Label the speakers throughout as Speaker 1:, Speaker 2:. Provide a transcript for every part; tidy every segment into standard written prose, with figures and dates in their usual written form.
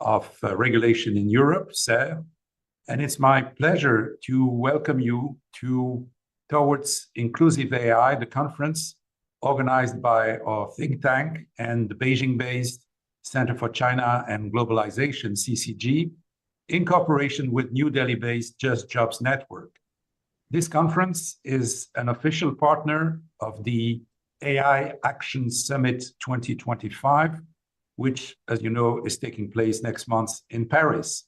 Speaker 1: of regulation in Europe, CERRE, and it's my pleasure to welcome you towards Inclusive AI, the conference organized by our think tank and the Beijing-based Center for China and Globalization, CCG, in cooperation with New Delhi-based JustJobs Network. This conference is an official partner of the AI Action Summit 2025, which, as you know, is taking place next month in Paris.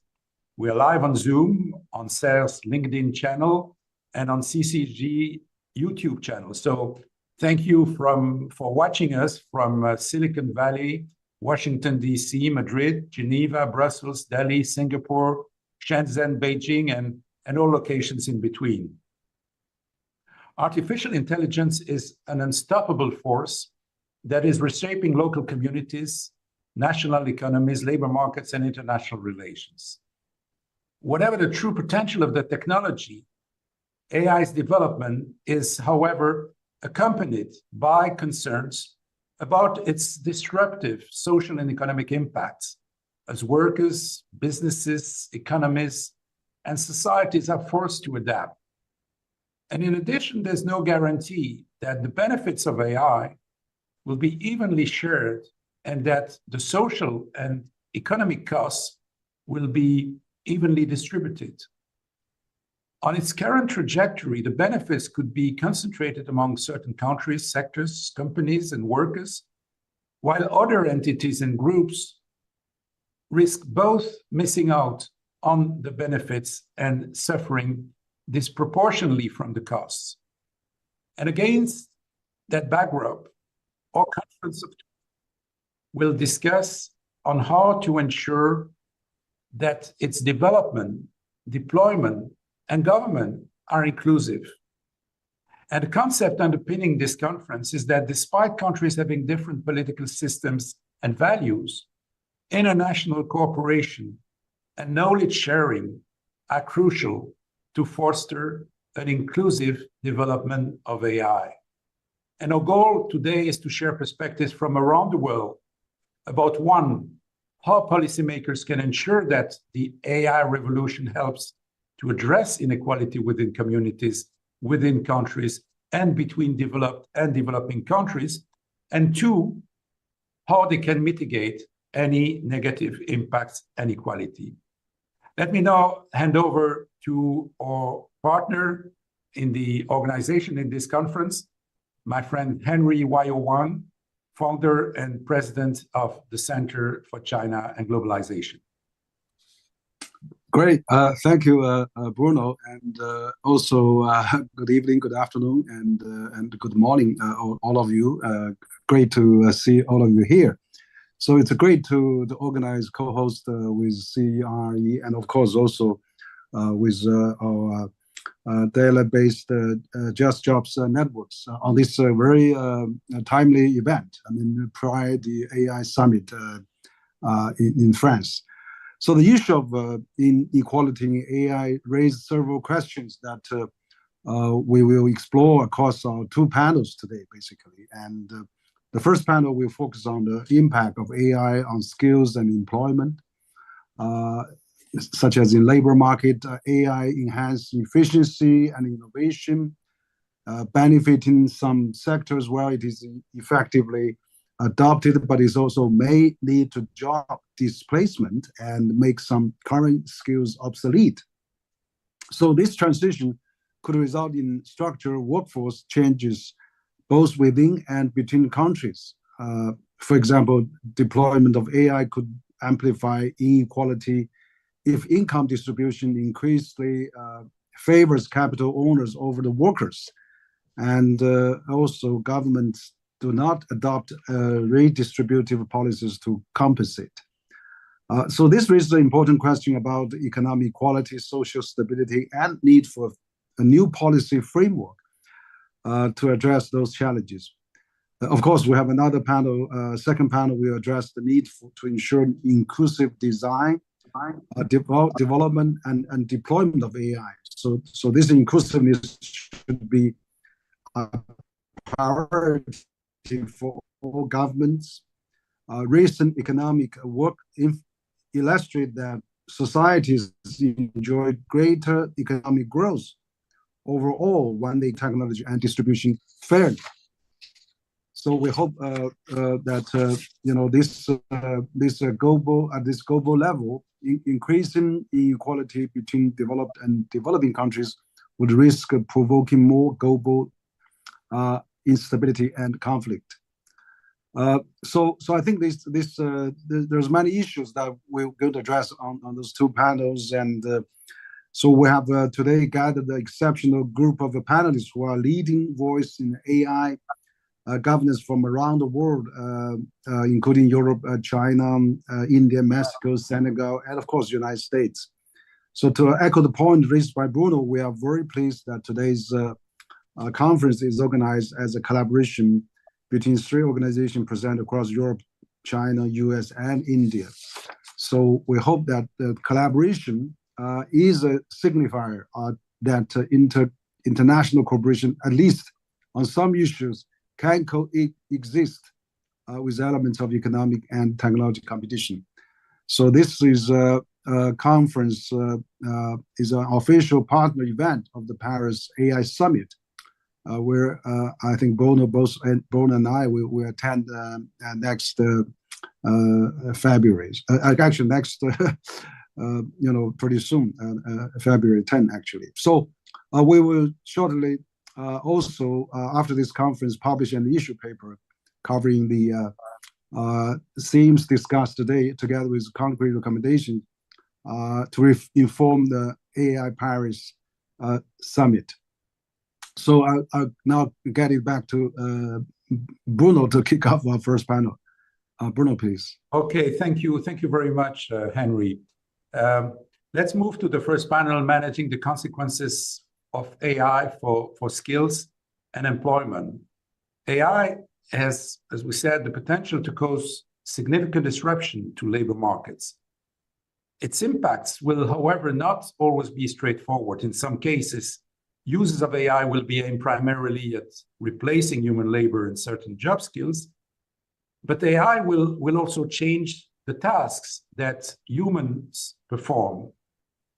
Speaker 1: We are live on Zoom, on CERRE's LinkedIn channel, and on CCG YouTube channel. So thank you for watching us from Silicon Valley, Washington, D.C., Madrid, Geneva, Brussels, Delhi, Singapore, Shenzhen, Beijing, and all locations in between. Artificial intelligence is an unstoppable force that is reshaping local communities, national economies, labor markets, and international relations. Whatever the true potential of the technology, AI's development is, however, accompanied by concerns about its disruptive social and economic impacts as workers, businesses, economies, and societies are forced to adapt. And in addition, there's no guarantee that the benefits of AI will be evenly shared and that the social and economic costs will be evenly distributed. On its current trajectory, the benefits could be concentrated among certain countries, sectors, companies, and workers, while other entities and groups risk both missing out on the benefits and suffering disproportionately from the costs. And against that backdrop, our conference will discuss on how to ensure that its development, deployment, and government are inclusive. And the concept underpinning this conference is that despite countries having different political systems and values, international cooperation and knowledge sharing are crucial to foster an inclusive development of AI. And our goal today is to share perspectives from around the world about one, how policymakers can ensure that the AI revolution helps to address inequality within communities, within countries, and between developed and developing countries, and two, how they can mitigate any negative impacts and inequality. Let me now hand over to our partner in the organization in this conference, my friend Henry Wang, founder and president of the Center for China and Globalization.
Speaker 2: Great. Thank you, Bruno. And also good evening, good afternoon, and good morning, all of you. Great to see all of you here. So it's great to organize, co-host with CERRE, and of course also with our Delhi-based JustJobs networks on this very timely event. I mean, prior the AI summit in France. So the issue of inequality in AI raised several questions that we will explore across our two panels today, basically. And the first panel will focus on the impact of AI on skills and employment, such as in labor market, AI enhanced efficiency and innovation, benefiting some sectors where it is effectively adopted, but it also may lead to job displacement and make some current skills obsolete. So this transition could result in structural workforce changes both within and between countries. For example, deployment of AI could amplify inequality if income distribution increasingly favors capital owners over the workers. And also governments do not adopt redistributive policies to compensate. So this raises an important question about economic equality, social stability, and need for a new policy framework to address those challenges. Of course, we have another panel, second panel, we address the need to ensure inclusive design development and deployment of AI. So this inclusiveness should be a priority for all governments. Recent economic work illustrate that societies enjoy greater economic growth overall when the technology and distribution fairly. So we hope that this global at this global level, increasing inequality between developed and developing countries would risk provoking more global instability and conflict. So I think there's many issues that we're going to address on those two panels, and so we have today gathered the exceptional group of panelists who are leading voice in AI governance from around the world, including Europe, China, India, Mexico, Senegal, and of course the United States. So to echo the point raised by Bruno, we are very pleased that today's conference is organized as a collaboration between 3 organizations present across Europe, China, US, and India. So we hope that the collaboration is a signifier that international cooperation, at least on some issues, can coexist with elements of economic and technology competition. So this is a conference, is an official partner event of the Paris AI Summit, where I think Bruno and I will attend next February. Actually, next pretty soon, February 10 actually. So we will shortly also after this conference publish an issue paper covering the themes discussed today, together with concrete recommendations to inform the AI Paris Summit. So I'll now get it back to Bruno to kick off our first panel. Bruno, please.
Speaker 1: Okay, thank you very much, Henry. Let's move to the first panel, managing the consequences of AI for skills and employment. AI has, as we said, the potential to cause significant disruption to labor markets. Its impacts will, however, not always be straightforward. In some cases, uses of AI will be aimed primarily at replacing human labor in certain job skills, but AI will also change the tasks that humans perform.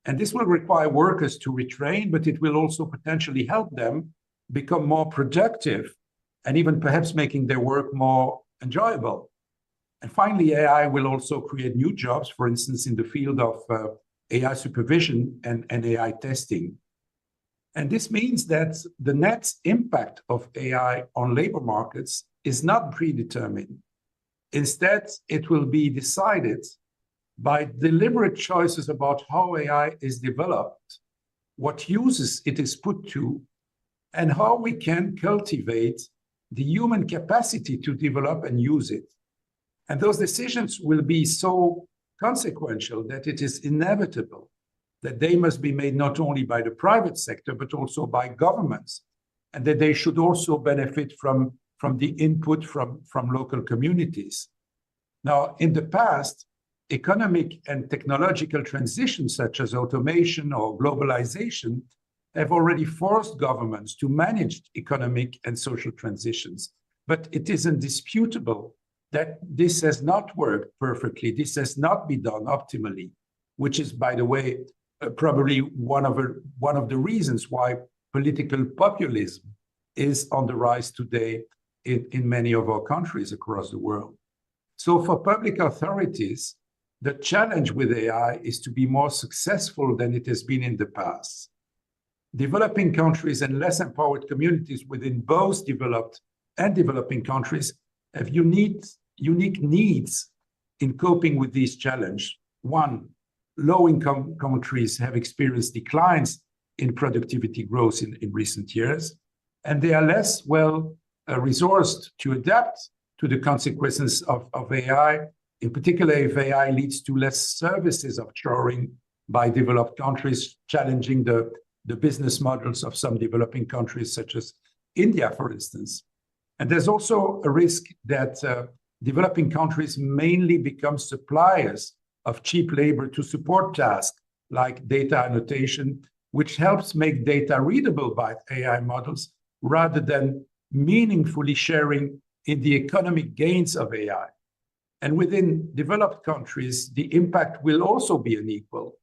Speaker 1: And this will require workers to retrain, but it will also potentially help them become more productive and even perhaps making their work more enjoyable. And finally, AI will also create new jobs, for instance, in the field of AI supervision and AI testing. And this means that the net impact of AI on labor markets is not predetermined. Instead, it will be decided by deliberate choices about how AI is developed, what uses it is put to, and how we can cultivate the human capacity to develop and use it. And those decisions will be so consequential that it is inevitable that they must be made not only by the private sector, but also by governments, and that they should also benefit from the input from local communities. Now, in the past, economic and technological transitions such as automation or globalization have already forced governments to manage economic and social transitions. But it is indisputable that this has not worked perfectly. This has not been done optimally, which is, by the way, probably one of the reasons why political populism is on the rise today in many of our countries across the world. So for public authorities, the challenge with AI is to be more successful than it has been in the past. Developing countries and less empowered communities within both developed and developing countries have unique needs in coping with these challenges. One, low-income countries have experienced declines in productivity growth in recent years, and they are less well resourced to adapt to the consequences of AI, in particular if AI leads to less services offshoring by developed countries, challenging the business models of some developing countries, such as India, for instance. And there's also a risk that developing countries mainly become suppliers of cheap labor to support tasks like data annotation, which helps make data readable by AI models rather than meaningfully sharing in the economic gains of AI. And within developed countries, the impact will also be unequal.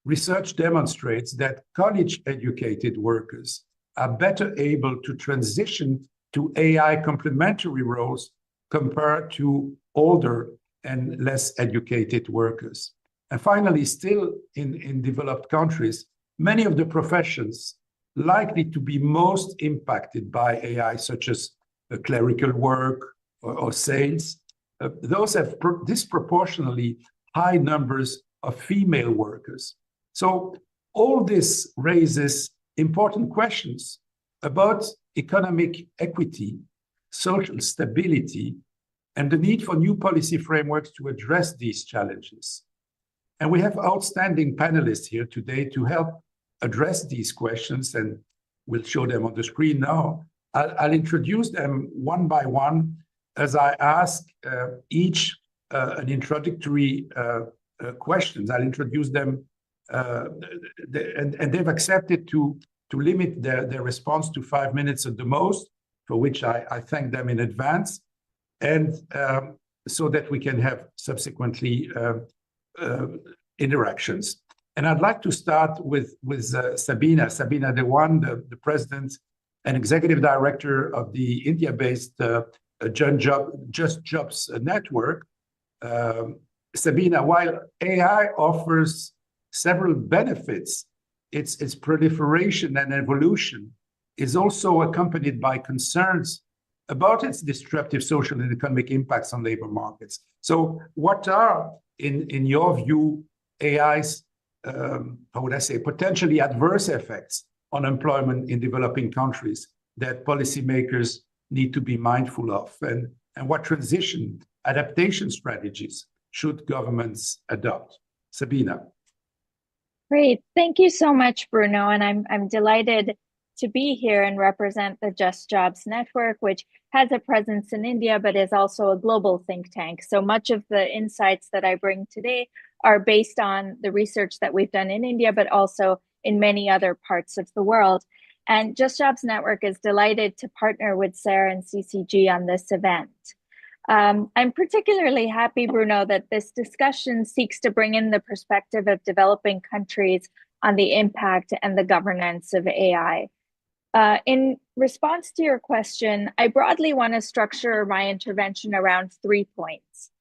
Speaker 1: Research demonstrates that college-educated workers are better able to transition to AI complementary roles compared to older and less educated workers. And finally, still in developed countries, many of the professions likely to be most impacted by AI, such as clerical work or sales, those have disproportionately high numbers of female workers. So all this raises important questions about economic equity, social stability, and the need for new policy frameworks to address these challenges. And we have outstanding panelists here today to help address these questions, and we'll show them on the screen now. I'll introduce them one by one as I ask each an introductory questions. I'll introduce them, and they've accepted to limit their response to 5 minutes at the most, for which I thank them in advance, and so that we can have subsequently interactions. And I'd like to start with Sabina Dewan, the president and executive director of the India-based JustJobs Network. Sabina, while AI offers several benefits, its proliferation and evolution is also accompanied by concerns about its disruptive social and economic impacts on labor markets. So what are, in your view, AI's, how would I say, potentially adverse effects on employment in developing countries that policymakers need to be mindful of? And what transition adaptation strategies should governments adopt? Sabina.
Speaker 3: Great. Thank you so much, Bruno. And I'm delighted to be here and represent the JustJobs Network, which has a presence in India, but is also a global think tank. So much of the insights that I bring today are based on the research that we've done in India, but also in many other parts of the world. And JustJobs Network is delighted to partner with CERRE and CCG on this event. I'm particularly happy, Bruno, that this discussion seeks to bring in the perspective of developing countries on the impact and the governance of AI. In response to your question, I broadly want to structure my intervention around 3 points.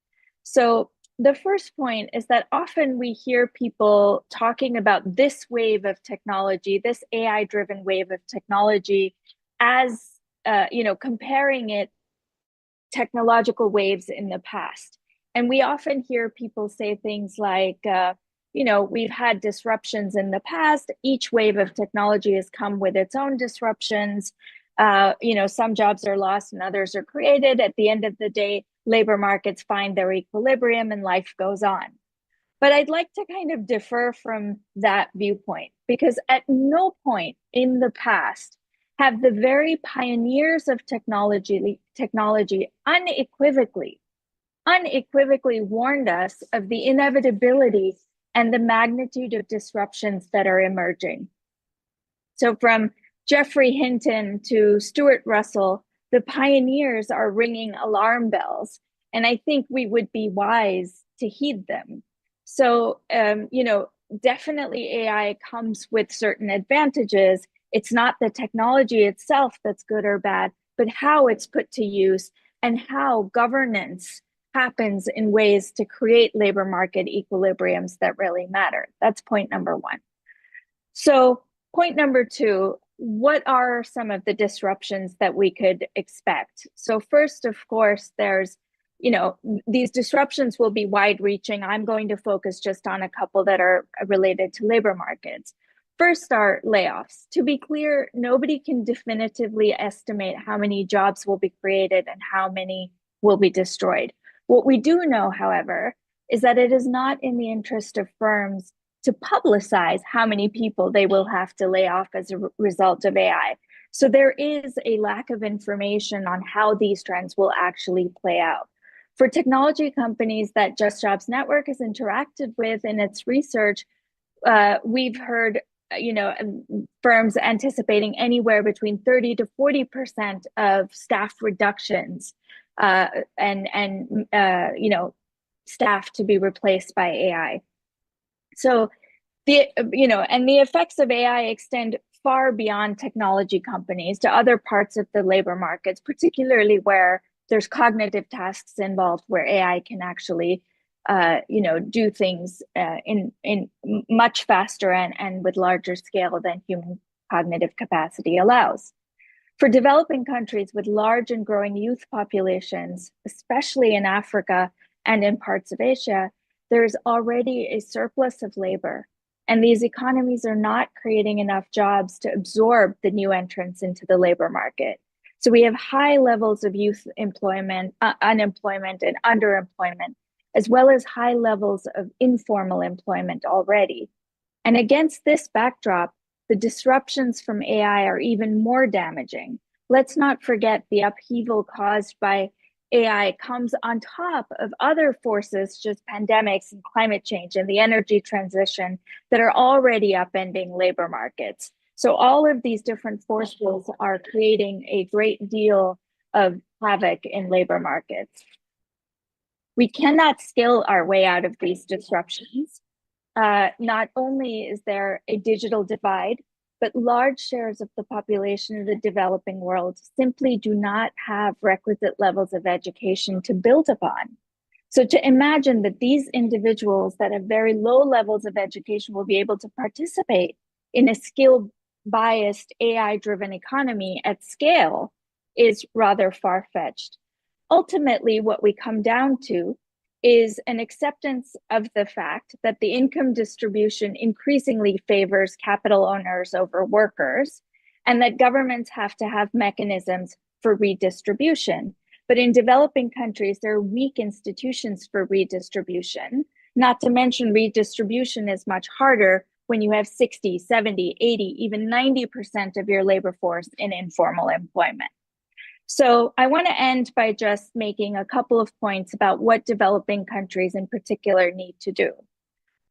Speaker 3: So the first point is that often we hear people talking about this wave of technology, this AI-driven wave of technology, as comparing it technological waves in the past. And we often hear people say things like, we've had disruptions in the past. Each wave of technology has come with its own disruptions. Some jobs are lost and others are created. At the end of the day, labor markets find their equilibrium and life goes on. But I'd like to kind of differ from that viewpoint, because at no point in the past have the very pioneers of technology unequivocally warned us of the inevitability and the magnitude of disruptions that are emerging. So from Geoffrey Hinton to Stuart Russell, the pioneers are ringing alarm bells, and I think we would be wise to heed them. So, definitely AI comes with certain advantages. It's not the technology itself that's good or bad, but how it's put to use and how governance happens in ways to create labor market equilibriums that really matter. That's point number one. So point number two, what are some of the disruptions that we could expect? So first, of course, there's, these disruptions will be wide reaching. I'm going to focus just on a couple that are related to labor markets. First are layoffs. To be clear, nobody can definitively estimate how many jobs will be created and how many will be destroyed. What we do know, however, is that it is not in the interest of firms to publicize how many people they will have to lay off as a result of AI. So there is a lack of information on how these trends will actually play out. For technology companies that JustJobs Network has interacted with in its research, we've heard, firms anticipating anywhere between 30 to 40% of staff reductions, and staff to be replaced by AI. So the effects of AI extend far beyond technology companies to other parts of the labor markets, particularly where there's cognitive tasks involved, where AI can actually do things in much faster and with larger scale than human cognitive capacity allows. For developing countries with large and growing youth populations, especially in Africa and in parts of Asia, there's already a surplus of labor, and these economies are not creating enough jobs to absorb the new entrants into the labor market. So we have high levels of youth unemployment and underemployment, as well as high levels of informal employment already. And against this backdrop, the disruptions from AI are even more damaging. Let's not forget the upheaval caused by AI comes on top of other forces, just pandemics and climate change and the energy transition, that are already upending labor markets. So all of these different forces are creating a great deal of havoc in labor markets. We cannot skill our way out of these disruptions. Not only is there a digital divide, but large shares of the population of the developing world simply do not have requisite levels of education to build upon. So to imagine that these individuals that have very low levels of education will be able to participate in a skill-biased, AI-driven economy at scale is rather far-fetched. Ultimately, what we come down to is an acceptance of the fact that the income distribution increasingly favors capital owners over workers, and that governments have to have mechanisms for redistribution. But in developing countries, there are weak institutions for redistribution. Not to mention, redistribution is much harder when you have 60, 70, 80, even 90% of your labor force in informal employment. So I want to end by just making a couple of points about what developing countries in particular need to do.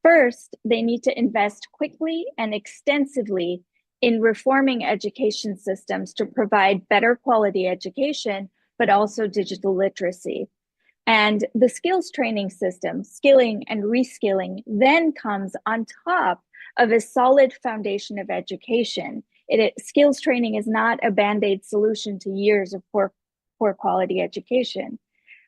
Speaker 3: First, they need to invest quickly and extensively in reforming education systems to provide better quality education, but also digital literacy. And the skills training system, skilling and reskilling, then comes on top of a solid foundation of education. Skills training is not a band-aid solution to years of poor quality education.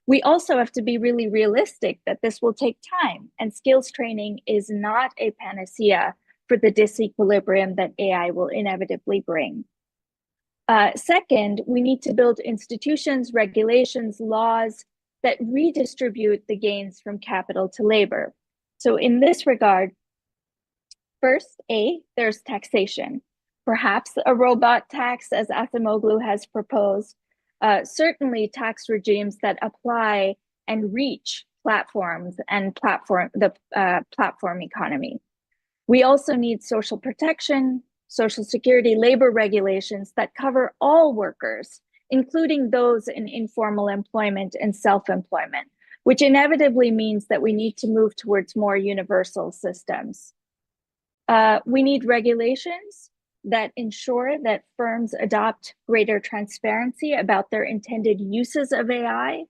Speaker 3: We also have to be really realistic that this will take time, and skills training is not a panacea for the disequilibrium that AI will inevitably bring. Second, we need to build institutions, regulations, laws that redistribute the gains from capital to labor. So in this regard, first, there's taxation. Perhaps a robot tax, as Asimoglu has proposed. Certainly tax regimes that apply and reach platforms and the platform economy. We also need social protection, social security, labor regulations that cover all workers, including those in informal employment and self-employment, which inevitably means that we need to move towards more universal systems. We need regulations that ensure that firms adopt greater transparency about their intended uses of AI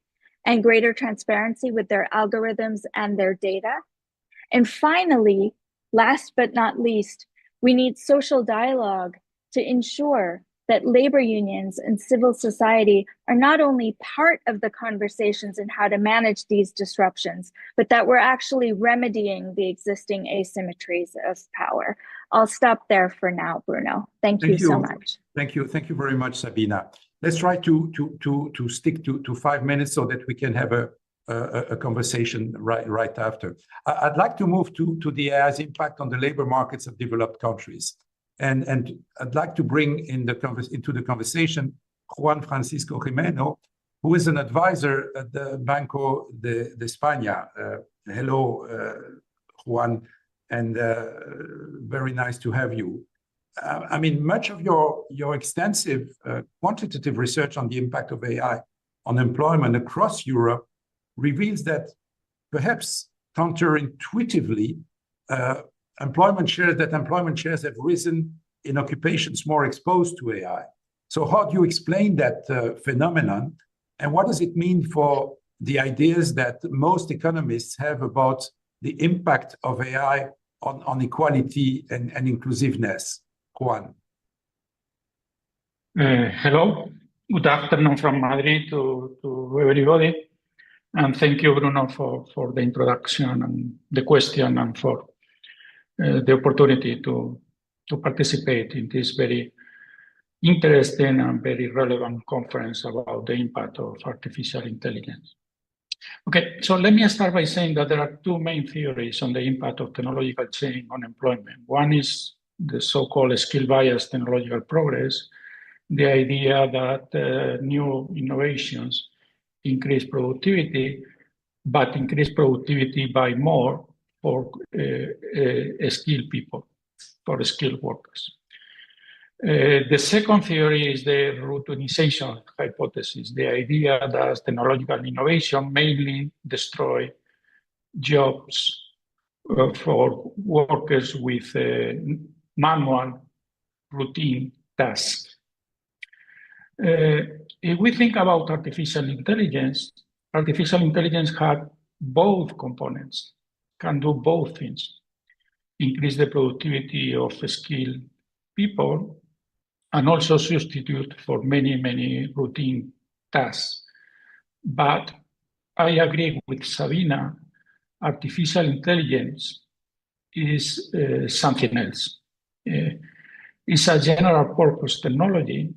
Speaker 3: and greater transparency with their algorithms and their data. And finally, last but not least, we need social dialogue to ensure that labor unions and civil society are not only part of the conversations in how to manage these disruptions, but that we're actually remedying the existing asymmetries of power. I'll stop there for now, Bruno. Thank you so much.
Speaker 1: Thank you very much, Sabina. Let's try to stick to 5 minutes so that we can have a conversation right after. I'd like to move to the AI's impact on the labor markets of developed countries. And I'd like to bring into the conversation Juan Francisco Jimeno, who is an advisor at the Banco de España. Hello, Juan, and very nice to have you. I mean, much of your extensive quantitative research on the impact of AI on employment across Europe reveals that perhaps counterintuitively, employment shares have risen in occupations more exposed to AI. So how do you explain that phenomenon? And what does it mean for the ideas that most economists have about the impact of AI on equality and inclusiveness? Juan.
Speaker 4: Hello, good afternoon from Madrid to everybody. And thank you, Bruno, for the introduction and the question and for the opportunity to participate in this very interesting and very relevant conference about the impact of artificial intelligence. Okay, so let me start by saying that there are two main theories on the impact of technological change on employment. One is the so-called skill bias technological progress, the idea that new innovations increase productivity, but increase productivity by more for skilled people, for skilled workers. The second theory is the routinization hypothesis, the idea that technological innovation mainly destroy jobs for workers with manual routine tasks. If we think about artificial intelligence had both components, can do both things, increase the productivity of skilled people and also substitute for many, many routine tasks. But I agree with Sabina, artificial intelligence is something else. It's a general purpose technology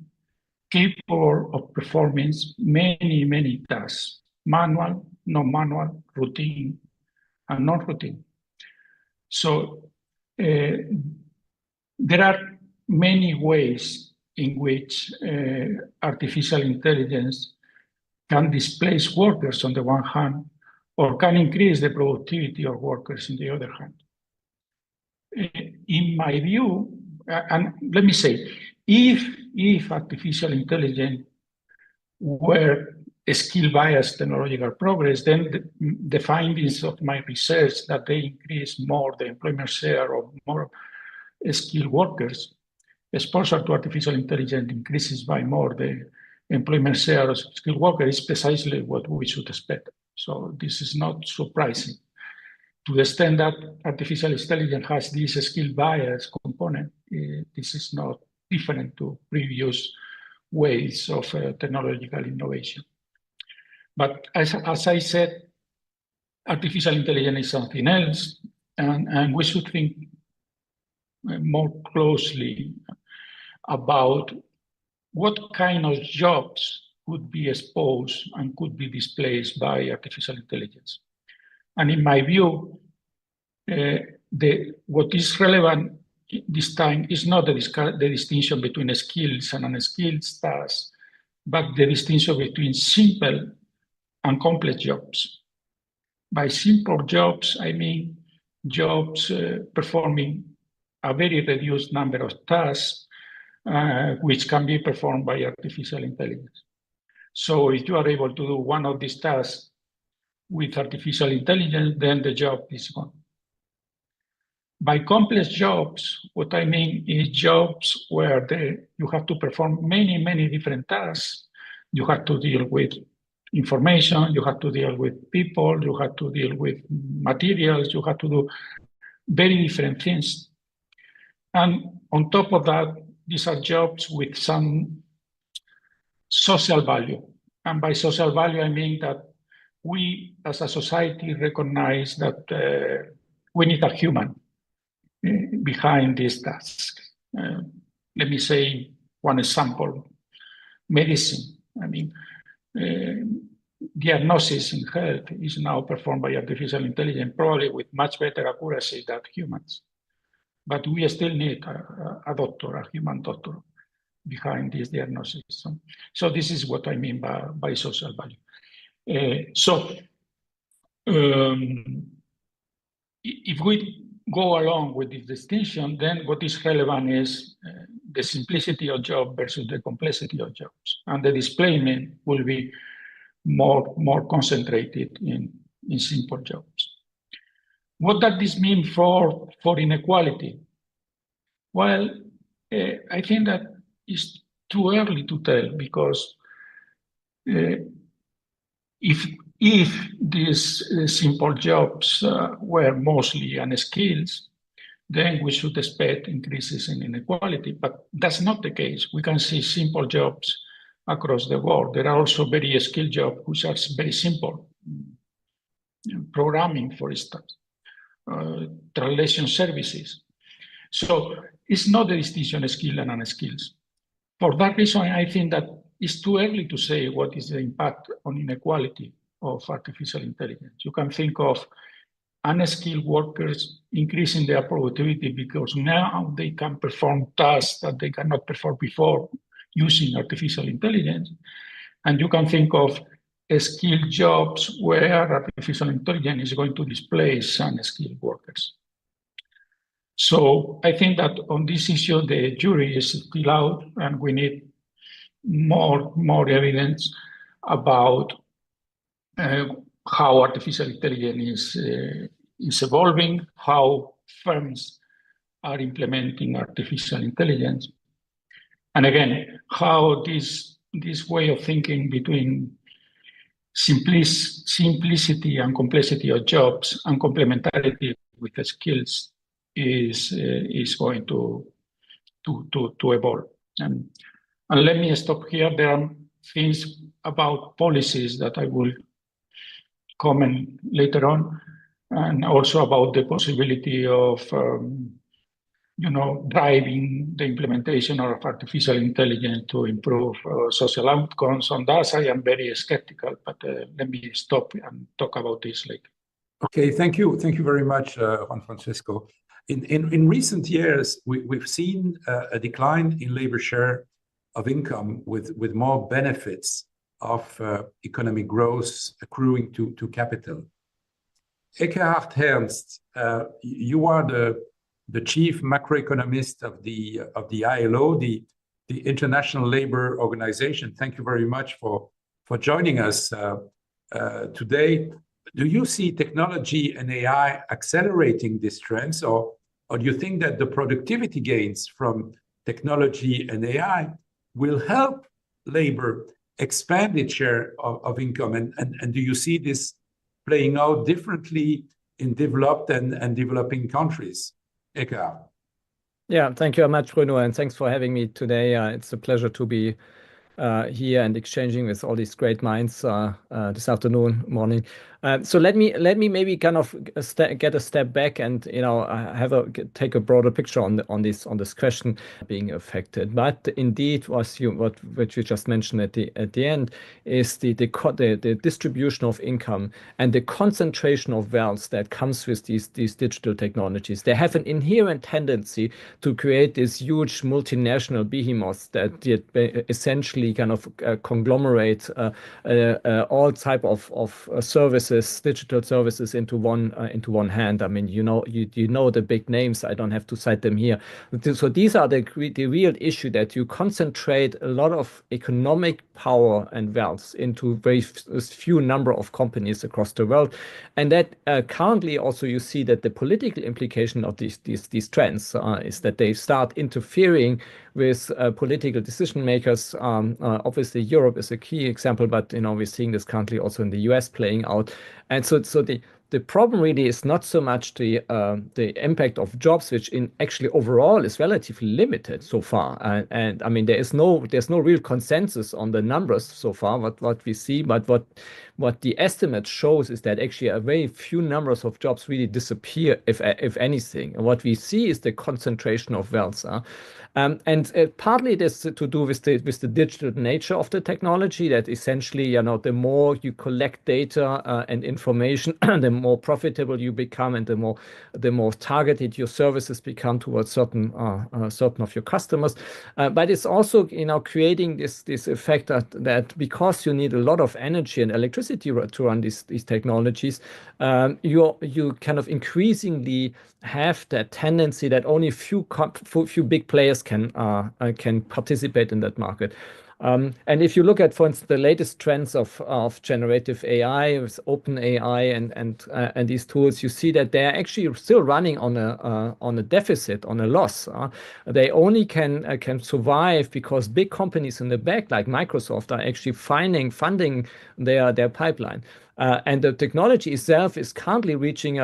Speaker 4: capable of performing many, many tasks, manual, non-manual, routine, and non-routine. So there are many ways in which artificial intelligence can displace workers on the one hand, or can increase the productivity of workers on the other hand. In my view, and let me say, if artificial intelligence were a skill bias technological progress, then the findings of my research that they increase more the employment share of more skilled workers, exposure to artificial intelligence increases by more the employment share of skilled workers is precisely what we should expect. So this is not surprising. To the extent that artificial intelligence has this skill bias component, this is not different to previous ways of technological innovation. But as I said, artificial intelligence is something else, and we should think more closely about what kind of jobs could be exposed and could be displaced by artificial intelligence. And in my view, what is relevant this time is not the distinction between skills and unskilled tasks, but the distinction between simple and complex jobs. By simple jobs, I mean jobs performing a very reduced number of tasks, which can be performed by artificial intelligence. So if you are able to do one of these tasks with artificial intelligence, then the job is gone. By complex jobs, what I mean is jobs where you have to perform many, many different tasks. You have to deal with information, you have to deal with people, you have to deal with materials, you have to do very different things. And on top of that, these are jobs with some social value. And by social value, I mean that we as a society recognize that we need a human behind this task. Let me say one example, medicine. I mean, diagnosis in health is now performed by artificial intelligence, probably with much better accuracy than humans. But we still need a doctor, a human doctor, behind this diagnosis. So this is what I mean by social value. If we go along with this distinction, then what is relevant is the simplicity of job versus the complexity of jobs. And the displacement will be more concentrated in simple jobs. What does this mean for inequality? Well, I think that it's too early to tell, because if these simple jobs were mostly unskilled, then we should expect increases in inequality. But that's not the case. We can see simple jobs across the world. There are also very skilled jobs which are very simple. Programming, for instance, translation services. So it's not the distinction of skilled and unskilled. For that reason, I think that it's too early to say what is the impact on inequality of artificial intelligence. You can think of unskilled workers increasing their productivity because now they can perform tasks that they cannot perform before using artificial intelligence. And you can think of skilled jobs where artificial intelligence is going to displace unskilled workers. So I think that on this issue, the jury is still out, and we need more evidence about how artificial intelligence is evolving, how firms are implementing artificial intelligence, and again, how this way of thinking between simplicity and complexity of jobs and complementarity with the skills is going to evolve. And let me stop here. There are things about policies that I will comment later on, and also about the possibility of driving the implementation of artificial intelligence to improve social outcomes. On that, I am very skeptical, but let me stop and talk about this later.
Speaker 1: Okay, thank you very much, Juan Francisco. In recent years, we've seen a decline in labor share of income with more benefits of economic growth accruing to capital. Eckhard Ernst, you are the chief macroeconomist of the ILO, the International Labour Organization. Thank you very much for joining us today. Do you see technology and AI accelerating these trends, or do you think that the productivity gains from technology and AI will help labor expand its share of income? And do you see this playing out differently in developed and developing countries? Eka.
Speaker 5: Yeah, thank you very much, Bruno, and thanks for having me today. It's a pleasure to be here and exchanging with all these great minds this afternoon, morning. So let me maybe kind of get a step back and take a broader picture on this question being affected. But indeed, what you just mentioned at the end is the distribution of income and the concentration of wealth that comes with these digital technologies. They have an inherent tendency to create these huge multinational behemoths that essentially kind of conglomerate all type of services, digital services into one hand. I mean, you know the big names. I don't have to cite them here. So these are the real issue, that you concentrate a lot of economic power and wealth into very few number of companies across the world, and that currently also you see that the political implication of these trends is that they start interfering with political decision makers. Obviously, Europe is a key example, but we're seeing this currently also in the US playing out. And so the problem really is not so much the impact of jobs, which actually overall is relatively limited so far. And I mean, there's no real consensus on the numbers so far. What we see, but what the estimate shows is that actually a very few numbers of jobs really disappear, if anything. And what we see is the concentration of wealth. And partly this to do with the digital nature of the technology, that essentially, the more you collect data and information, the more profitable you become, and the more targeted your services become towards certain of your customers. But it's also creating this effect that because you need a lot of energy and electricity to run these technologies, you kind of increasingly have that tendency that only few big players can participate in that market. And if you look at, for instance, the latest trends of generative AI, with open AI and these tools, you see that they're actually still running on a deficit, on a loss. They only can survive because big companies in the back, like Microsoft, are actually funding their pipeline. And the technology itself is currently reaching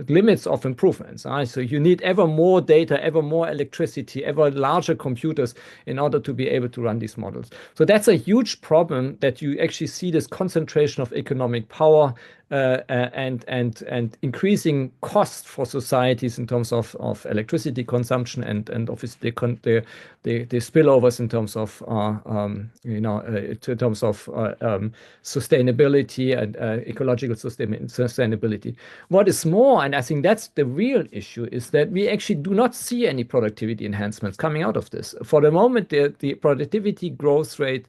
Speaker 5: limits of improvements. So you need ever more data, ever more electricity, ever larger computers in order to be able to run these models. So that's a huge problem, that you actually see this concentration of economic power and increasing costs for societies in terms of electricity consumption and obviously the spillovers in terms of sustainability and ecological sustainability. What is more, and I think that's the real issue, is that we actually do not see any productivity enhancements coming out of this. For the moment, the productivity growth rate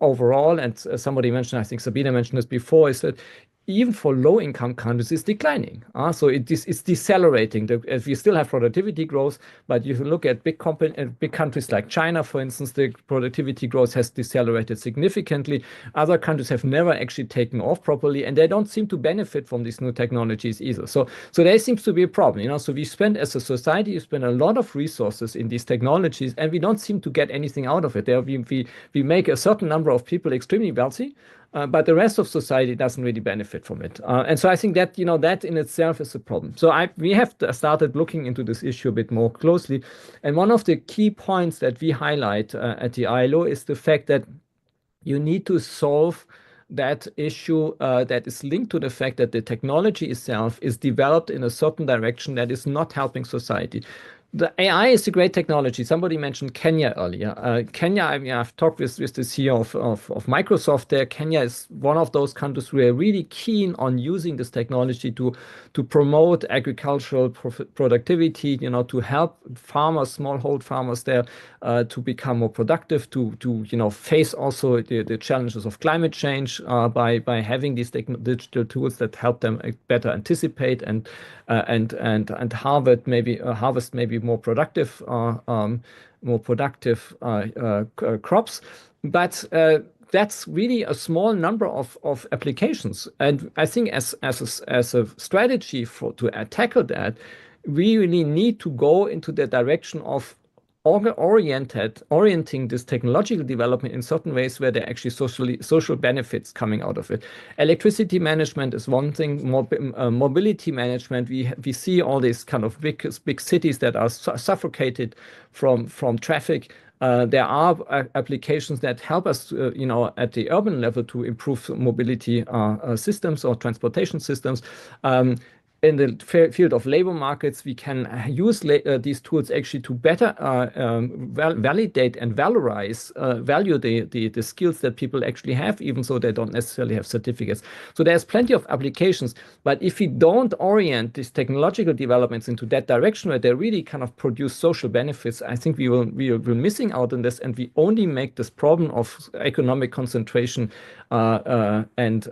Speaker 5: overall, and somebody mentioned, I think Sabine mentioned this before, is that even for low-income countries, is declining. So it's decelerating. We still have productivity growth, but you look at big countries like China, for instance, the productivity growth has decelerated significantly. Other countries have never actually taken off properly, and they don't seem to benefit from these new technologies either. So there seems to be a problem. So we spend, as a society, you spend a lot of resources in these technologies, and we don't seem to get anything out of it. We make a certain number of people extremely wealthy, but the rest of society doesn't really benefit from it. And so I think that, that in itself is a problem. So we have started looking into this issue a bit more closely. And one of the key points that we highlight at the ILO is the fact that you need to solve that issue that is linked to the fact that the technology itself is developed in a certain direction that is not helping society. The AI is a great technology. Somebody mentioned Kenya earlier. Kenya, I've talked with the CEO of Microsoft there. Kenya is one of those countries who are really keen on using this technology to promote agricultural productivity, to help farmers, smallhold farmers there, to become more productive, to face also the challenges of climate change by having these digital tools that help them better anticipate and harvest maybe more productive crops. But that's really a small number of applications. And I think as a strategy to tackle that, we really need to go into the direction of orienting this technological development in certain ways where there are actually social benefits coming out of it. Electricity management is one thing. Mobility management, we see all these kind of big cities that are suffocated from traffic. There are applications that help us, at the urban level to improve mobility systems or transportation systems. In the field of labor markets, we can use these tools actually to better validate and value the skills that people actually have, even though they don't necessarily have certificates. So there's plenty of applications, but if we don't orient these technological developments into that direction where they really kind of produce social benefits, I think we're missing out on this, and we only make this problem of economic concentration and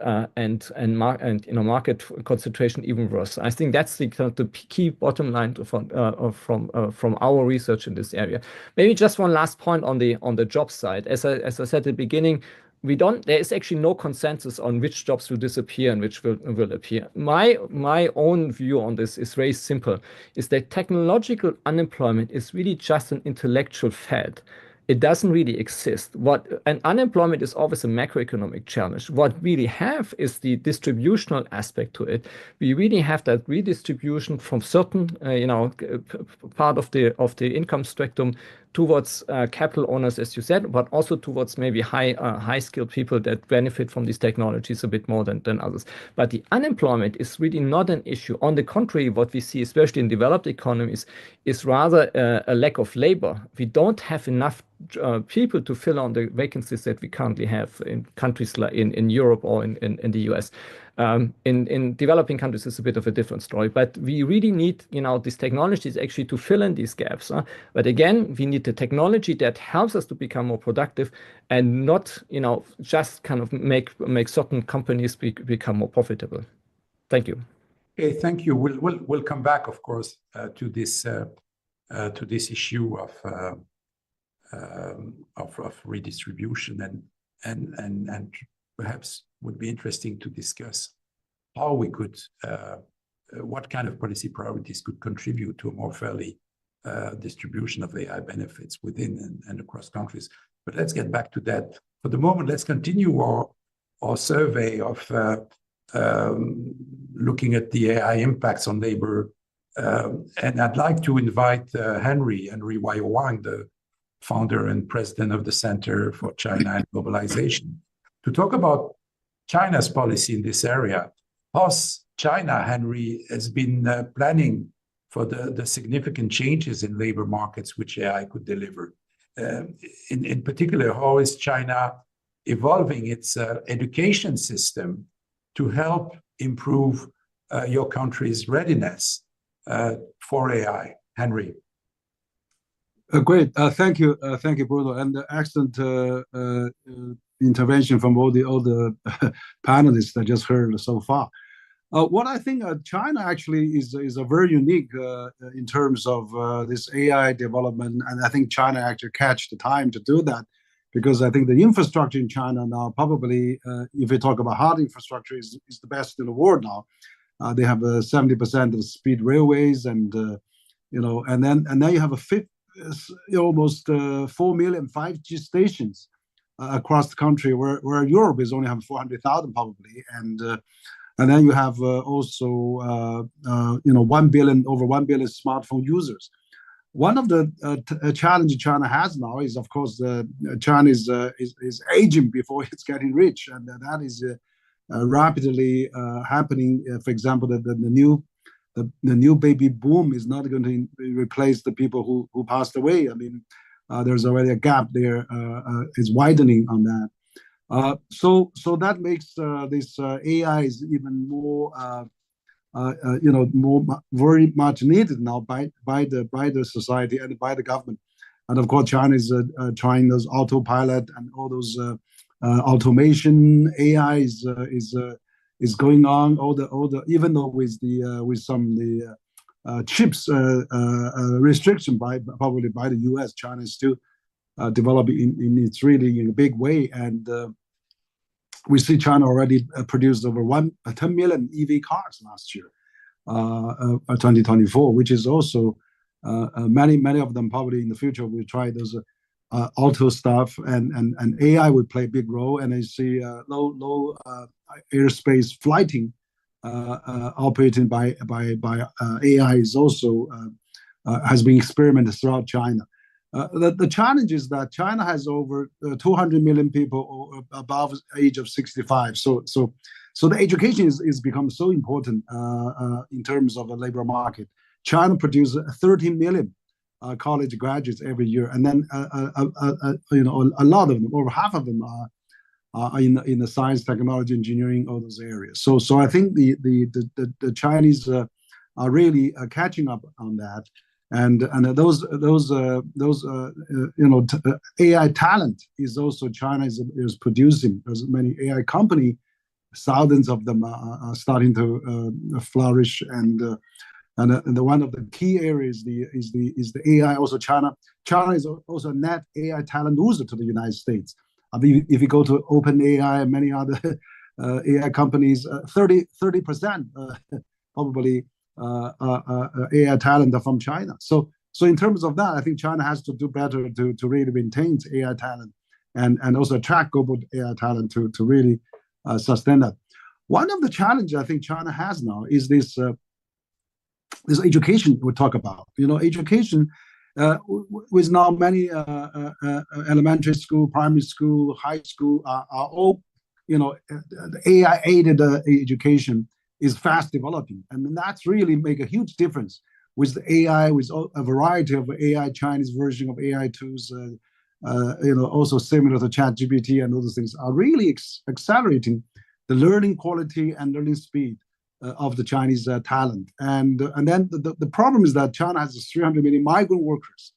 Speaker 5: market concentration even worse. I think that's the key bottom line from our research in this area. Maybe just one last point on the job side. As I said at the beginning, there is actually no consensus on which jobs will disappear and which will appear. My own view on this is very simple, is that technological unemployment is really just an intellectual fad. It doesn't really exist. And unemployment is always a macroeconomic challenge. What we really have is the distributional aspect to it. We really have that redistribution from certain, part of the income spectrum towards capital owners, as you said, but also towards maybe high-skilled people that benefit from these technologies a bit more than others. But the unemployment is really not an issue. On the contrary, what we see, especially in developed economies, is rather a lack of labor. We don't have enough people to fill on the vacancies that we currently have in countries like in Europe or in the US. In developing countries, it's a bit of a different story, but we really need, these technologies actually to fill in these gaps. But again, we need the technology that helps us to become more productive and not, just kind of make certain companies become more profitable. Thank you.
Speaker 1: Okay, thank you. We'll come back, of course, to this issue of of redistribution, and perhaps would be interesting to discuss how we could, what kind of policy priorities could contribute to a more fairly distribution of AI benefits within and across countries. But let's get back to that. For the moment, let's continue our survey of looking at the AI impacts on labor. And I'd like to invite Henry Wai-Wang, the founder and president of the Center for China and Globalization, to talk about China's policy in this area. How's China, Henry, has been planning for the significant changes in labor markets which AI could deliver? In particular, how is China evolving its education system to help improve your country's readiness for AI? Henry.
Speaker 2: Great. Thank you, Bruno, and excellent intervention from all the panelists I just heard so far. What I think China actually is a very unique in terms of this AI development, and I think China actually catch the time to do that, because I think the infrastructure in China now probably, if we talk about hard infrastructure, is the best in the world now. They have 70% of speed railways, and and then you have almost 4 million 5G stations across the country, where Europe is only have 400,000 probably, and then you have also 1 billion, over 1 billion smartphone users. One of the challenges China has now is, of course, China is aging before it's getting rich, and that is rapidly happening. For example, the new baby boom is not going to replace the people who passed away. I mean, there's already a gap there. Is widening on that. So that makes this AI is even more very much needed now by the society and by the government. And of course, China is trying those autopilot and all those automation. AI is going on. All the even though with some chips restriction probably by the US, China is still developing it's really in a big way, and we see China already produced over 10 million EV cars last year, 2024, which is also many of them probably in the future will try those auto stuff, and AI would play a big role. And I see low airspace flighting operated by AI is also has been experimented throughout China. The challenge is that China has over 200 million people above the age of 65. So the education is become so important in terms of the labor market. China produces 13 million college graduates every year, and then a lot of them, over half of them, are in the science, technology, engineering, all those areas. So I think the Chinese are really catching up on that. And those AI talent is also China is producing. There's many AI company, thousands of them are starting to flourish, and one of the key areas is the AI. Also, China is also a net AI talent loser to the United States. I mean, if you go to OpenAI and many other AI companies, 30% probably. AI talent are from China. So in terms of that, I think China has to do better to really maintain AI talent and also attract global AI talent to really sustain that. One of the challenges I think China has now is this education we talk about. Education with now many elementary school, primary school, high school are all AI aided education is fast developing, and that's really make a huge difference with the AI, with a variety of AI Chinese version of AI tools, also similar to ChatGPT and all those things are really accelerating the learning quality and learning speed of the Chinese talent. And then the problem is that China has 300 million migrant workers.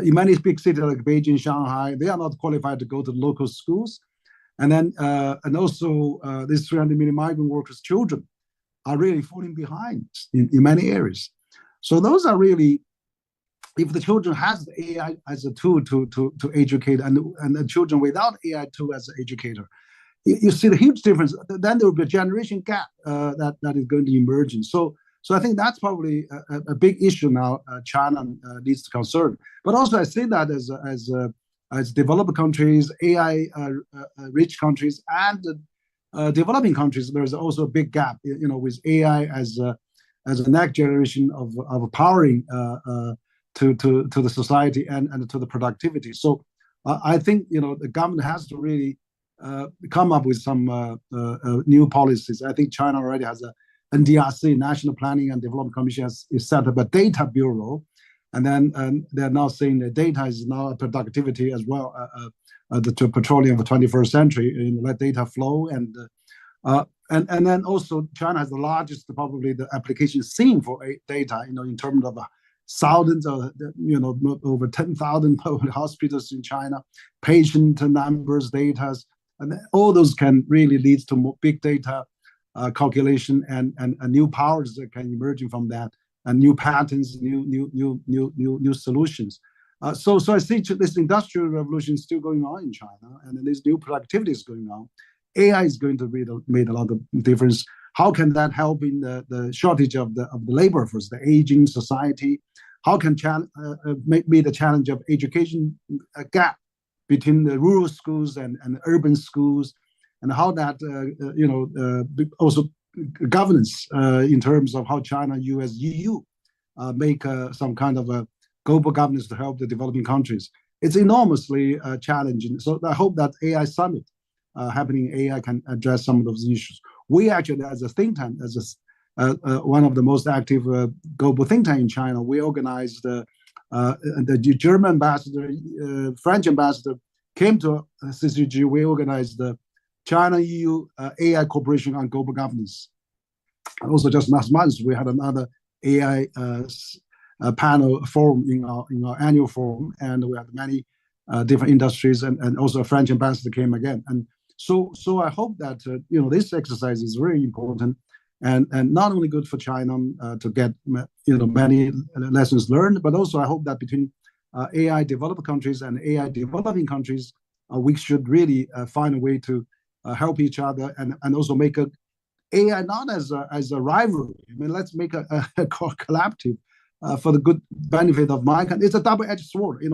Speaker 2: In many big cities like Beijing, Shanghai, they are not qualified to go to local schools. And then and also these 300 million migrant workers' children are really falling behind in many areas. So those are really if the children has the AI as a tool to educate, and the children without AI tool as an educator, you see the huge difference. Then there will be a generation gap that is going to emerge. So I think that's probably a big issue now. China needs to concern, but also I see that as developed countries, AI rich countries, and developing countries, there's also a big gap. With AI as a next generation of powering to the society and to the productivity. So I think the government has to really come up with some new policies. I think China already has a NDRC, National Planning and Development Commission, is set up a data bureau, and then they're now saying that data is now a productivity as well, the petroleum of the 21st century. Let data flow, and then also China has the largest, probably the application scene for data. In terms of thousands of, over 10,000 hospitals in China, patient numbers, data, and all those can really lead to more big data calculation and new powers that can emerge from that, and new patterns, new solutions. So I see this industrial revolution still going on in China, and then this new productivity is going on. AI is going to make a lot of difference. How can that help in the shortage of the labor force, the aging society? How can meet the challenge of education gap between the rural schools and urban schools, and how that also governance in terms of how China, US, EU make some kind of a global governance to help the developing countries. It's enormously challenging. So I hope that AI summit happening in AI can address some of those issues. We actually, as a think tank, as one of the most active global think tank in China, we organized the German ambassador, French ambassador came to CCG. We organized the China EU AI cooperation on global governance. And also just last month, we had another AI panel forum in our annual forum, and we had many different industries, and also a French ambassador came again. And so I hope that this exercise is very important, and not only good for China to get many lessons learned, but also I hope that between AI developed countries and AI developing countries, we should really find a way to help each other, and also make AI not as a rivalry. I mean, let's make a collaborative for the good benefit of mankind. It's a double-edged sword.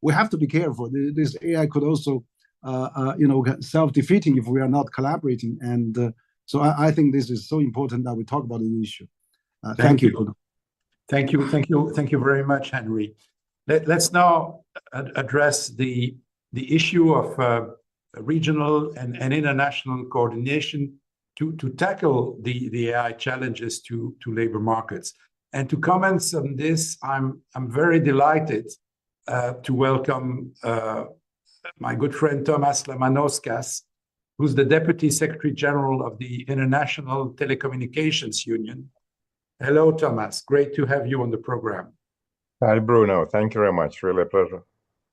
Speaker 2: We have to be careful. This AI could also get self-defeating if we are not collaborating. And so I think this is so important that we talk about the issue. Thank you.
Speaker 1: Thank you very much, Henry. Let's now address the issue of regional and international coordination to tackle the AI challenges to labor markets. And to comment on this, I'm very delighted to welcome my good friend Thomas Lamanoskas, who's the Deputy Secretary General of the International Telecommunications Union. Hello, Thomas. Great to have you on the program.
Speaker 6: Hi, Bruno. Thank you very much. Really a pleasure.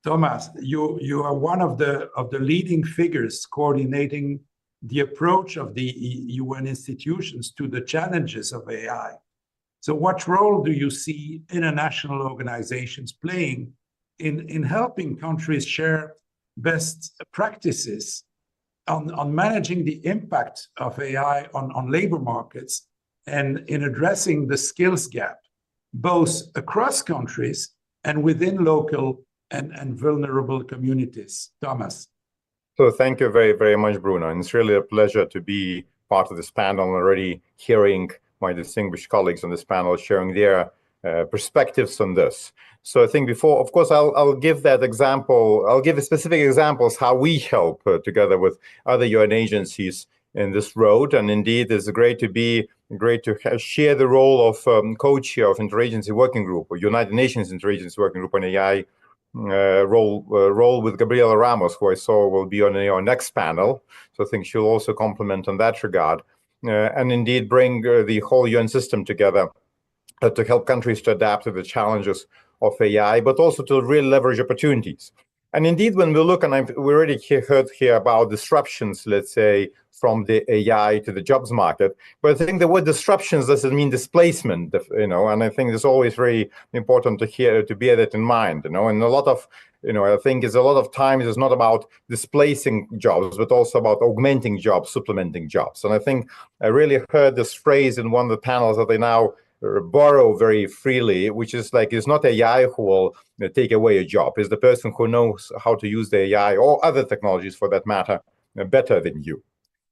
Speaker 1: Thomas, you are one of the leading figures coordinating the approach of the UN institutions to the challenges of AI. So what role do you see international organizations playing in helping countries share best practices on managing the impact of AI on labor markets and in addressing the skills gap, both across countries and within local and vulnerable communities? Thomas.
Speaker 6: So thank you very, very much, Bruno. And it's really a pleasure to be part of this panel, already hearing my distinguished colleagues on this panel sharing their perspectives on this. So I think before, of course, I'll give that example. I'll give specific examples how we help together with other UN agencies in this road. And indeed, it's great to share the role of co-chair of Interagency Working Group, or United Nations Interagency Working Group on AI, role with Gabriela Ramos, who I saw will be on our next panel. So I think she'll also complement on that regard, and indeed bring the whole UN system together to help countries to adapt to the challenges of AI, but also to really leverage opportunities. And indeed, when we look, and we already heard here about disruptions, let's say, from the AI to the jobs market, but I think the word disruptions doesn't mean displacement, and I think it's always very important to bear that in mind, and a lot of, I think is a lot of times it's not about displacing jobs, but also about augmenting jobs, supplementing jobs. And I think I really heard this phrase in one of the panels that they now borrow very freely, which is like, it's not AI who will take away a job, it's the person who knows how to use the AI or other technologies for that matter better than you.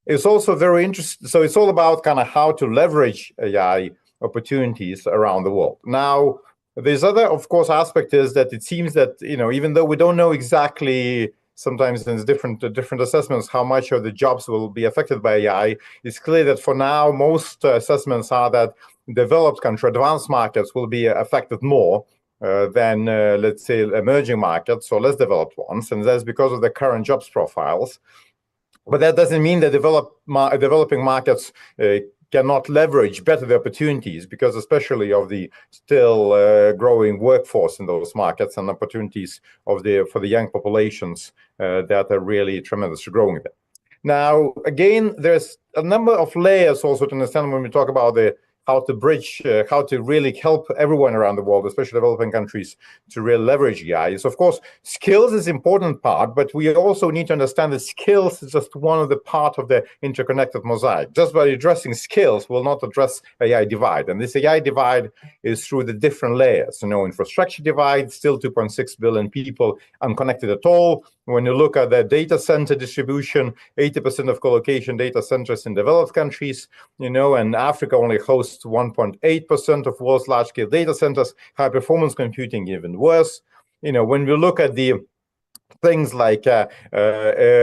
Speaker 6: It's also very interesting. So it's all about kind of how to leverage AI opportunities around the world. Now, there's other, of course, aspect is that it seems that, even though we don't know exactly, sometimes there's different assessments, how much of the jobs will be affected by AI, it's clear that for now, most assessments are that developed country, advanced markets will be affected more than, let's say, emerging markets or less developed ones. And that's because of the current jobs profiles. But that doesn't mean that developing markets cannot leverage better the opportunities, because especially of the still growing workforce in those markets and opportunities for the young populations that are really tremendously growing there. Now, again, there's a number of layers also to understand when we talk about how to bridge, how to really help everyone around the world, especially developing countries, to really leverage AI. So, of course, skills is an important part, but we also need to understand that skills is just one of the part of the interconnected mosaic. Just by addressing skills will not address AI divide. And this AI divide is through the different layers. Infrastructure divide, still 2.6 billion people unconnected at all. When you look at the data center distribution, 80% of co-location data centers in developed countries, and Africa only hosts 1.8% of world's large-scale data centers. High-performance computing even worse. When we look at the things like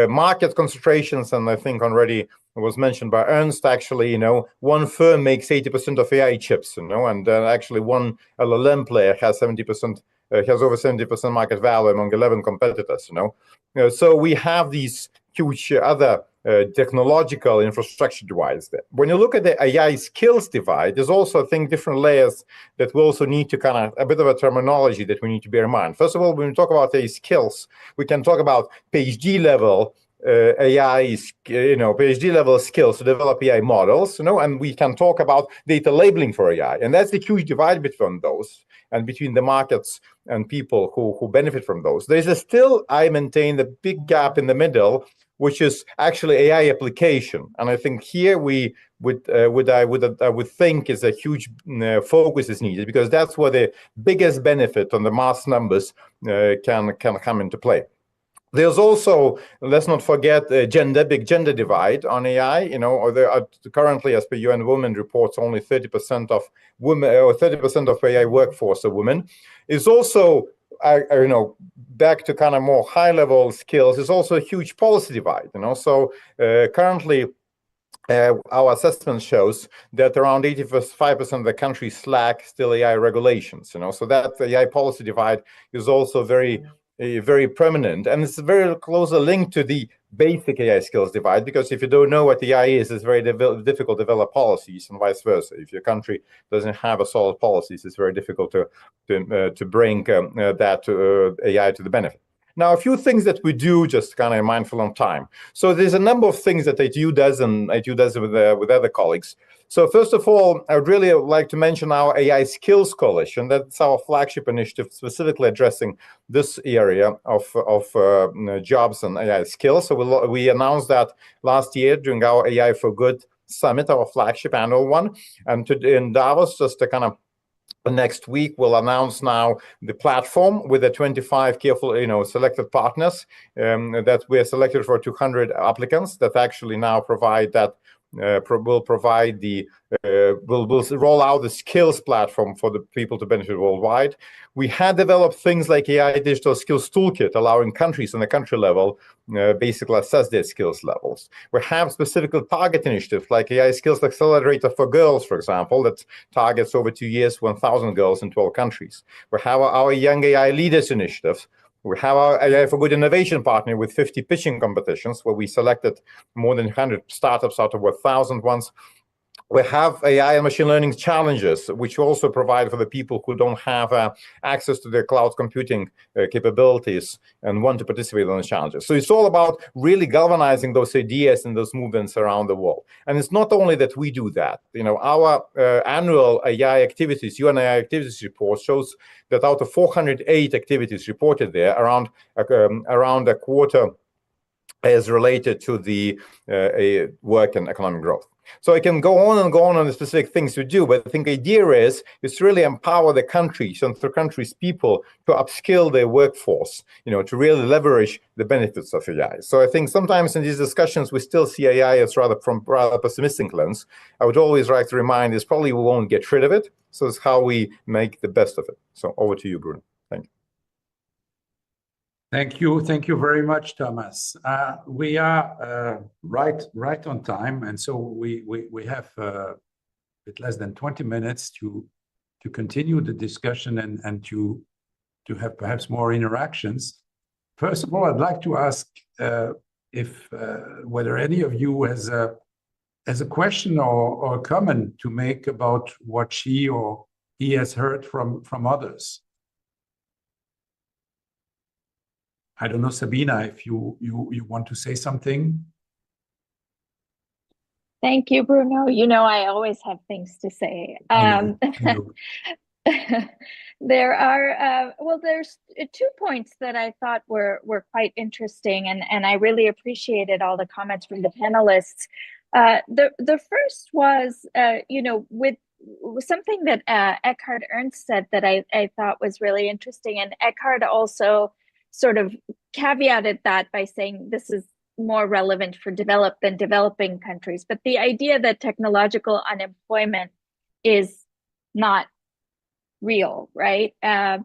Speaker 6: market concentrations, and I think already was mentioned by Ernst, actually, one firm makes 80% of AI chips, and actually one LLM player has 70%. Has over 70% market value among 11 competitors. So we have these huge other technological infrastructure divides there. When you look at the AI skills divide, there's also, I think, different layers that we also need to kind of a bit of a terminology that we need to bear in mind. First of all, when we talk about AI skills, we can talk about PhD level AI, PhD level skills to develop AI models, and we can talk about data labeling for AI, and that's the huge divide between those and between the markets and people who benefit from those. There's still, I maintain, the big gap in the middle, which is actually AI application, and I think here I would think is a huge focus is needed, because that's where the biggest benefit on the mass numbers can come into play. There's also, let's not forget, big gender divide on AI. There are currently, as per UN Women reports, only 30% of women, or 30% of AI workforce are women. It's also, back to kind of more high-level skills, is also a huge policy divide. So currently, our assessment shows that around 85% of the countries lack still AI regulations. So that AI policy divide is also very permanent, and it's very closely linked to the basic AI skills divide, because if you don't know what AI is, it's very difficult to develop policies, and vice versa. If your country doesn't have a solid policies, it's very difficult to bring that AI to the benefit. Now, a few things that we do, just kind of mindful of time. So there's a number of things that ITU does, and ITU does with other colleagues. So first of all, I would really like to mention our AI Skills Coalition. That's our flagship initiative specifically addressing this area of jobs and AI skills. So we announced that last year during our AI for Good Summit, our flagship annual one. And in Davos, just to kind of next week, we'll announce now the platform with the 25 selected partners that we are selected for 200 applicants that actually now provide that will roll out the skills platform for the people to benefit worldwide. We had developed things like AI Digital Skills Toolkit, allowing countries on the country level basically assess their skills levels. We have specifically target initiatives like AI Skills Accelerator for Girls, for example, that targets over 2 years 1,000 girls in 12 countries. We have our Young AI Leaders initiative. We have our AI for Good Innovation partner with 50 pitching competitions, where we selected more than 100 startups out of 1,000 ones. we have AI and machine learning challenges, which also provide for the people who don't have access to the cloud computing capabilities and want to participate in the challenges. So it's all about really galvanizing those ideas and those movements around the world. And it's not only that we do that. You know, our annual AI activities, UN AI activities report shows that out of 408 activities reported there, around a quarter is related to the work and economic growth. So I can go on the specific things to do, but I think the idea is to really empower the countries and the countries' people to upskill their workforce, you know, to really leverage the benefits of AI. So I think sometimes in these discussions we still see AI as rather pessimistic lens. I would always like to remind is probably we won't get rid of it. So it's how we make the best of it. So over to you, Bruno. Thank you.
Speaker 1: Thank you very much, Thomas. We are right on time, and so we have a bit less than 20 minutes to continue the discussion and to have perhaps more interactions. First of all, I'd like to ask if whether any of you has a question or a comment to make about what she or he has heard from others. I don't know, Sabina, if you want to say something.
Speaker 3: Thank you, Bruno. You know, I always have things to say.
Speaker 1: I know.
Speaker 3: There are, there's 2 points that I thought were quite interesting, and I really appreciated all the comments from the panelists. The first was, you know, with something that Eckhard Ernst said that I thought was really interesting, and Eckhard also sort of caveated that by saying this is more relevant for developed than developing countries. But the idea that technological unemployment is not real, right? And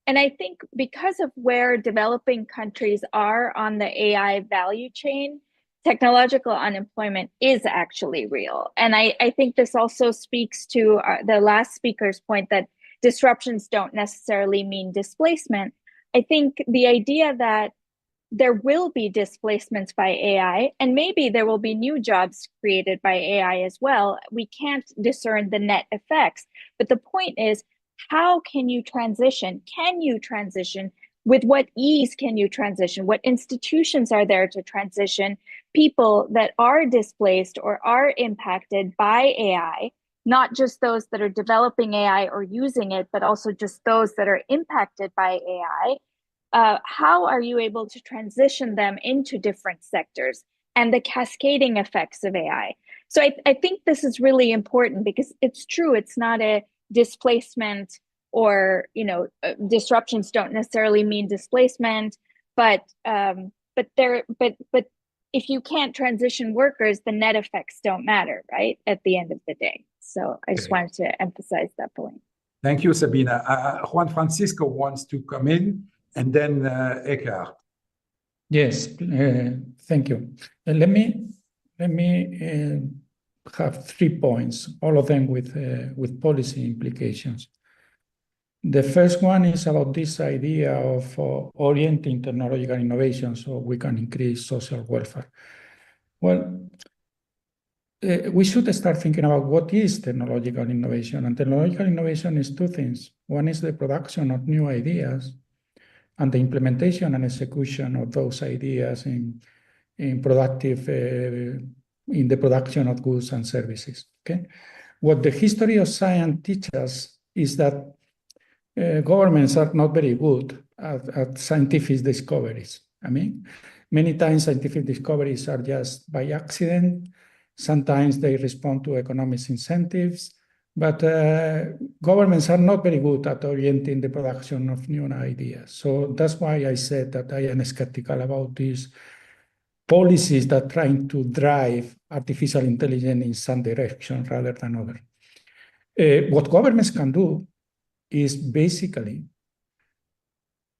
Speaker 3: I think because of where developing countries are on the AI value chain, technological unemployment is actually real. And I think this also speaks to the last speaker's point that disruptions don't necessarily mean displacement. I think the idea that there will be displacements by AI, and maybe there will be new jobs created by AI as well. We can't discern the net effects. But the point is, how can you transition? Can you transition? With what ease can you transition? What institutions are there to transition people that are displaced or are impacted by AI? Not just those that are developing AI or using it, but also just those that are impacted by AI. How are you able to transition them into different sectors and the cascading effects of AI? So I think this is really important because it's true, it's not a displacement or, you know, disruptions don't necessarily mean displacement, but if you can't transition workers, the net effects don't matter, right? At the end of the day. So I just wanted to emphasize that point.
Speaker 1: Thank you, Sabina. Juan Francisco wants to come in, and then Eckhard.
Speaker 4: Yes, thank you. Let me have 3 points, all of them with policy implications. The first one is about this idea of orienting technological innovation so we can increase social welfare. Well, we should start thinking about what is technological innovation. And technological innovation is 2 things. One is the production of new ideas and the implementation and execution of those ideas in the production of goods and services. Okay, what the history of science teaches us is that governments are not very good at scientific discoveries. I mean, many times scientific discoveries are just by accident. Sometimes they respond to economic incentives, but governments are not very good at orienting the production of new ideas. So that's why I said that I am skeptical about these policies that are trying to drive artificial intelligence in some direction rather than other. What governments can do is basically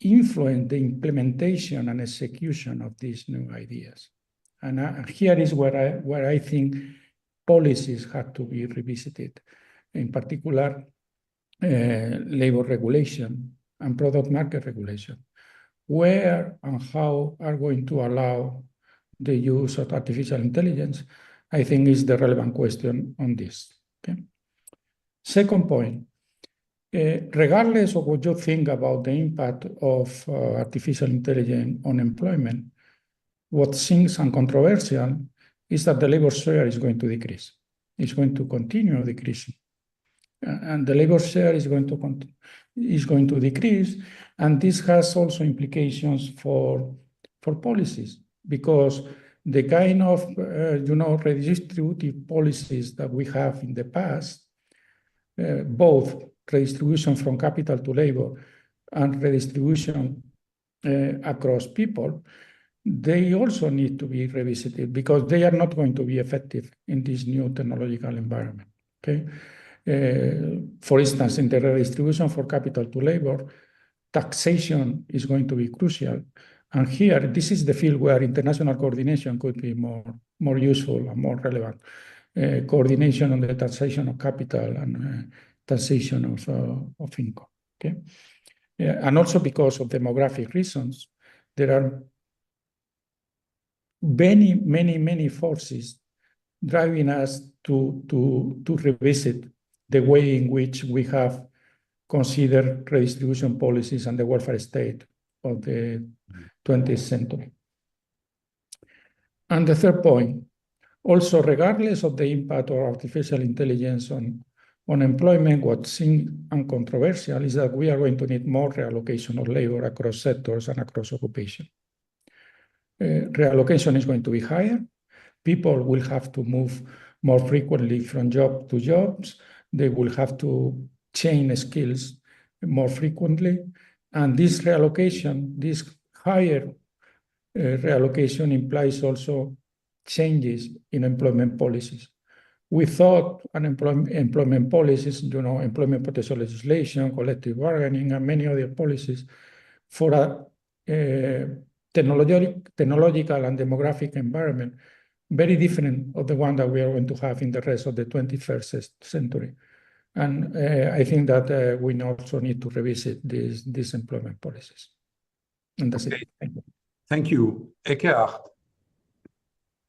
Speaker 4: influence the implementation and execution of these new ideas. And here is where I think policies have to be revisited, in particular, labor regulation and product market regulation. Where and how are going to allow the use of artificial intelligence, I think is the relevant question on this. Okay. Second point, regardless of what you think about the impact of artificial intelligence on employment, what seems uncontroversial is that the labor share is going to decrease. It's going to continue decreasing. And the labor share is going to decrease. And this has also implications for policies, because the kind of redistributive policies that we have in the past, both redistribution from capital to labor and redistribution across people, they also need to be revisited because they are not going to be effective in this new technological environment. Okay. For instance, in the redistribution for capital to labor, taxation is going to be crucial. And here, this is the field where international coordination could be more useful and more relevant. Coordination on the taxation of capital and taxation of income. Okay, and also because of demographic reasons, there are many forces driving us to revisit the way in which we have considered redistribution policies and the welfare state of the 20th century. And the third point, also regardless of the impact of artificial intelligence on employment, what seems uncontroversial is that we are going to need more reallocation of labor across sectors and across occupation. Reallocation is going to be higher. People will have to move more frequently from job to jobs. They will have to change skills more frequently. And this reallocation, this higher reallocation implies also changes in employment policies. We thought employment policies, employment protection legislation, collective bargaining, and many other policies for a technological and demographic environment very different of the one that we are going to have in the rest of the 21st century. And I think that we also need to revisit these employment policies. And that's it. Thank you.
Speaker 1: Thank you. Eckhart.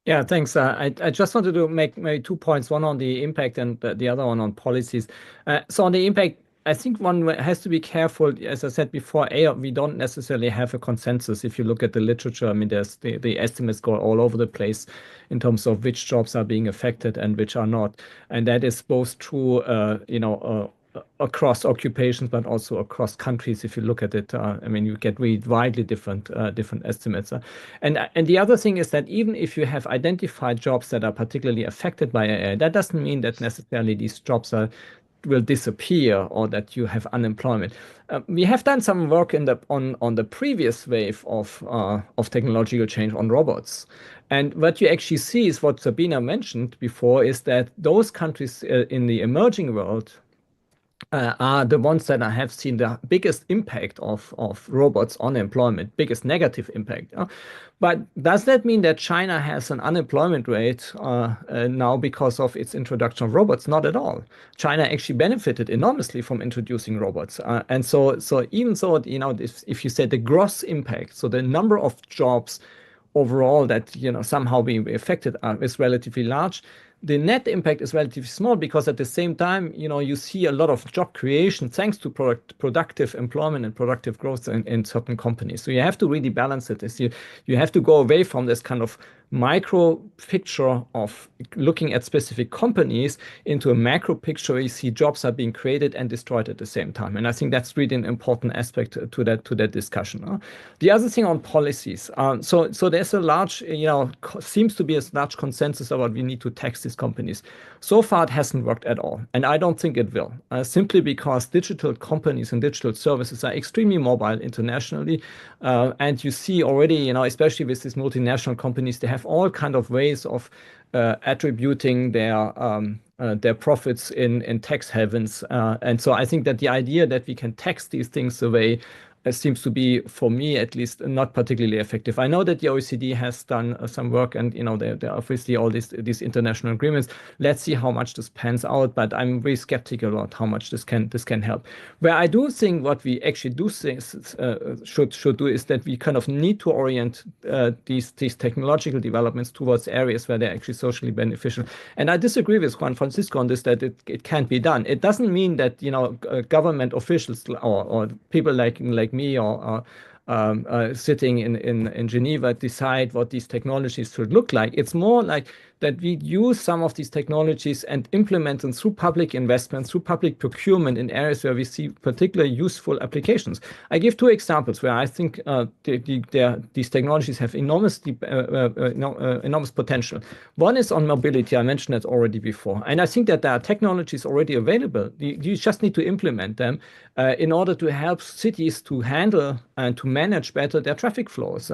Speaker 5: Yeah, thanks. I just wanted to make maybe 2 points, one on the impact and the other one on policies. So on the impact, I think one has to be careful. As I said before, we don't necessarily have a consensus. If you look at the literature, I mean, there's the estimates go all over the place in terms of which jobs are being affected and which are not. And that is both true, across occupations, but also across countries. If you look at it, I mean, you get really widely different estimates. And the other thing is that even if you have identified jobs that are particularly affected by AI, that doesn't mean that necessarily these jobs will disappear or that you have unemployment. We have done some work on the previous wave of technological change on robots. And what you actually see is what Sabina mentioned before, is that those countries in the emerging world are the ones that have seen the biggest impact of robots on employment, biggest negative impact. But does that mean that China has an unemployment rate now because of its introduction of robots? Not at all. China actually benefited enormously from introducing robots. And so even though, if you say the gross impact, so the number of jobs overall that somehow being affected is relatively large, the net impact is relatively small because at the same time, you see a lot of job creation thanks to productive employment and productive growth in certain companies. So you have to really balance it. You have to go away from this kind of micro picture of looking at specific companies into a macro picture where you see jobs are being created and destroyed at the same time. And I think that's really an important aspect to that discussion. The other thing on policies. So there's a large, seems to be a large consensus about we need to tax these companies. So far, it hasn't worked at all. And I don't think it will, simply because digital companies and digital services are extremely mobile internationally. And you see already, especially with these multinational companies, they have all kind of ways of attributing their profits in tax havens. And so I think that the idea that we can tax these things away seems to be, for me at least, not particularly effective. I know that the OECD has done some work, and there are obviously all these international agreements. Let's see how much this pans out, but I'm very skeptical about how much this can help. Where I do think what we actually do should do is that we kind of need to orient these technological developments towards areas where they're actually socially beneficial. And I disagree with Juan Francisco on this, that it can't be done. It doesn't mean that government officials or people like me or sitting in Geneva decide what these technologies should look like. It's more like that we use some of these technologies and implement them through public investment, through public procurement in areas where we see particularly useful applications. I give two examples where I think these technologies have enormous potential. One is on mobility. I mentioned it already before. And I think that there are technologies already available. You just need to implement them in order to help cities to handle and to manage better their traffic flows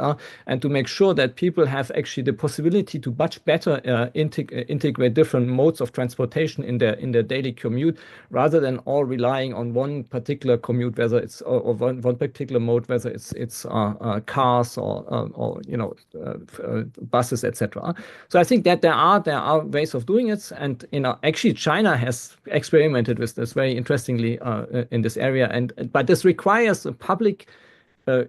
Speaker 5: and to make sure that people have actually the possibility to much better integrate different modes of transportation in their daily commute, rather than all relying on one particular commute, whether it's or one particular mode, whether it's cars or buses, etc. So I think that there are ways of doing it, and actually China has experimented with this very interestingly in this area, but this requires a public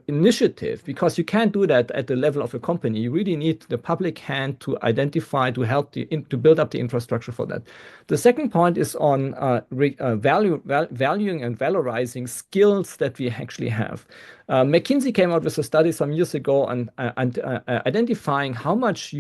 Speaker 5: initiative, because you can't do that at the level of a company. You really need the public hand to identify, to help to build up the infrastructure for that. The second point is on valuing and valorizing skills that we actually have. McKinsey came out with a study some years ago and identifying how much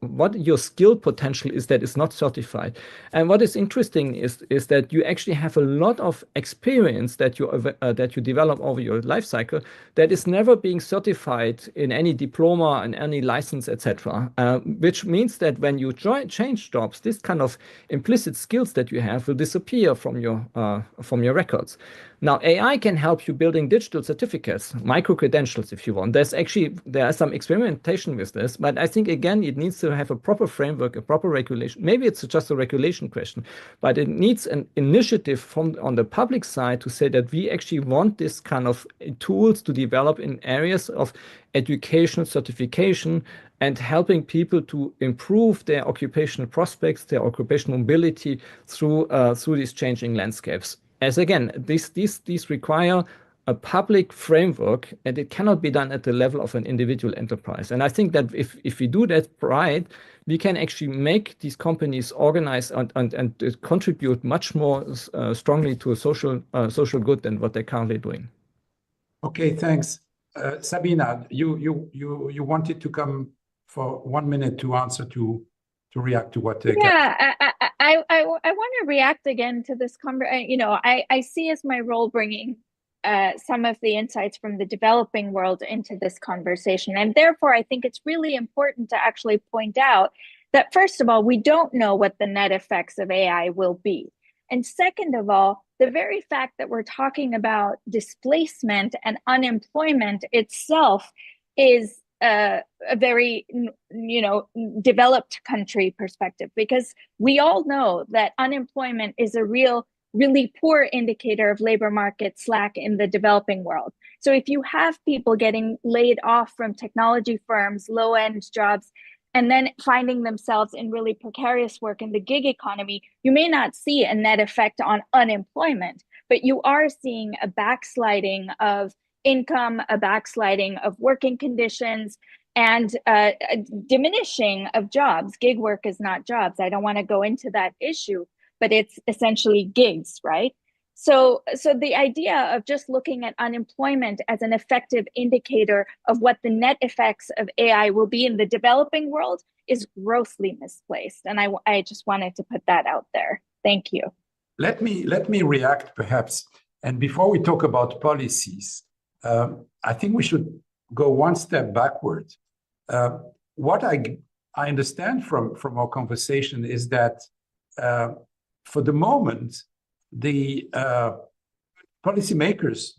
Speaker 5: what your skill potential is that is not certified. And what is interesting is that you actually have a lot of experience that you develop over your life cycle that is never being certified in any diploma and any license, etc. Which means that when you change jobs, this kind of implicit skills that you have will disappear from your records. Now, AI can help you building digital certificates, micro-credentials, if you want. There is some experimentation with this, but I think, again, it needs to have a proper framework, a proper regulation. Maybe it's just a regulation question, but it needs an initiative on the public side to say that we actually want this kind of tools to develop in areas of education, certification, and helping people to improve their occupational prospects, their occupational mobility through these changing landscapes. As again, these require a public framework, and it cannot be done at the level of an individual enterprise. And I think that if we do that right, we can actually make these companies organize and contribute much more strongly to a social good than what they're currently doing.
Speaker 1: Okay, thanks. Sabina, you wanted to come for 1 minute to answer to react to what they
Speaker 3: I want to react again to this conversation. I see as my role bringing some of the insights from the developing world into this conversation. And therefore, I think it's really important to actually point out that, first of all, we don't know what the net effects of AI will be. And second of all, the very fact that we're talking about displacement and unemployment itself is a very, developed country perspective, because we all know that unemployment is a really poor indicator of labor market slack in the developing world. So if you have people getting laid off from technology firms, low-end jobs, and then finding themselves in really precarious work in the gig economy, you may not see a net effect on unemployment, but you are seeing a backsliding of income, a backsliding of working conditions, and a diminishing of jobs. Gig work is not jobs. I don't want to go into that issue, but it's essentially gigs, right? So the idea of just looking at unemployment as an effective indicator of what the net effects of AI will be in the developing world is grossly misplaced. And I just wanted to put that out there. Thank you.
Speaker 1: Let me react, perhaps. And before we talk about policies, I think we should go one step backward. What I understand from our conversation is that for the moment, the policymakers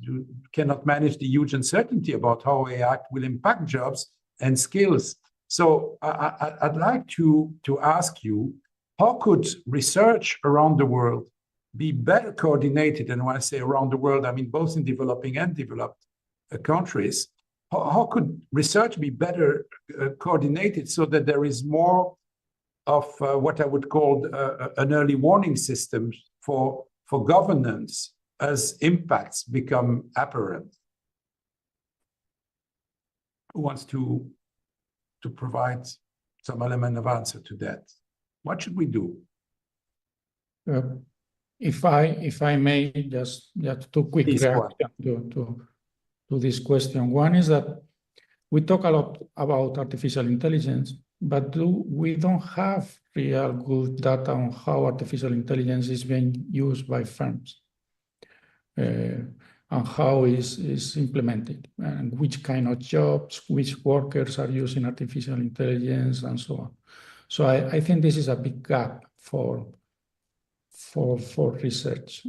Speaker 1: cannot manage the huge uncertainty about how AI will impact jobs and skills. So I'd like to ask you, how could research around the world be better coordinated? And when I say around the world, I mean both in developing and developed countries. How could research be better coordinated so that there is more of what I would call an early warning system for governance as impacts become apparent? Who wants to provide some element of answer to that? What should we do?
Speaker 4: If I may, just two quick reactions to this question. One is that we talk a lot about artificial intelligence, but we don't have real good data on how artificial intelligence is being used by firms, and how is implemented, and which kind of jobs, which workers are using artificial intelligence, and so on. So I think this is a big gap for research.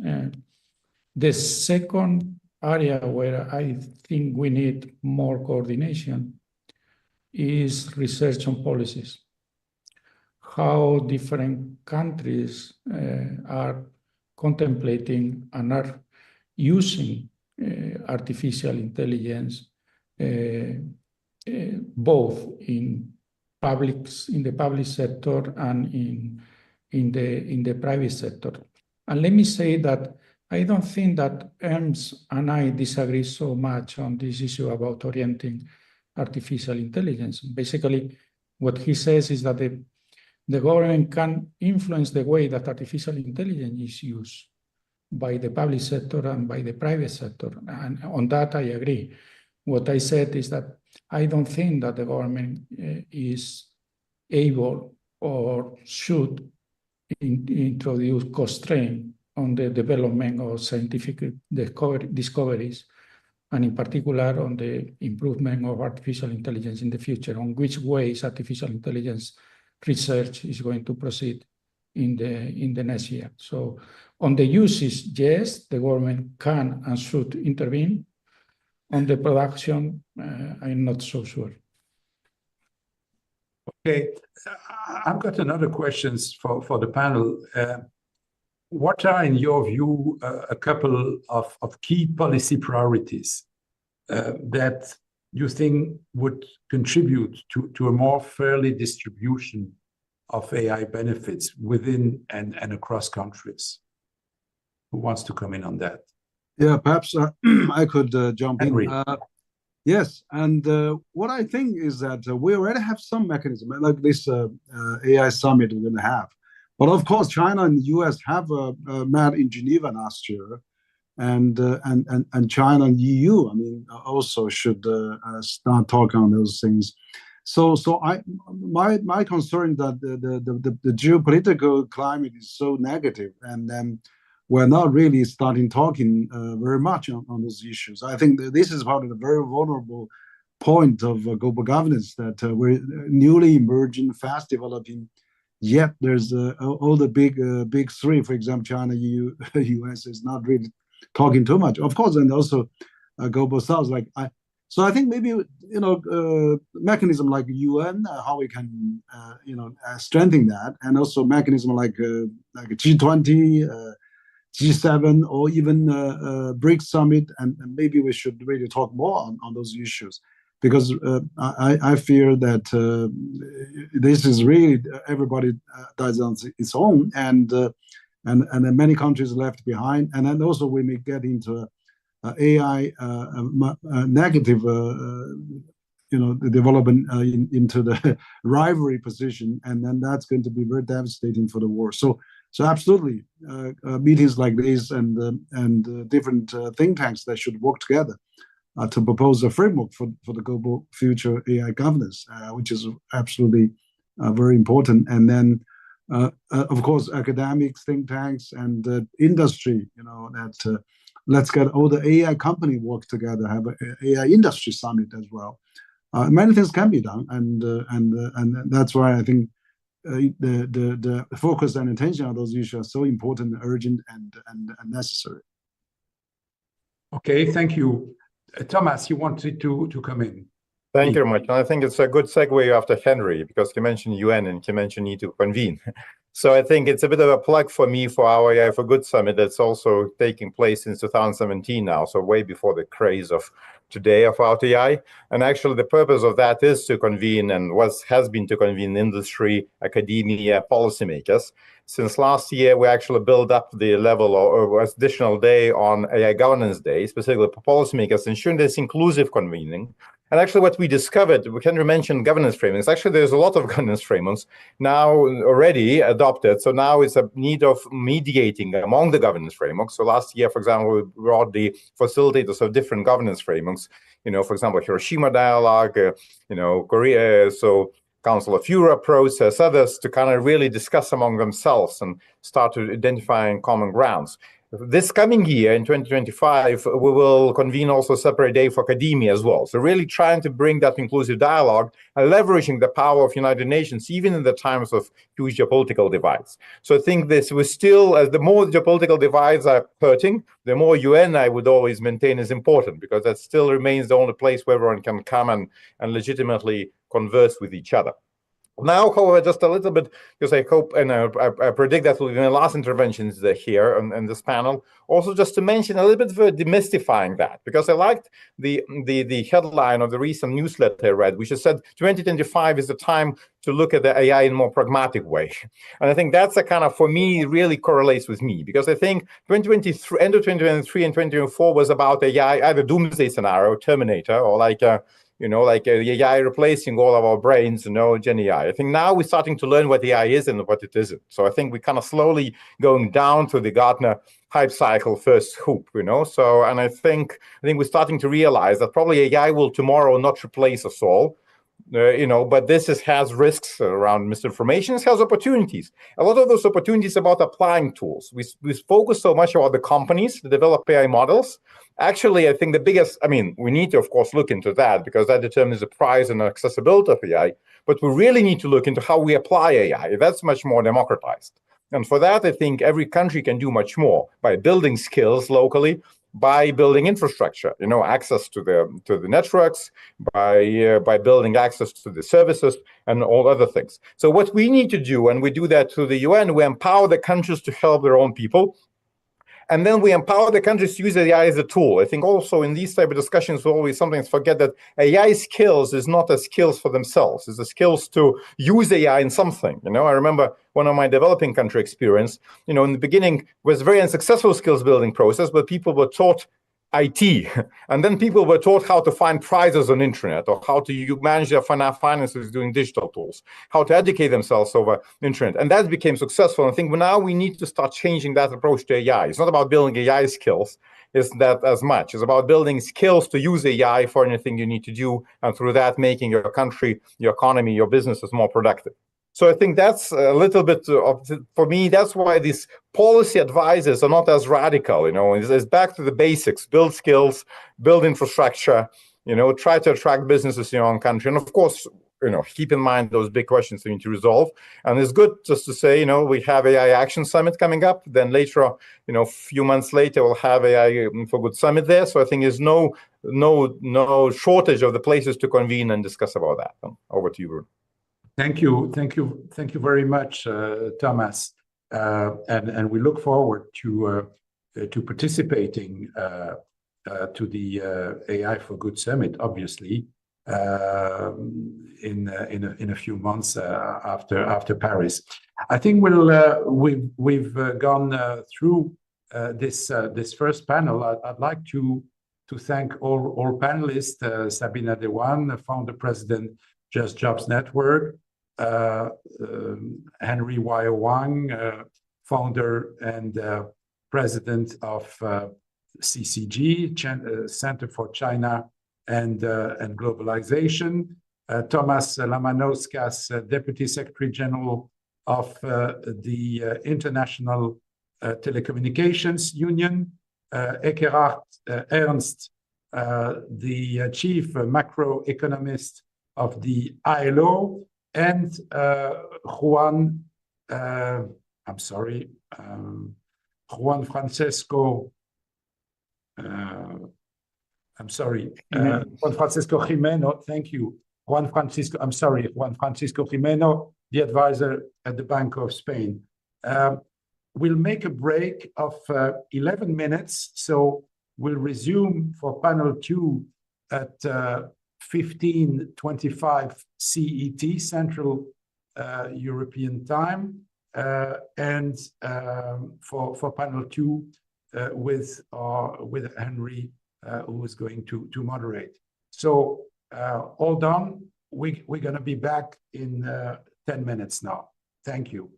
Speaker 4: The second area where I think we need more coordination is research on policies. How different countries are contemplating and are using artificial intelligence, both in the public sector and in the private sector. And let me say that I don't think that Ernst and I disagree so much on this issue about orienting artificial intelligence. Basically, what he says is that the government can influence the way that artificial intelligence is used by the public sector and by the private sector. And on that, I agree. What I said is that I don't think that the government is able or should introduce constraint on the development of scientific discoveries, and in particular on the improvement of artificial intelligence in the future, on which ways artificial intelligence research is going to proceed in the next year. So on the uses, yes, the government can and should intervene. On the production, I'm not so sure.
Speaker 1: Okay, I've got another questions for the panel. What are, in your view, a couple of key policy priorities that you think would contribute to a more fairly distribution of AI benefits within and across countries? Who wants to come in on that?
Speaker 2: Yeah, perhaps I could jump
Speaker 1: Henry.
Speaker 2: in. Yes, and what I think is that we already have some mechanism, like this AI summit we're going to have. But of course, China and the US have met in Geneva last year, and China and EU, I mean, also should start talking on those things. So my concern that the geopolitical climate is so negative, and then we're not really starting talking very much on those issues. I think this is probably the very vulnerable point of global governance, that we're newly emerging, fast developing. Yet there's all the big three, for example, China, EU, US, is not really talking too much. Of course, and also global South. So I think maybe mechanism like UN, how we can strengthen that, and also mechanism like G20, G7, or even BRICS summit, and maybe we should really talk more on those issues. Because I fear that this is really everybody does on its own, and many countries left behind, and then also we may get into AI negative, the development into the rivalry position, and then that's going to be very devastating for the world. So absolutely, meetings like this and different think tanks that should work together to propose a framework for the global future AI governance, which is absolutely very important. And then, of course, academics, think tanks, and industry, that let's get all the AI company work together, have an AI industry summit as well. Many things can be done, and that's why I think the focus and attention on those issues are so important, urgent, and necessary.
Speaker 1: Okay, thank you. Thomas, you wanted to come in.
Speaker 6: Thank you very much. I think it's a good segue after Henry, because you mentioned UN and you mentioned need to convene. So I think it's a bit of a plug for me for our AI for Good Summit that's also taking place since 2017 now, so way before the craze of today about AI. And actually the purpose of that is to convene, and has been to convene industry, academia, policymakers. Since last year, we actually built up the level or additional day on AI Governance Day, specifically for policymakers, ensuring this inclusive convening. And actually what we discovered, Henry mentioned governance frameworks. Actually, there's a lot of governance frameworks now already adopted. So now it's a need of mediating among the governance frameworks. So last year, for example, we brought the facilitators of different governance frameworks, for example, Hiroshima Dialogue, Korea, so Council of Europe process, others to kind of really discuss among themselves and start to identify common grounds. This coming year, in 2025, we will convene also a separate day for academia as well. So really trying to bring that inclusive dialogue and leveraging the power of United Nations, even in the times of huge geopolitical divides. So I think this was still, as the more geopolitical divides are hurting, the more UN I would always maintain is important, because that still remains the only place where everyone can come and legitimately converse with each other. Now, however, just a little bit, because I hope and I predict that will be my last interventions here on this panel, also just to mention a little bit of demystifying that, because I liked the headline of the recent newsletter I read, which has said 2025 is the time to look at the AI in a more pragmatic way. And I think that's a kind of, for me, really correlates with me, because I think 2023, end of 2023 and 2024 was about AI, either doomsday scenario, Terminator, or like AI replacing all of our brains, Gen AI. I think now we're starting to learn what AI is and what it isn't. So I think we're kind of slowly going down to the Gartner hype cycle first hoop, So, and I think we're starting to realize that probably AI will tomorrow not replace us all. But this has risks around misinformation. It has opportunities. A lot of those opportunities about applying tools. We focus so much about the companies that develop AI models. Actually, I think the biggest, we need to, of course, look into that, because that determines the price and accessibility of AI. But we really need to look into how we apply AI. That's much more democratized. And for that, I think every country can do much more by building skills locally, by building infrastructure, access to the networks, by building access to the services and all other things. So what we need to do, and we do that through the UN, we empower the countries to help their own people. And then we empower the countries to use AI as a tool. I think also in these type of discussions, we always sometimes forget that AI skills is not a skills for themselves. It's a skills to use AI in something. I remember one of my developing country experience, in the beginning was a very unsuccessful skills building process, but people were taught IT, and then people were taught how to find prizes on internet, or how to manage their finances doing digital tools, how to educate themselves over internet, and that became successful. I think now we need to start changing that approach to AI. It's not about building AI skills, it's that as much. It's about building skills to use AI for anything you need to do, and through that making your country, your economy, your businesses more productive. So I think that's a little bit for me, that's why these policy advisors are not as radical, It's back to the basics: build skills, build infrastructure, try to attract businesses in your own country. And of course, keep in mind those big questions you need to resolve. And it's good just to say, we have AI Action Summit coming up. Then later, a few months later, we'll have AI for Good Summit there. So I think there's no shortage of the places to convene and discuss about that. Over to you, Bruno.
Speaker 1: Thank you very much, Thomas, and we look forward to participating to the AI for Good Summit, obviously, in a few months after Paris. I think we've gone through this first panel. I'd like to thank all panelists: Sabina Dewan, founder president, JustJobs Network; Henry Y. Wang, founder and president of CCG, Center for China and Globalization; Thomas Lamanauskas, Deputy Secretary General of the International Telecommunications Union; Ekerhard Ernst, the Chief Macroeconomist of the ILO; and Juan Francisco Jimeno. Thank you. Juan Francisco Jimeno, the advisor at the Bank of Spain. We'll make a break of 11 minutes, so we'll resume for panel 2 at 15:25 CET, Central European Time, and for panel 2 with Henry, who is going to moderate. So all done. We're going to be back in 10 minutes now. Thank you.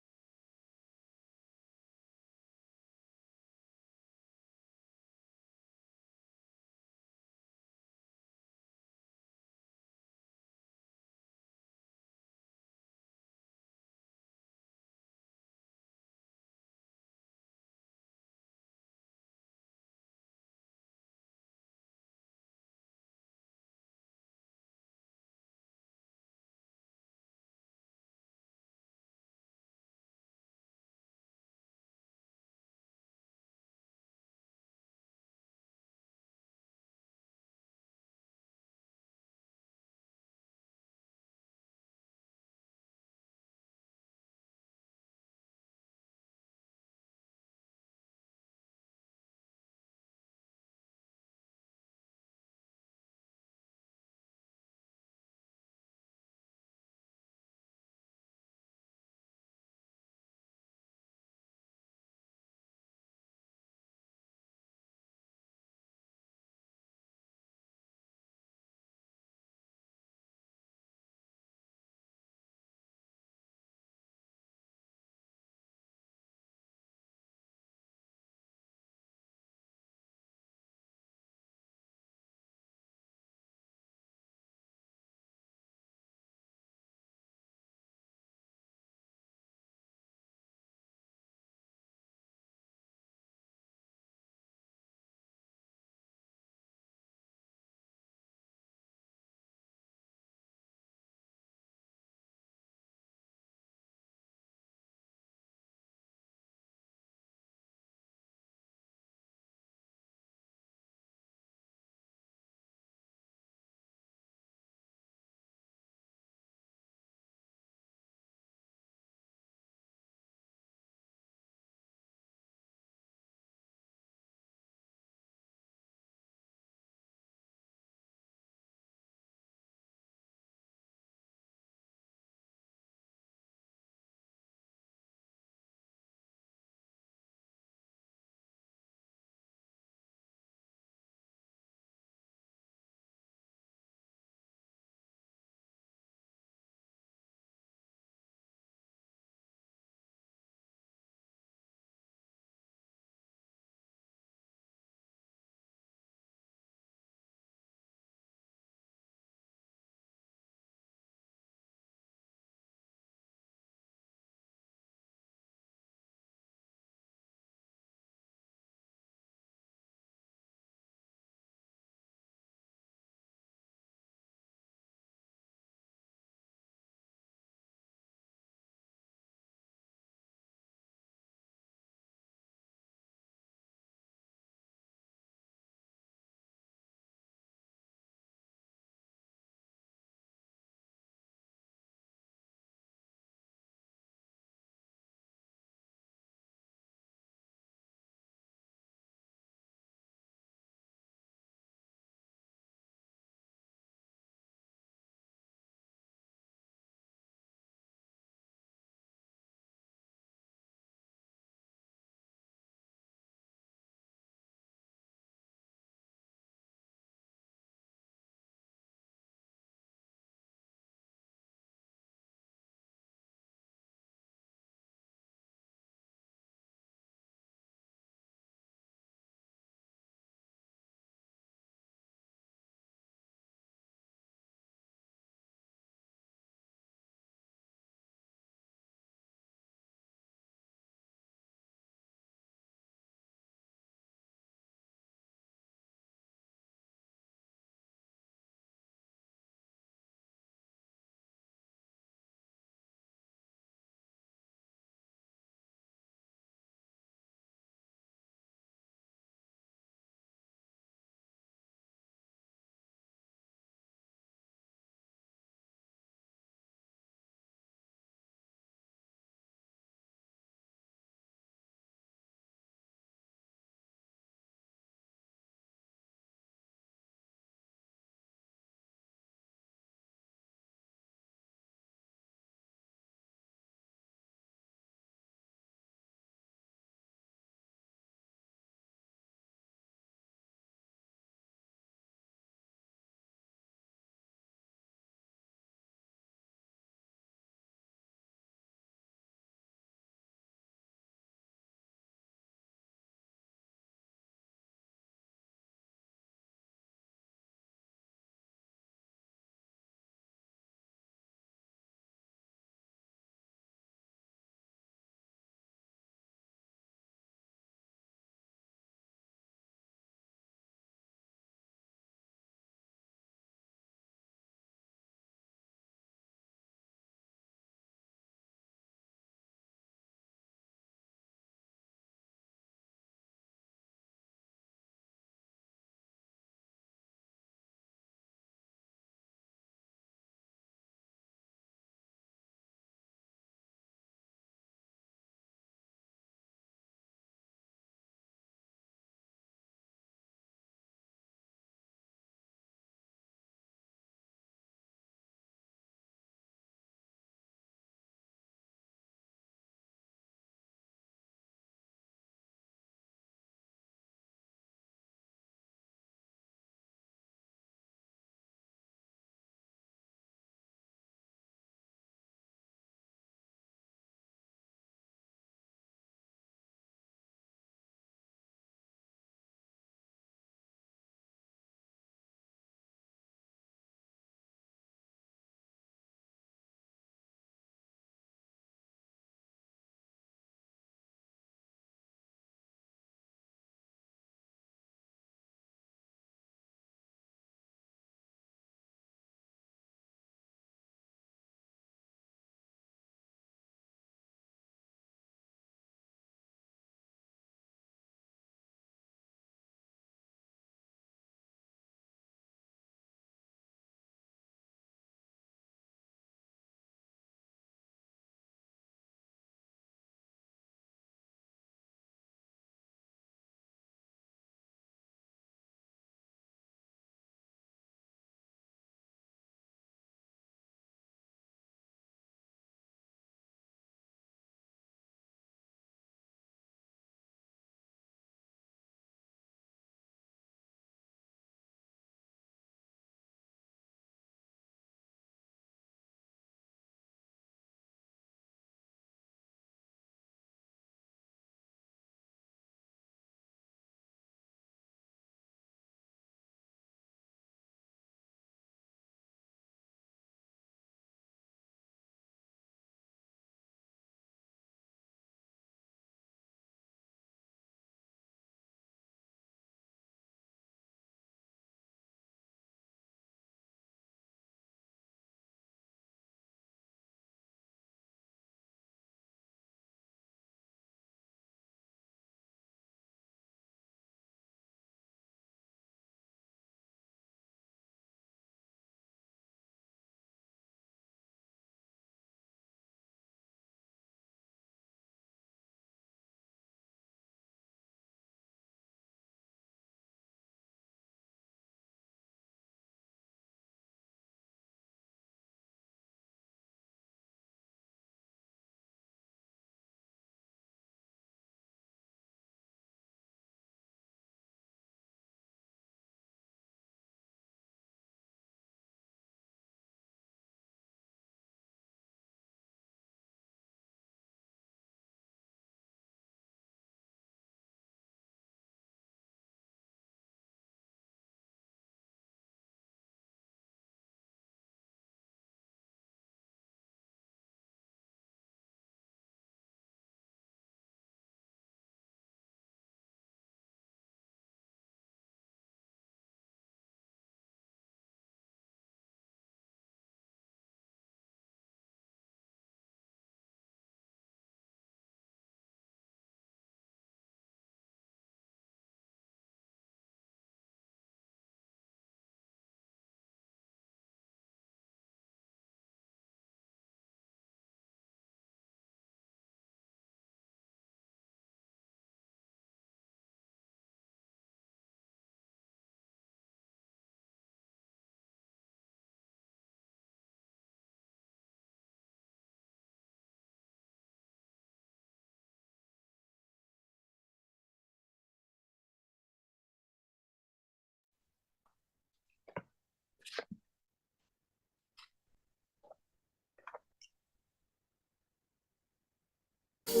Speaker 2: Great.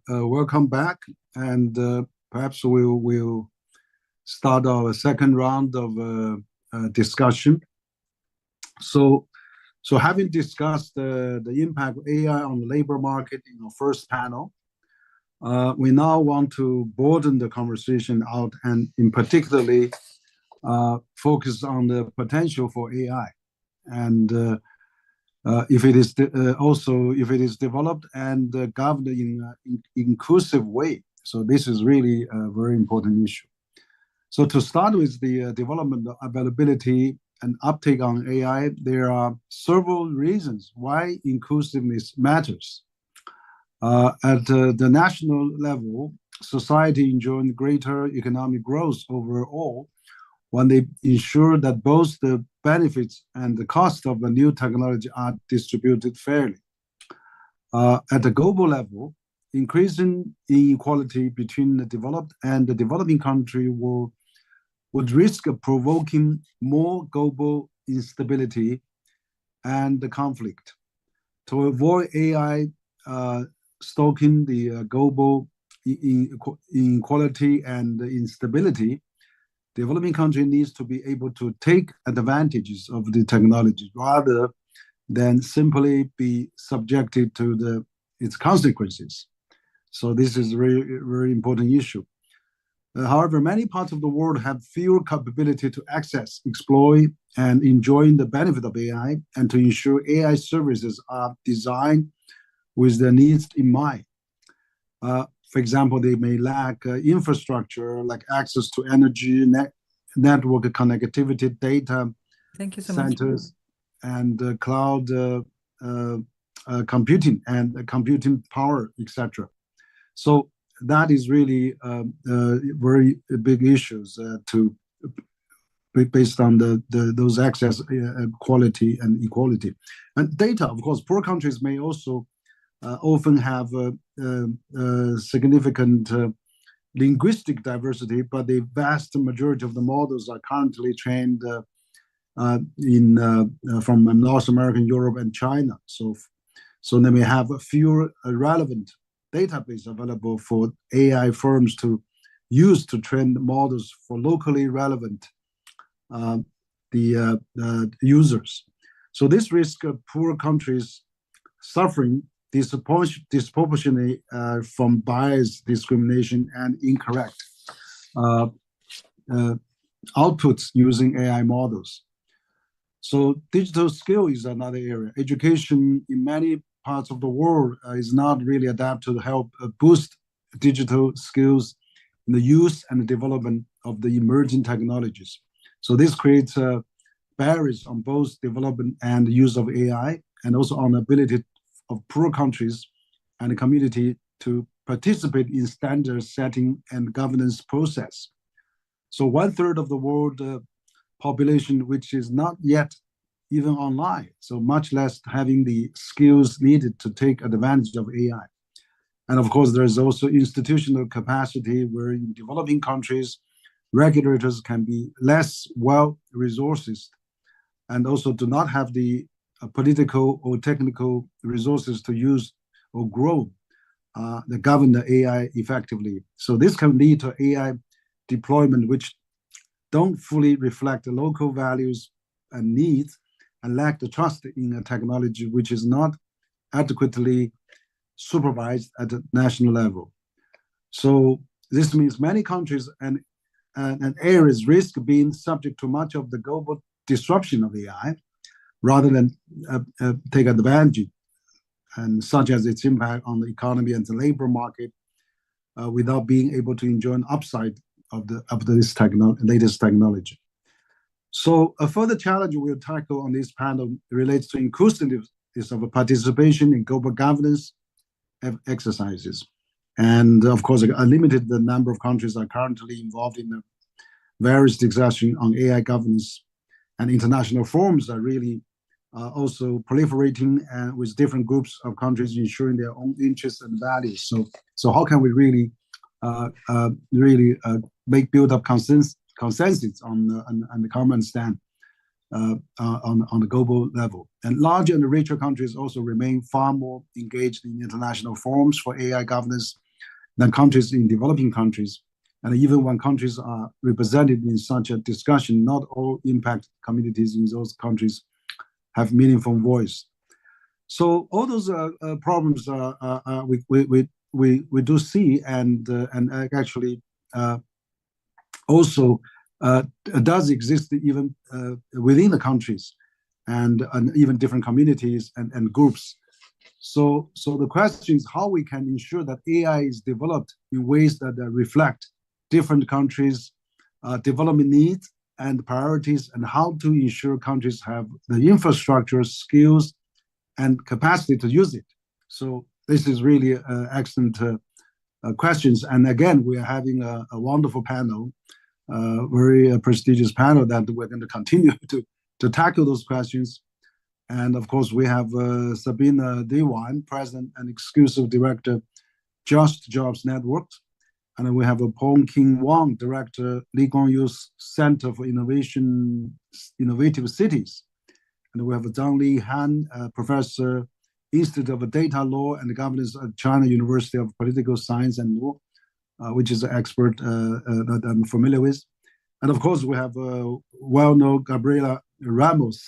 Speaker 2: Welcome back. And perhaps we'll start our second round of discussion. So having discussed the impact of AI on the labor market in our first panel, we now want to broaden the conversation out and in particularly focus on the potential for AI. And if it is developed and governed in an inclusive way. So this is really a very important issue. So to start with the development, availability, and uptake on AI, there are several reasons why inclusiveness matters. At the national level, society enjoys greater economic growth overall when they ensure that both the benefits and the cost of the new technology are distributed fairly. At the global level, increasing inequality between the developed and the developing country would risk of provoking more global instability and conflict. To avoid AI stoking the global inequality and instability, developing country needs to be able to take advantages of the technology rather than simply be subjected to its consequences. So this is a very, very important issue. However, many parts of the world have fewer capability to access, exploit, and enjoy the benefit of AI, and to ensure AI services are designed with their needs in mind. For example, they may lack infrastructure like access to energy, network connectivity, data centers, and cloud computing and computing power, etc. So that is really very big issues based on those access quality and equality. And data, of course, poor countries may also often have significant linguistic diversity, but the vast majority of the models are currently trained from North America, Europe, and China. So they may have fewer relevant database available for AI firms to use to train the models for locally relevant users. So this risk of poor countries suffering disproportionately from bias, discrimination, and incorrect outputs using AI models. So digital skill is another area. Education in many parts of the world is not really adapted to help boost digital skills in the use and the development of the emerging technologies. So this creates barriers on both development and use of AI, and also on the ability of poor countries and the community to participate in standard setting and governance process. So 1/3 of the world population, which is not yet even online, so much less having the skills needed to take advantage of AI. And of course, there's also institutional capacity where in developing countries, regulators can be less well-resourced and also do not have the political or technical resources to use or grow the govern the AI effectively. So this can lead to AI deployment which don't fully reflect the local values and needs and lack the trust in a technology which is not adequately supervised at the national level. So this means many countries and areas risk being subject to much of the global disruption of AI rather than take advantage, and such as its impact on the economy and the labor market without being able to enjoy an upside of this latest technology. So a further challenge we'll tackle on this panel relates to inclusiveness of participation in global governance exercises. And of course, a limited number of countries are currently involved in the various discussions on AI governance, and international forums are really also proliferating and with different groups of countries ensuring their own interests and values. So how can we really build up consensus on the common stand on the global level? And larger and richer countries also remain far more engaged in international forums for AI governance than countries in developing countries. And even when countries are represented in such a discussion, not all impact communities in those countries have meaningful voice. So all those problems we do see, and actually also does exist even within the countries, and even different communities and groups. So the question is how we can ensure that AI is developed in ways that reflect different countries' development needs and priorities, and how to ensure countries have the infrastructure, skills, and capacity to use it. So this is really excellent questions. And again, we are having a wonderful panel, very prestigious panel that we're going to continue to tackle those questions. And of course, we have Sabina Diwan, President and Exclusive Director, JustJobs Network. And we have Pong King Wang, Director, Lee Kuan Yew's Center for Innovative Cities. And we have Zhang Li Han, Professor, Institute of Data Law and Governance at China University of Political Science and Law, which is an expert that I'm familiar with. And of course, we have well-known Gabriela Ramos,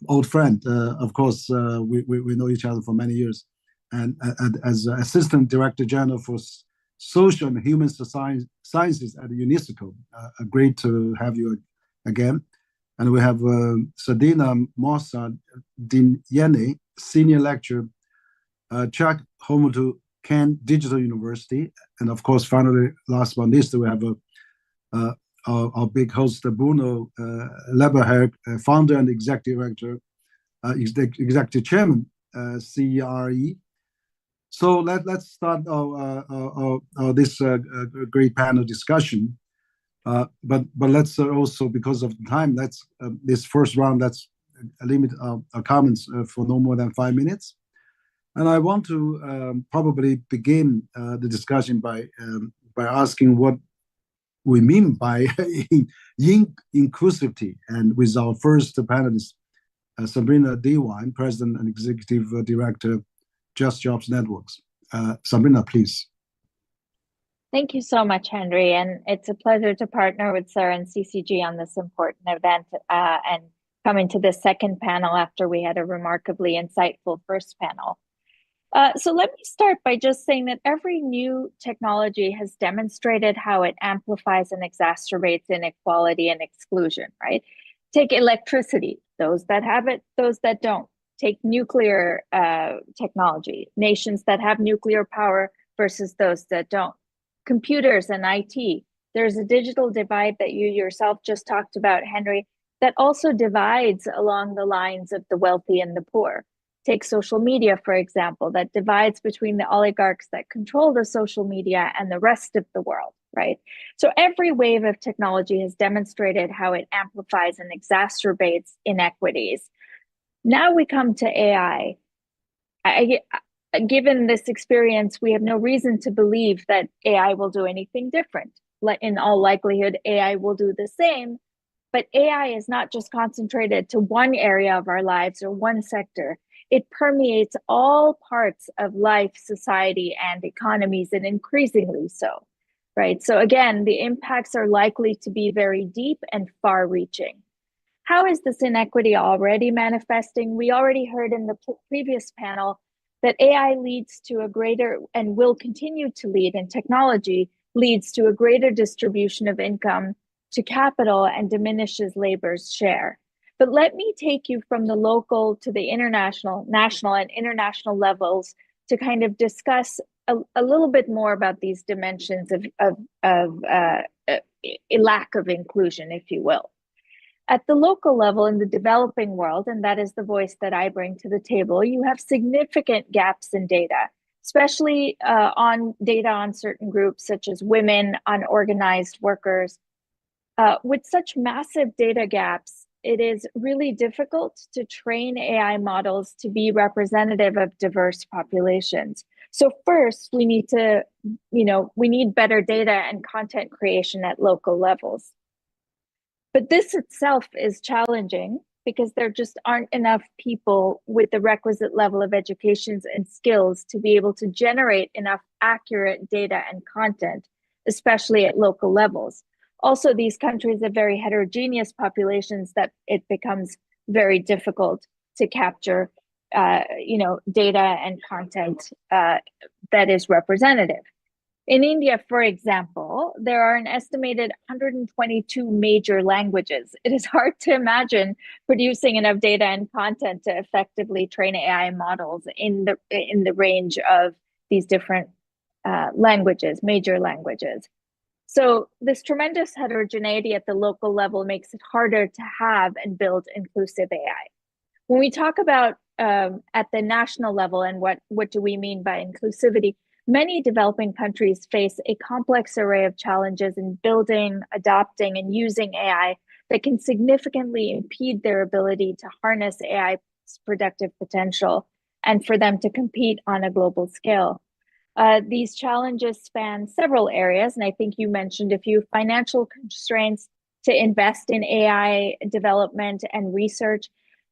Speaker 2: old friend. Of course, we know each other for many years. And as Assistant Director General for Social and Human Sciences at UNESCO. Great to have you again. And we have Sadina Mossa Dinyene, Senior Lecturer, Chuck Homotu Kent Digital University. And of course, finally, last but not least, we have our big host, Bruno Leberherg, Founder and Executive Director, Executive Chairman, CERRE. So let's start this great panel discussion. But let's also, because of time, let's this first round, let's limit our comments for no more than 5 minutes. And I want to probably begin the discussion by asking what we mean by inclusivity. And with our first panelist, Sabrina Diwan, President and Executive Director, JustJobs Networks. Sabrina, please.
Speaker 3: Thank you so much, Henry. And it's a pleasure to partner with CERRE and CCG on this important event and coming to the second panel after we had a remarkably insightful first panel. So let me start by just saying that every new technology has demonstrated how it amplifies and exacerbates inequality and exclusion, right? Take electricity, those that have it, those that don't. Take nuclear technology, nations that have nuclear power versus those that don't. Computers and IT, there's a digital divide that you yourself just talked about, Henry, that also divides along the lines of the wealthy and the poor. Take social media, for example, that divides between the oligarchs that control the social media and the rest of the world, right? So every wave of technology has demonstrated how it amplifies and exacerbates inequities. Now we come to AI. Given this experience, we have no reason to believe that AI will do anything different. In all likelihood, AI will do the same, but AI is not just concentrated to one area of our lives or one sector. It permeates all parts of life, society, and economies, and increasingly so, right? So again, the impacts are likely to be very deep and far-reaching. How is this inequity already manifesting? We already heard in the previous panel that AI leads to a greater, and will continue to lead, and technology leads to a greater distribution of income to capital and diminishes labor's share. But let me take you from the local to the international, national and international levels to kind of discuss a little bit more about these dimensions of a lack of inclusion, if you will. At the local level in the developing world, and that is the voice that I bring to the table, you have significant gaps in data, especially on data on certain groups such as women, unorganized workers. With such massive data gaps, it is really difficult to train AI models to be representative of diverse populations. So first, we need to, we need better data and content creation at local levels. But this itself is challenging because there just aren't enough people with the requisite level of education and skills to be able to generate enough accurate data and content, especially at local levels. Also, these countries have very heterogeneous populations that it becomes very difficult to capture, data and content that is representative. In India, for example, there are an estimated 122 major languages. It is hard to imagine producing enough data and content to effectively train AI models in the range of these different languages, major languages. So this tremendous heterogeneity at the local level makes it harder to have and build inclusive AI. When we talk about at the national level and what do we mean by inclusivity, many developing countries face a complex array of challenges in building, adopting, and using AI that can significantly impede their ability to harness AI's productive potential and for them to compete on a global scale. These challenges span several areas, and I think you mentioned a few: financial constraints to invest in AI development and research,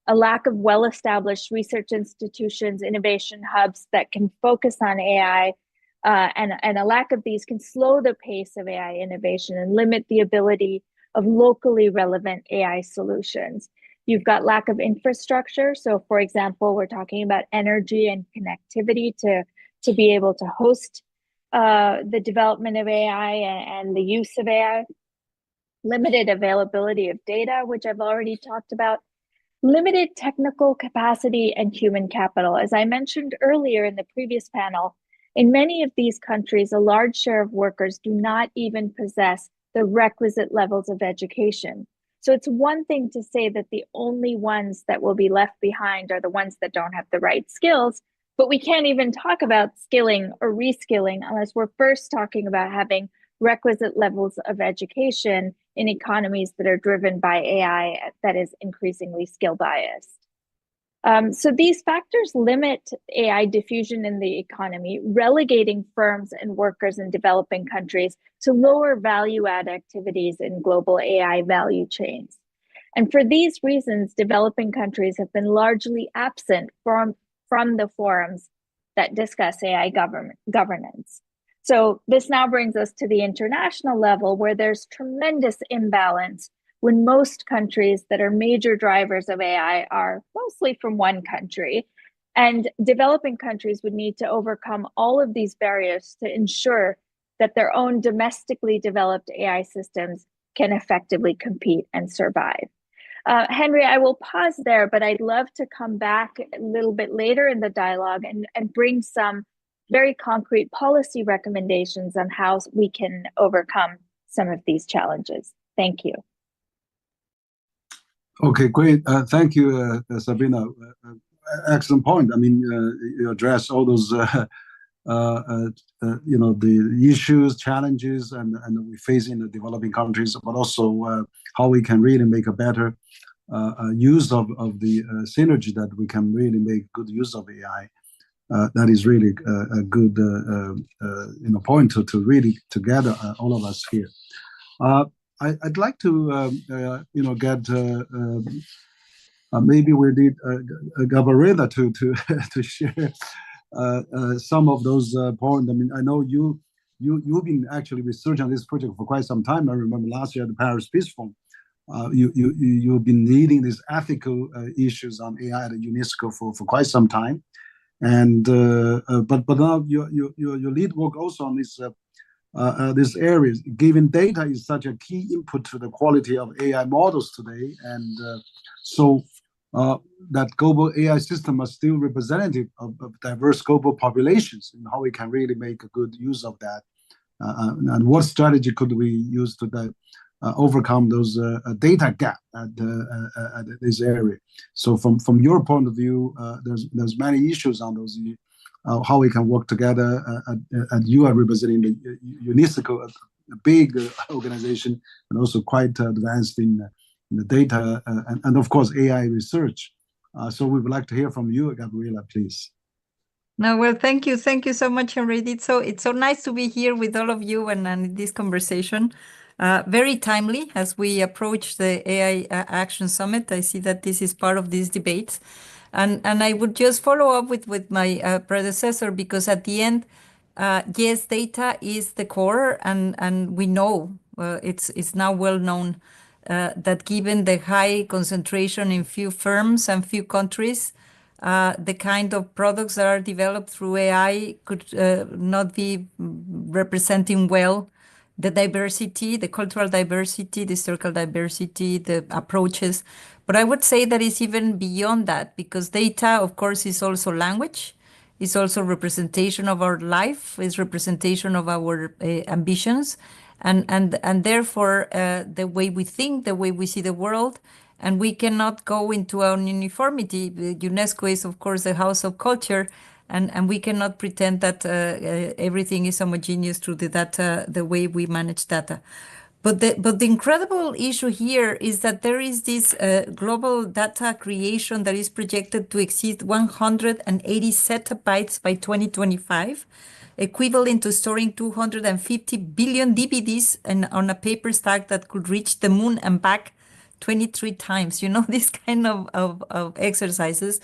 Speaker 3: a lack of well-established research institutions, innovation hubs that can focus on AI, and a lack of these can slow the pace of AI innovation and limit the ability of locally relevant AI solutions. You've got lack of infrastructure. So for example, we're talking about energy and connectivity to be able to host the development of AI and the use of AI, limited availability of data, which I've already talked about, limited technical capacity and human capital. As I mentioned earlier in the previous panel, in many of these countries, a large share of workers do not even possess the requisite levels of education. So it's one thing to say that the only ones that will be left behind are the ones that don't have the right skills, but we can't even talk about skilling or reskilling unless we're first talking about having requisite levels of education in economies that are driven by AI that is increasingly skill biased. So these factors limit AI diffusion in the economy, relegating firms and workers in developing countries to lower value-add activities in global AI value chains. And for these reasons, developing countries have been largely absent from the forums that discuss AI governance. So this now brings us to the international level, where there's tremendous imbalance when most countries that are major drivers of AI are mostly from one country. And developing countries would need to overcome all of these barriers to ensure that their own domestically developed AI systems can effectively compete and survive. Henry, I will pause there, but I'd love to come back a little bit later in the dialogue and bring some very concrete policy recommendations on how we can overcome some of these challenges. Thank you.
Speaker 2: Okay, great. Thank you, Sabina. Excellent point. I mean, you address all those, the issues, challenges, and we face in the developing countries, but also how we can really make a better use of the synergy that we can really make good use of AI. That is really a good point to really together all of us here. I'd like to get maybe we need Gabriela to share some of those points. I mean, I know you've been actually researching on this project for quite some time. I remember last year at the Paris Peace Forum, you've been leading these ethical issues on AI at UNESCO for quite some time, and but now your lead work also on this area, given data is such a key input to the quality of AI models today, and so that global AI system are still representative of diverse global populations, and how we can really make a good use of that, and what strategy could we use to overcome those data gap at this area. So from your point of view, there's many issues on those. How we can work together, and you are representing the UNESCO, a big organization, and also quite advanced in the data and of course AI research. So we would like to hear from you, Gabriela, please.
Speaker 7: No, well, thank you so much, Henry. It's so nice to be here with all of you and this conversation. Very timely as we approach the AI Action Summit. I see that this is part of this debate. And I would just follow up with my predecessor, because at the end, yes, data is the core, and we know it's now well known that given the high concentration in few firms and few countries, the kind of products that are developed through AI could not be representing well the diversity, the cultural diversity, the historical diversity, the approaches. But I would say that it's even beyond that, because data, of course, is also language. It's also representation of our life, it's representation of our ambitions, and therefore the way we think, the way we see the world. And we cannot go into an uniformity. UNESCO is, of course, the house of culture, and we cannot pretend that everything is homogeneous through the data, the way we manage data. But the incredible issue here is that there is this global data creation that is projected to exceed 180 zettabytes by 2025, equivalent to storing 250 billion DVDs on a paper stack that could reach the moon and back 23 times. You know, this kind of exercises.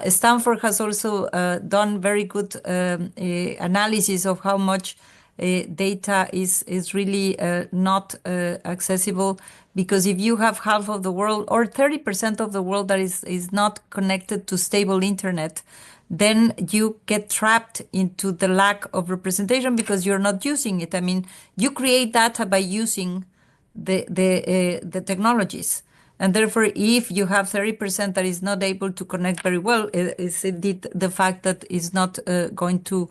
Speaker 7: Stanford has also done very good analysis of how much data is really not accessible, because if you have half of the world or 30% of the world that is not connected to stable internet, then you get trapped into the lack of representation because you're not using it. I mean, you create data by using the technologies. And therefore, if you have 30% that is not able to connect very well, it's indeed the fact that is not going to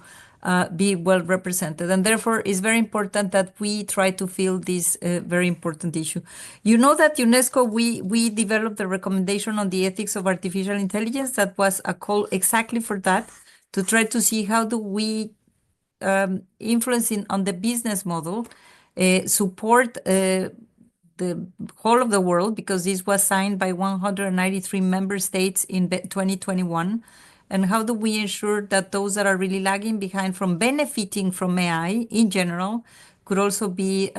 Speaker 7: be well represented. And therefore, it's very important that we try to fill this very important issue. You know that UNESCO, we developed a recommendation on the ethics of artificial intelligence that was a call exactly for that, to try to see how do we influencing on the business model, support the whole of the world, because this was signed by 193 member states in 2021. And how do we ensure that those that are really lagging behind from benefiting from AI in general could also be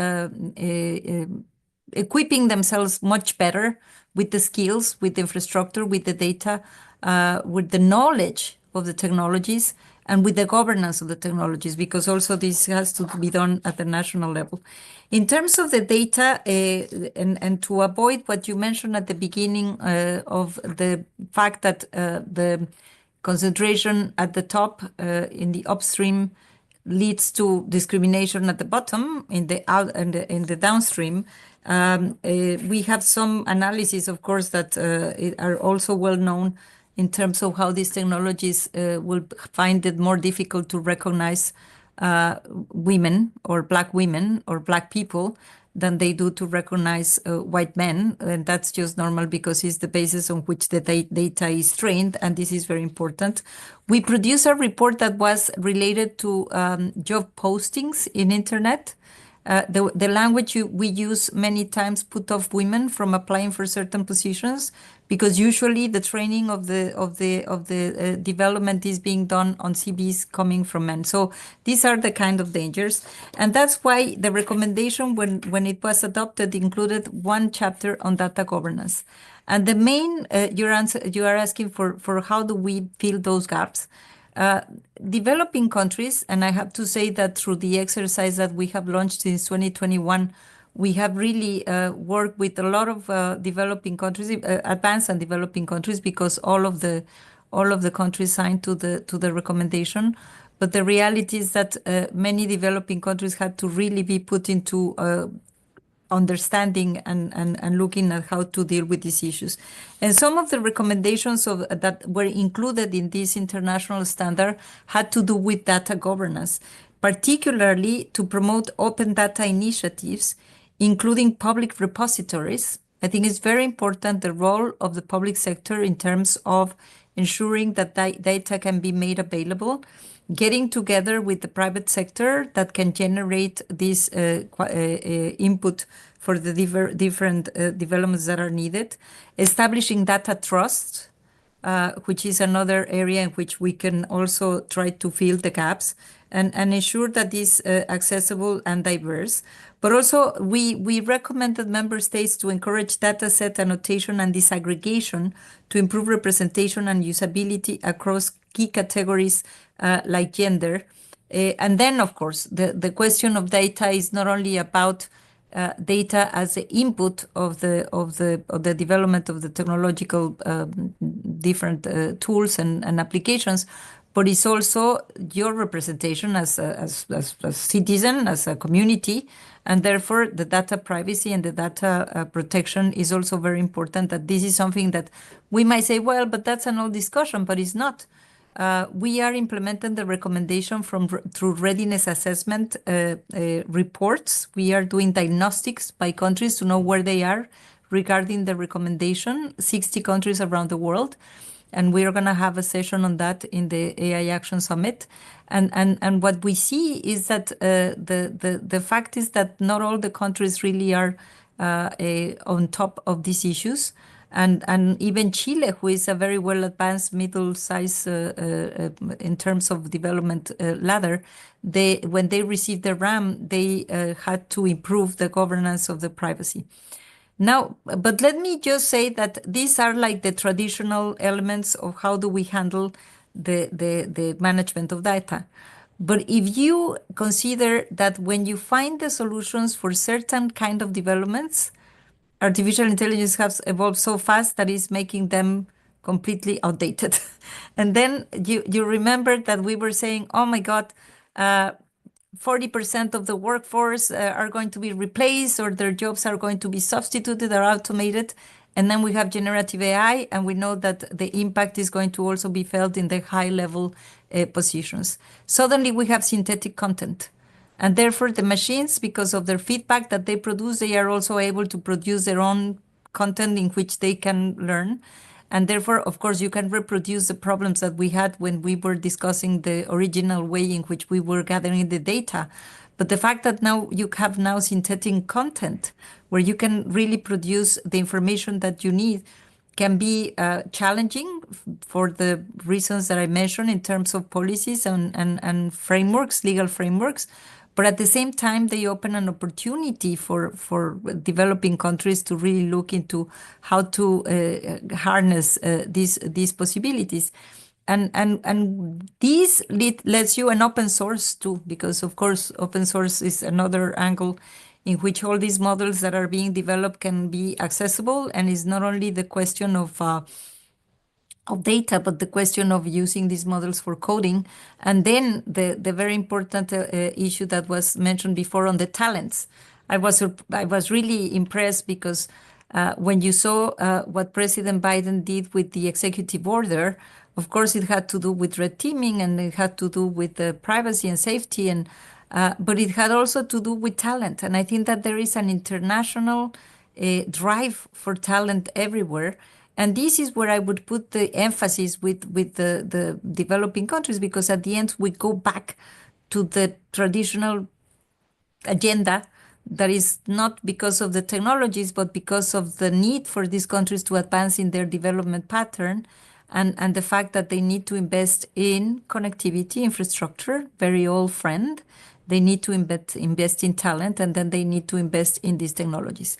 Speaker 7: equipping themselves much better with the skills, with the infrastructure, with the data, with the knowledge of the technologies, and with the governance of the technologies, because also this has to be done at the national level. In terms of the data, and to avoid what you mentioned at the beginning of the fact that the concentration at the top in the upstream leads to discrimination at the bottom in the downstream. We have some analysis, of course, that are also well known in terms of how these technologies will find it more difficult to recognize women or Black people than they do to recognize white men. And that's just normal because it's the basis on which the data is trained, and this is very important. We produced a report that was related to job postings in internet. The language we use many times put off women from applying for certain positions, because usually the training of the development is being done on CVs coming from men. So these are the kind of dangers, and that's why the recommendation when it was adopted included one chapter on data governance. And the main you are asking for how do we fill those gaps. Developing countries, and I have to say that through the exercise that we have launched since 2021, we have really worked with a lot of developing countries, advanced and developing countries, because all of the countries signed to the recommendation. But the reality is that many developing countries had to really be put into understanding and looking at how to deal with these issues. And some of the recommendations that were included in this international standard had to do with data governance, particularly to promote open data initiatives, including public repositories. I think it's very important the role of the public sector in terms of ensuring that data can be made available. getting together with the private sector that can generate this input for the different developments that are needed, establishing data trust, which is another area in which we can also try to fill the gaps and ensure that is accessible and diverse. But also we recommended member states to encourage data set annotation and disaggregation to improve representation and usability across key categories like gender. And then, of course, the question of data is not only about data as the input of the development of the technological different tools and applications, but it's also your representation as a citizen, as a community, and therefore the data privacy and the data protection is also very important. That this is something that we might say, well, but that's an old discussion, but it's not. We are implementing the recommendation through readiness assessment reports. We are doing diagnostics by countries to know where they are regarding the recommendation, 60 countries around the world. And we are going to have a session on that in the AI Action Summit. And what we see is that the fact is that not all the countries really are on top of these issues. And even Chile, who is a very well advanced middle size in terms of development ladder, when they received the RAM, they had to improve the governance of the privacy. Now, but let me just say that these are like the traditional elements of how do we handle the management of data. But if you consider that when you find the solutions for certain kind of developments, artificial intelligence has evolved so fast that it's making them completely outdated. And then you remember that we were saying, oh my God, 40% of the workforce are going to be replaced, or their jobs are going to be substituted or automated. And then we have generative AI, and we know that the impact is going to also be felt in the high level positions. Suddenly we have synthetic content. And therefore the machines, because of their feedback that they produce, they are also able to produce their own content in which they can learn. And therefore, of course, you can reproduce the problems that we had when we were discussing the original way in which we were gathering the data. But the fact that now you have now synthetic content where you can really produce the information that you need can be challenging for the reasons that I mentioned in terms of policies and frameworks, legal frameworks. But at the same time, they open an opportunity for developing countries to really look into how to harness these possibilities. And this lets you an open source too, because of course, open source is another angle in which all these models that are being developed can be accessible. And it's not only the question of data, but the question of using these models for coding. And then the very important issue that was mentioned before on the talents. I was really impressed because when you saw what President Biden did with the executive order, of course, it had to do with red teaming and it had to do with privacy and safety, but it had also to do with talent. And I think that there is an international drive for talent everywhere. And this is where I would put the emphasis with the developing countries, because at the end, we go back to the traditional agenda that is not because of the technologies, but because of the need for these countries to advance in their development pattern and the fact that they need to invest in connectivity infrastructure, very old friend. They need to invest in talent, and then they need to invest in these technologies.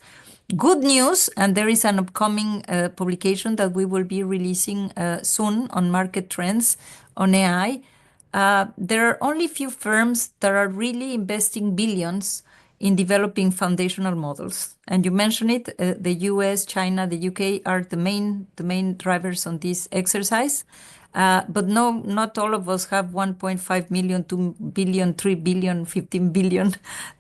Speaker 7: Good news, and there is an upcoming publication that we will be releasing soon on market trends on AI. There are only few firms that are really investing billions in developing foundational models. And you mentioned it, the US, China, the UK are the main drivers on this exercise. But no, not all of us have 1.5 million, 2 billion, 3 billion, 15 billion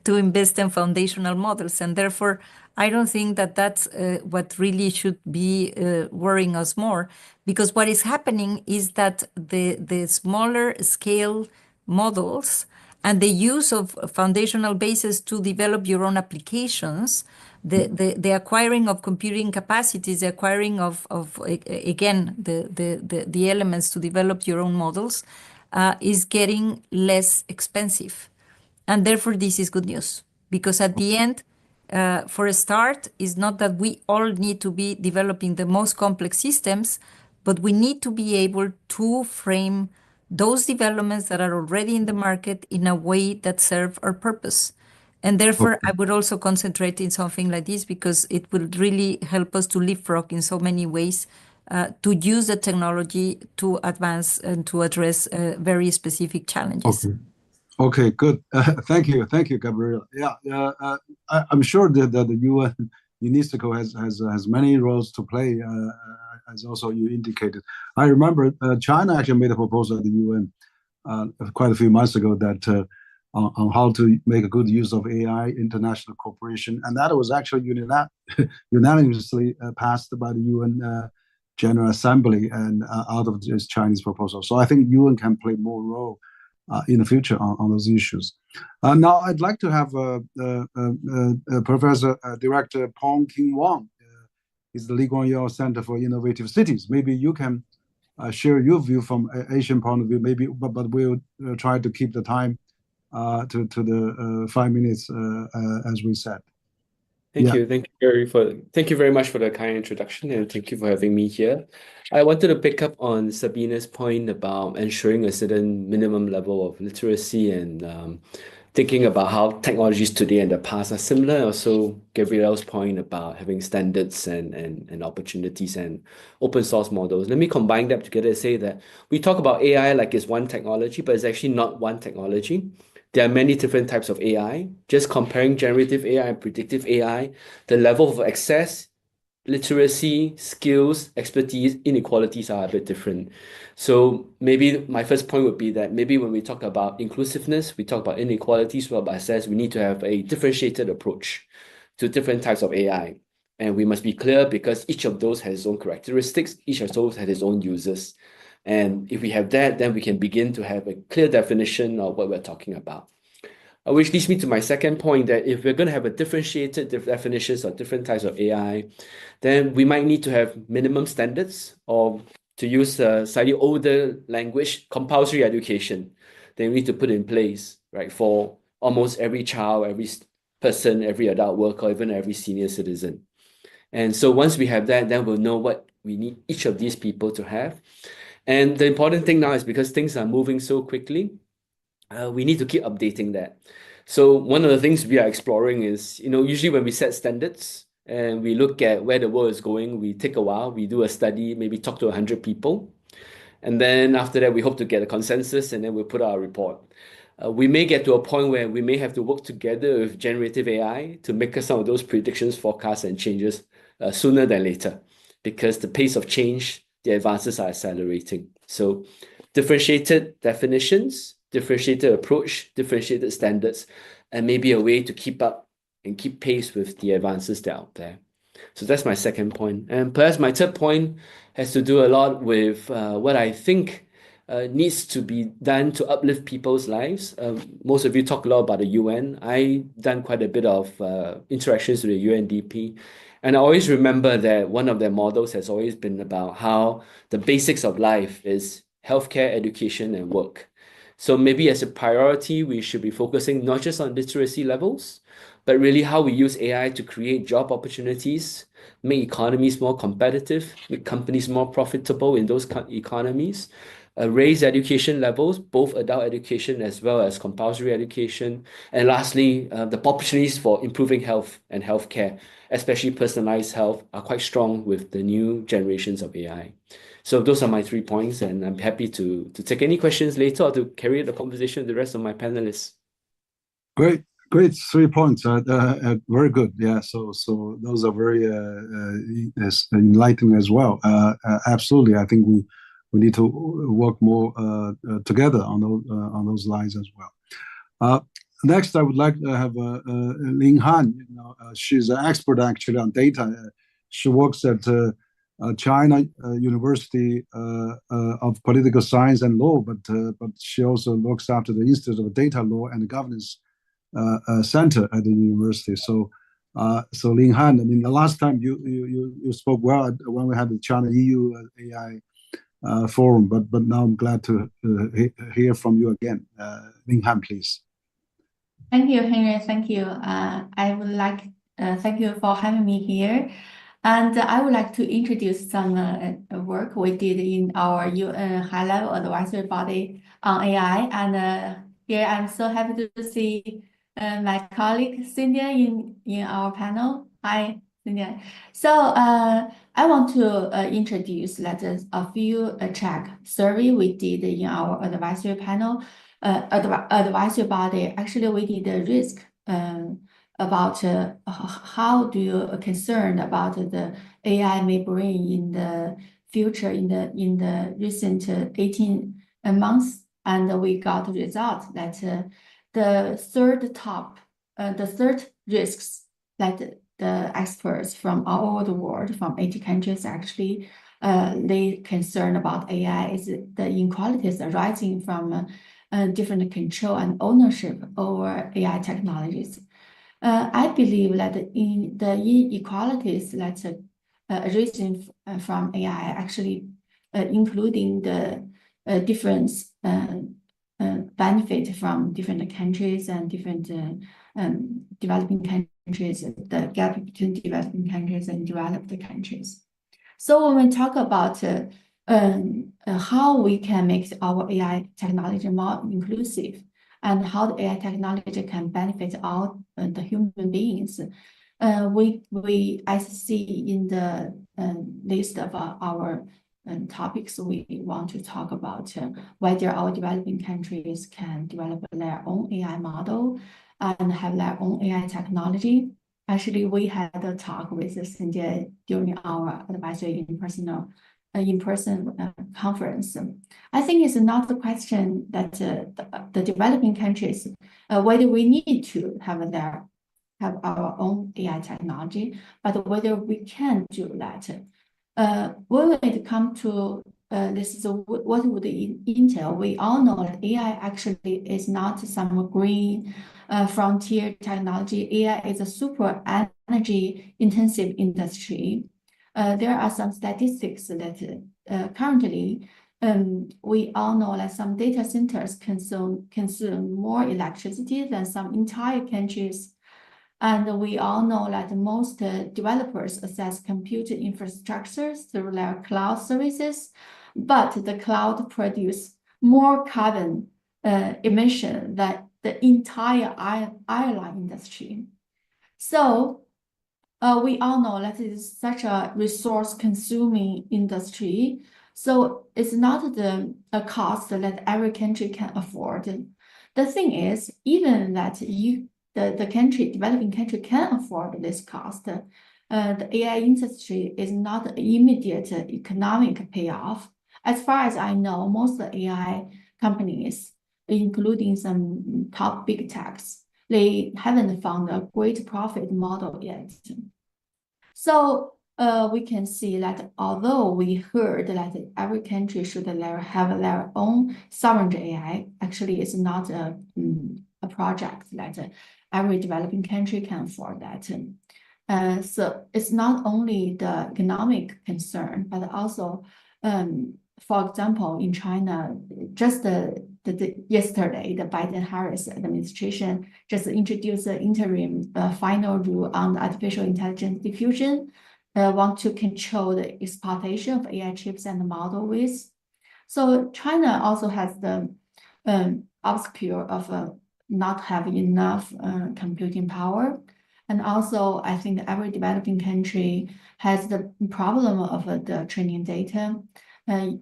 Speaker 7: to invest in foundational models. And therefore, I don't think that that's what really should be worrying us more, because what is happening is that the smaller scale models and the use of foundational bases to develop your own applications, the acquiring of computing capacities, the acquiring of again, the elements to develop your own models, is getting less expensive. And therefore, this is good news, because at the end, for a start, it's not that we all need to be developing the most complex systems, but we need to be able to frame those developments that are already in the market in a way that serve our purpose. And therefore, I would also concentrate in something like this, because it will really help us to leapfrog in so many ways, to use the technology to advance and to address very specific challenges.
Speaker 2: Okay, good. Thank you, Gabriela. Yeah, I'm sure that the UN UNESCO has many roles to play, as also you indicated. I remember China actually made a proposal at the UN quite a few months ago that on how to make a good use of AI, international cooperation, and that was actually unanimously passed by the UN General Assembly and out of this Chinese proposal. So I think UN can play more role in the future on those issues. Now, I'd like to have Professor Director Peng King Wang. He's the Lee Kuan Yew Center for Innovative Cities. Maybe you can share your view from Asian point of view. Maybe, but we'll try to keep the time to the 5 minutes as we said.
Speaker 8: Thank you very much for the kind introduction, and thank you for having me here. I wanted to pick up on Sabina's point about ensuring a certain minimum level of literacy and thinking about how technologies today and the past are similar. Also, Gabriel's point about having standards and opportunities and open source models. Let me combine them together and say that we talk about AI like it's one technology, but it's actually not one technology. There are many different types of AI. Just comparing generative AI and predictive AI, the level of access, literacy, skills, expertise, inequalities are a bit different. So maybe my first point would be that maybe when we talk about inclusiveness, we talk about inequalities, well, about access, we need to have a differentiated approach to different types of AI. And we must be clear, because each of those has its own characteristics, each of those has its own users. And if we have that, then we can begin to have a clear definition of what we're talking about. Which leads me to my second point, that if we're going to have a differentiated definitions of different types of AI, then we might need to have minimum standards, or to use a slightly older language, compulsory education. Then we need to put in place, right, for almost every child, every person, every adult worker, even every senior citizen. And so once we have that, then we'll know what we need each of these people to have. And the important thing now is, because things are moving so quickly, we need to keep updating that. So one of the things we are exploring is, usually when we set standards and we look at where the world is going, we take a while, we do a study, maybe talk to 100 people. And then after that, we hope to get a consensus, and then we'll put out a report. We may get to a point where we may have to work together with generative AI to make some of those predictions, forecasts, and changes sooner than later, because the pace of change, the advances are accelerating. So differentiated definitions, differentiated approach, differentiated standards, and maybe a way to keep up and keep pace with the advances that are out there. So that's my second point. And perhaps my third point has to do a lot with what I think needs to be done to uplift people's lives. Most of you talk a lot about the UN. I've done quite a bit of interactions with the UNDP. And I always remember that one of their models has always been about how the basics of life is healthcare, education, and work. So maybe as a priority, we should be focusing not just on literacy levels, but really how we use AI to create job opportunities, make economies more competitive, make companies more profitable in those economies, raise education levels, both adult education as well as compulsory education. And lastly, the opportunities for improving health and healthcare, especially personalized health, are quite strong with the new generations of AI. So those are my 3 points, and I'm happy to take any questions later or to carry the conversation with the rest of my panelists.
Speaker 2: Great 3 points. Very good. Yeah. So those are very enlightening as well. Absolutely. I think we need to work more together on those lines as well. Next, I would like to have Ling Han. She's an expert actually on data. She works at China University of Political Science and Law, but she also looks after the Institute of Data Law and Governance Center at the university. So Ling Han, I mean, the last time you spoke well when we had the China EU AI forum, but now I'm glad to hear from you again. Linghan, please.
Speaker 9: Thank you, Henry. Thank you. I would like thank you for having me here. And I would like to introduce some work we did in our UN high-level advisory body on AI. And here I'm so happy to see my colleague Cynthia in our panel. Hi, Cynthia. So I want to introduce a few track survey we did in our advisory panel, advisory body. Actually, we did a risk about how do you concerned about the AI may bring in the future in the recent 18 months, and we got the result that the third risks that the experts from all over the world, from 80 countries actually, they concern about AI is the inequalities arising from different control and ownership over AI technologies. I believe that in the inequalities that arising from AI, actually including the difference benefit from different countries and different developing countries, the gap between developing countries and developed countries. So when we talk about how we can make our AI technology more inclusive, and how the AI technology can benefit all the human beings, I see in the list of our topics we want to talk about whether our developing countries can develop their own AI model and have their own AI technology. Actually, we had a talk with Cynthia during our advisory in-person conference. I think it's not the question that the developing countries whether we need to have our own AI technology, but whether we can do that. When it comes to this is what would it entail? We all know that AI actually is not some green frontier technology. AI is a super energy intensive industry. There are some statistics that currently we all know that some data centers consume more electricity than some entire countries. And we all know that most developers access computer infrastructures through their cloud services, but the cloud produce more carbon emission than the entire airline industry. So we all know that it is such a resource-consuming industry. So it's not a cost that every country can afford. The thing is, even that the developing country can afford this cost, the AI industry is not an immediate economic payoff. As far as I know, most of the AI companies, including some top big techs, they haven't found a great profit model yet. So we can see that although we heard that every country should have their own sovereign AI, actually it's not a project that every developing country can afford that. So it's not only the economic concern, but also, for example, in China, just yesterday, the Biden-Harris administration just introduced the interim final rule on artificial intelligence diffusion, want to control the exportation of AI chips and the model with. So China also has the obstacle of not having enough computing power. And also, I think every developing country has the problem of the training data.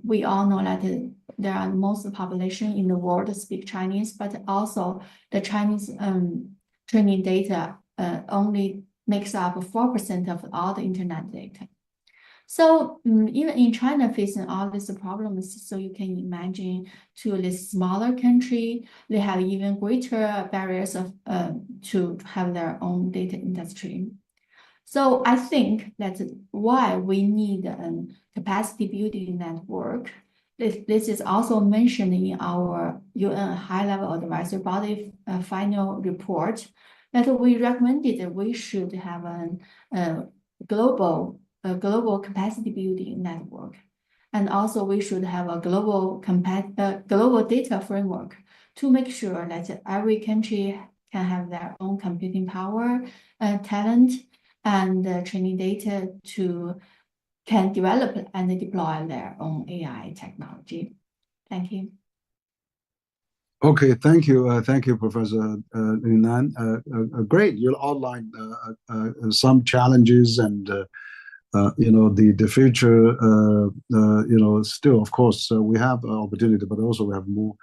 Speaker 9: We all know that there are most of the population in the world speak Chinese, but also the Chinese training data only makes up 4% of all the internet data. So even in China facing all these problems, so you can imagine to this smaller country, they have even greater barriers to have their own data industry. So I think that's why we need a capacity building network. This is also mentioned in our UN high-level advisory body final report that we recommended that we should have a global capacity building network. And also we should have a global data framework to make sure that every country can have their own computing power, talent, and training data to can develop and deploy their own AI technology. Thank you.
Speaker 2: Okay, thank you, Professor Yunan. Great, you outlined some challenges and the future. Still, of course, we have opportunity, but also we have more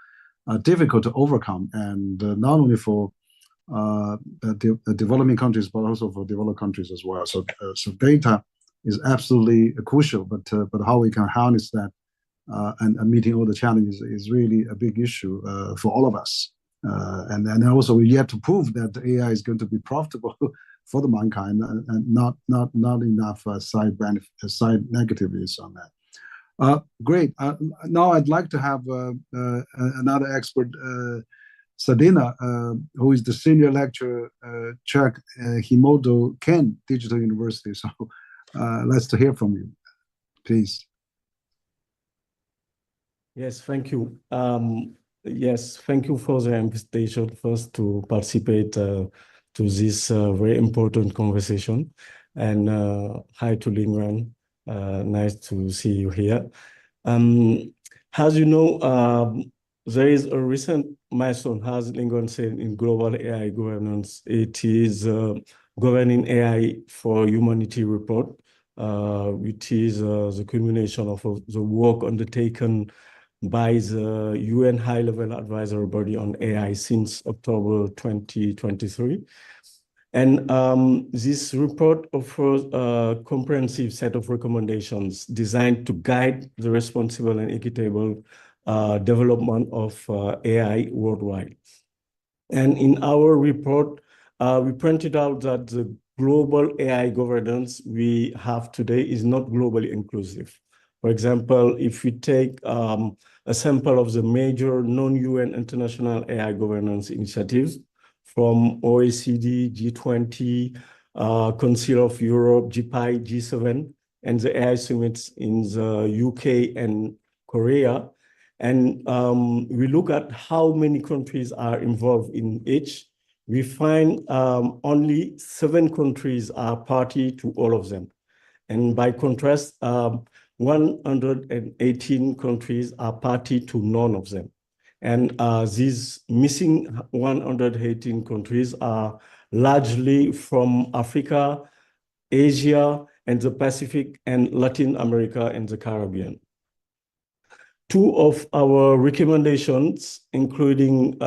Speaker 2: difficult to overcome, and not only for the developing countries, but also for developed countries as well. So data is absolutely crucial, but how we can harness that and meeting all the challenges is really a big issue for all of us. And also we yet to prove that AI is going to be profitable for the mankind, and not enough side negativities on that. Great. Now I'd like to have another expert, Sadina, who is the senior lecturer, Chuck Himoto Ken Digital University. So let's hear from you, please.
Speaker 10: Yes, thank you. Yes, thank you for the invitation first to participate to this very important conversation. And hi to Lingren, nice to see you here. As you know, there is a recent milestone, as Lingren said, in global AI governance. It is Governing AI for Humanity report, which is the culmination of the work undertaken by the UN High-Level Advisory Body on AI since October 2023. And this report offers a comprehensive set of recommendations designed to guide the responsible and equitable development of AI worldwide. And in our report, we pointed out that the global AI governance we have today is not globally inclusive. For example, if we take a sample of the major non-UN international AI governance initiatives from OECD, G20, Council of Europe, GPI, G7, and the AI summits in the UK and Korea, and we look at how many countries are involved in each, we find only 7 countries are party to all of them. And by contrast, 118 countries are party to none of them. And these missing 118 countries are largely from Africa, Asia, and the Pacific, and Latin America and the Caribbean. 2 of our recommendations, included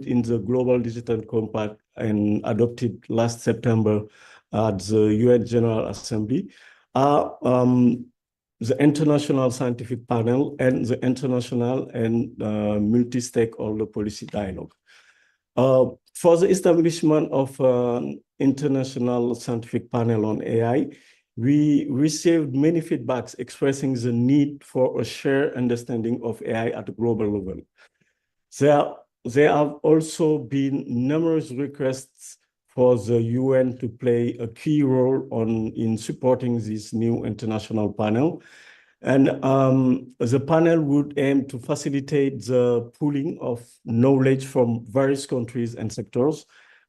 Speaker 10: in the Global Digital Compact and adopted last September at the UN General Assembly, are the International Scientific Panel and the International and Multi-Stakeholder Policy Dialogue. For the establishment of an International Scientific Panel on AI, we received many feedbacks expressing the need for a shared understanding of AI at a global level. There have also been numerous requests for the UN to play a key role in supporting this new international panel. And the panel would aim to facilitate the pooling of knowledge from various countries and sectors,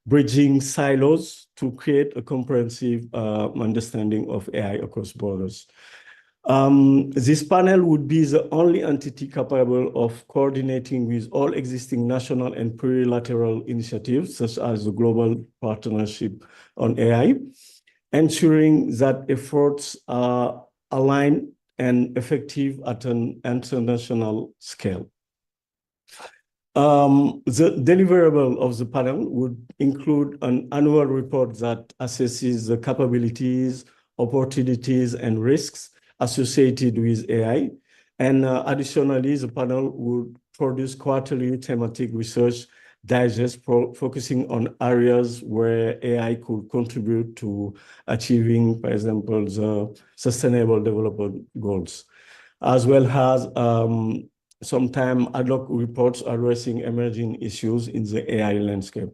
Speaker 10: bridging silos to create a comprehensive understanding of AI across borders. This panel would be the only entity capable of coordinating with all existing national and plurilateral initiatives, such as the Global Partnership on AI, ensuring that efforts are aligned and effective at an international scale. The deliverable of the panel would include an annual report that assesses the capabilities, opportunities, and risks associated with AI. And additionally, the panel would produce quarterly thematic research digests focusing on areas where AI could contribute to achieving, for example, the Sustainable Development Goals, as well as sometimes ad hoc reports addressing emerging issues in the AI landscape.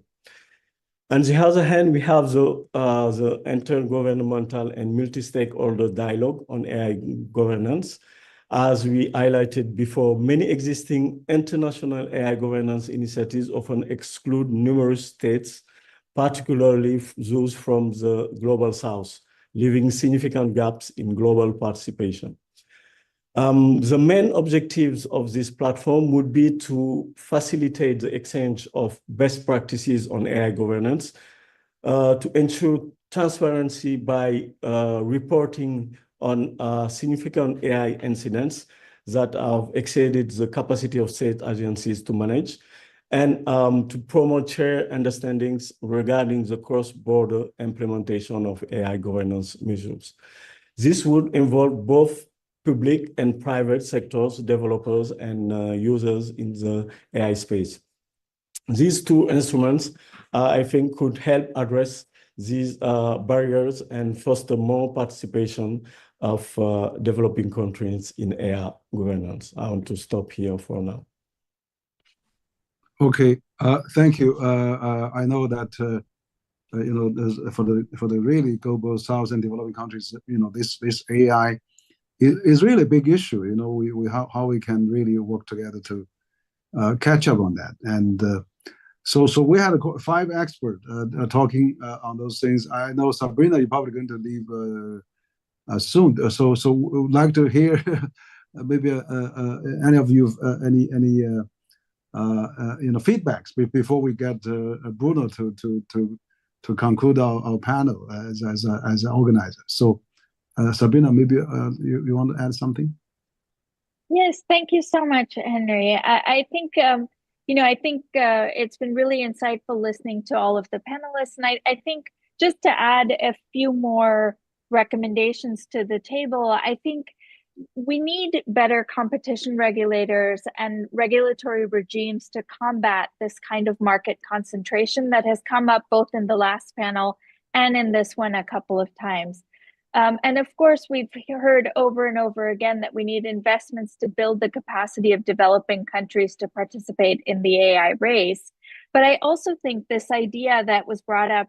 Speaker 10: On the other hand, we have the intergovernmental and multi-stakeholder dialogue on AI governance. as we highlighted before, many existing international AI governance initiatives often exclude numerous states, particularly those from the Global South, leaving significant gaps in global participation. The main objectives of this platform would be to facilitate the exchange of best practices on AI governance, to ensure transparency by reporting on significant AI incidents that have exceeded the capacity of state agencies to manage, and to promote shared understandings regarding the cross-border implementation of AI governance measures. This would involve both public and private sectors, developers, and users in the AI space. These two instruments, I think, could help address these barriers and foster more participation of developing countries in AI governance. I want to stop here for now.
Speaker 2: Okay, thank you. I know that for the really global South and developing countries, this AI is really a big issue. How we can really work together to catch up on that. And so we had 5 experts talking on those things. I know Sabrina, you're probably going to leave soon. So we would like to hear maybe any of you any feedbacks before we get Bruno to conclude our panel as an organizer. So Sabrina, maybe you want to add something?
Speaker 3: Yes, thank you so much, Henry. I think it's been really insightful listening to all of the panelists, and I think just to add a few more recommendations to the table, I think we need better competition regulators and regulatory regimes to combat this kind of market concentration that has come up both in the last panel and in this one a couple of times. And of course, we've heard over and over again that we need investments to build the capacity of developing countries to participate in the AI race. But I also think this idea that was brought up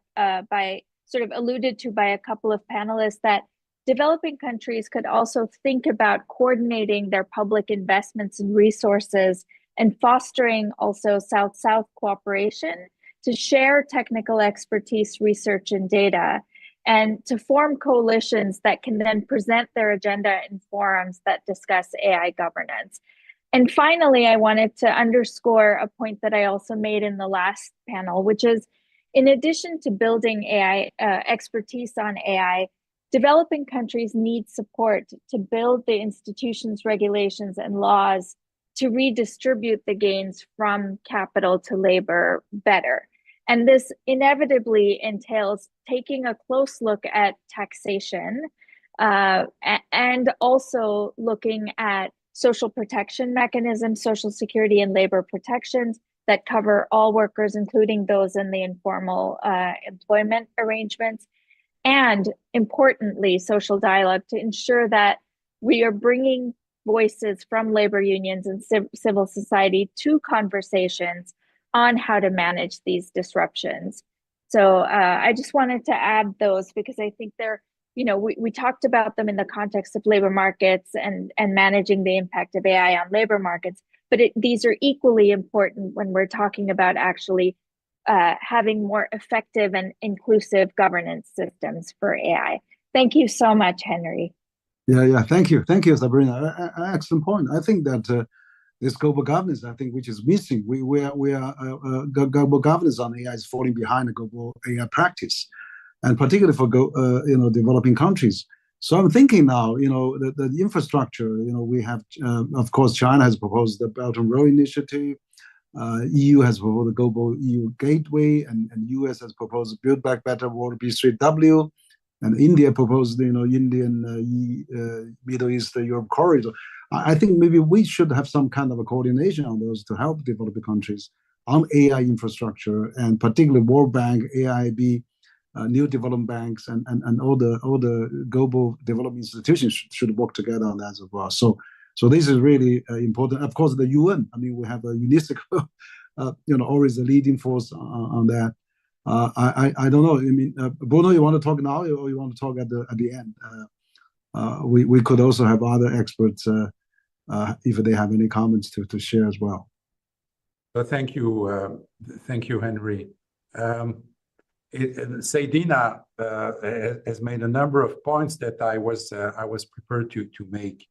Speaker 3: alluded to by a couple of panelists, that developing countries could also think about coordinating their public investments and resources and fostering also South-South cooperation to share technical expertise, research, and data, and to form coalitions that can then present their agenda in forums that discuss AI governance. And finally, I wanted to underscore a point that I also made in the last panel, which is, in addition to building AI expertise on AI, developing countries need support to build the institutions, regulations, and laws to redistribute the gains from capital to labor better. And this inevitably entails taking a close look at taxation and also looking at social protection mechanisms, social security and labor protections that cover all workers, including those in the informal employment arrangements. And importantly, social dialogue to ensure that we are bringing voices from labor unions and civil society to conversations on how to manage these disruptions. So I just wanted to add those because I think they're, we talked about them in the context of labor markets and managing the impact of AI on labor markets, but these are equally important when we're talking about actually having more effective and inclusive governance systems for AI. Thank you so much, Henry.
Speaker 2: Yeah, thank you, Sabrina. Excellent point. I think that this global governance, which is missing. We are global governance on AI is falling behind the global AI practice, and particularly for developing countries. So I'm thinking now, the infrastructure. We have, of course, China has proposed the Belt and Road Initiative. EU has proposed the Global EU Gateway, and US has proposed Build Back Better World B3W, and India proposed Indian Middle East Europe corridor. I think maybe we should have some kind of a coordination on those to help developing countries on AI infrastructure, and particularly World Bank, AIIB, new development banks, and all the global development institutions should work together on that as well. So this is really important. Of course, the UN. We have a UNESCO, always the leading force on that. I don't know. Bruno, you want to talk now, or you want to talk at the end? We could also have other experts if they have any comments to share as well.
Speaker 1: Well, thank you, Henry. Seydina has made a number of points that I was prepared to make.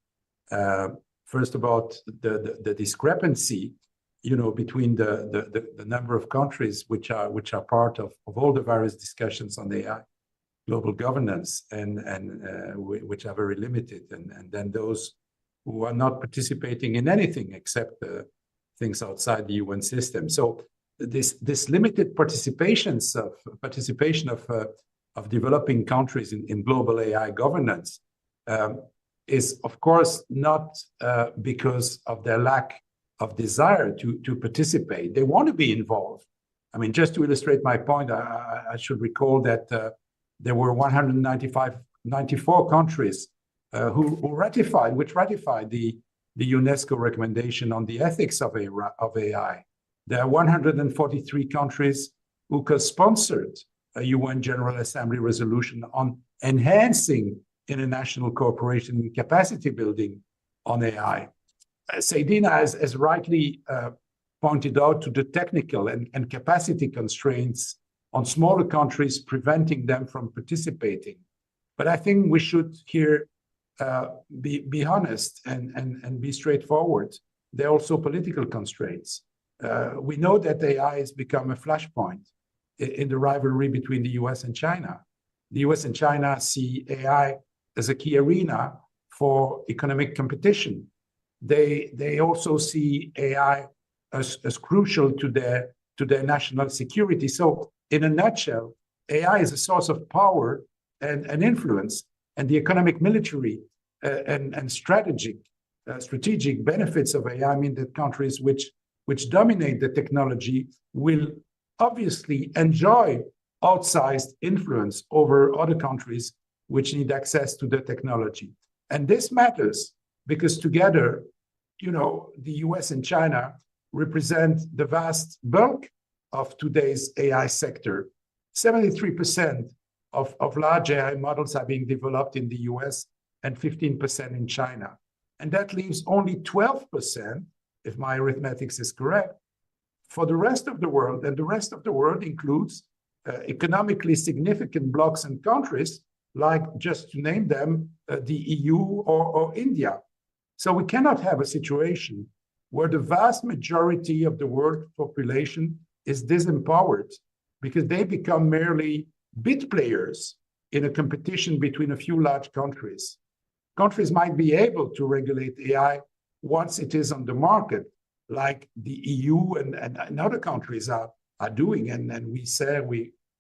Speaker 1: First, about the discrepancy, between the number of countries which are part of all the various discussions on AI, global governance, and which are very limited, and then those who are not participating in anything except things outside the UN system. So this limited participation of developing countries in global AI governance is, of course, not because of their lack of desire to participate. They want to be involved. I mean, just to illustrate my point, I should recall that there were 94 countries which ratified the UNESCO recommendation on the ethics of AI. There are 143 countries who co-sponsored a UN General Assembly resolution on enhancing international cooperation and capacity building on AI. Seydina has rightly pointed out to the technical and capacity constraints on smaller countries, preventing them from participating. But I think we should here be honest and be straightforward. There are also political constraints. We know that AI has become a flashpoint in the rivalry between the US and China. The US and China see AI as a key arena for economic competition. They also see AI as crucial to their national security. So in a nutshell, AI is a source of power and influence, and the economic, military, and strategic benefits of AI mean that countries which dominate the technology will obviously enjoy outsized influence over other countries which need access to the technology. And this matters because together, the US and China represent the vast bulk of today's AI sector. 73% of large AI models are being developed in the US and 15% in China. And that leaves only 12%, if my arithmetic is correct, for the rest of the world. And the rest of the world includes economically significant blocs and countries, like, just to name them, the EU or India. So we cannot have a situation where the vast majority of the world population is disempowered because they become merely bit players in a competition between a few large countries. Countries might be able to regulate AI once it is on the market, like the EU and other countries are doing, and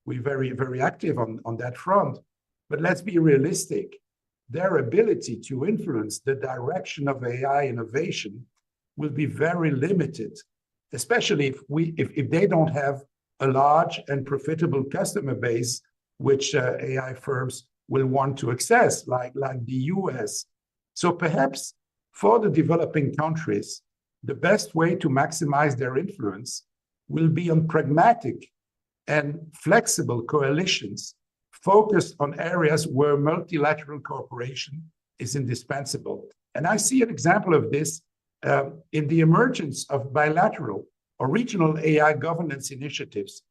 Speaker 1: we're very, very active on that front. But let's be realistic. Their ability to influence the direction of AI innovation will be very limited, especially if they don't have a large and profitable customer base, which AI firms will want to access, like the US. So perhaps for the developing countries, the best way to maximize their influence will be on pragmatic and flexible coalitions focused on areas where multilateral cooperation is indispensable. And I see an example of this in the emergence of bilateral or regional AI governance initiatives.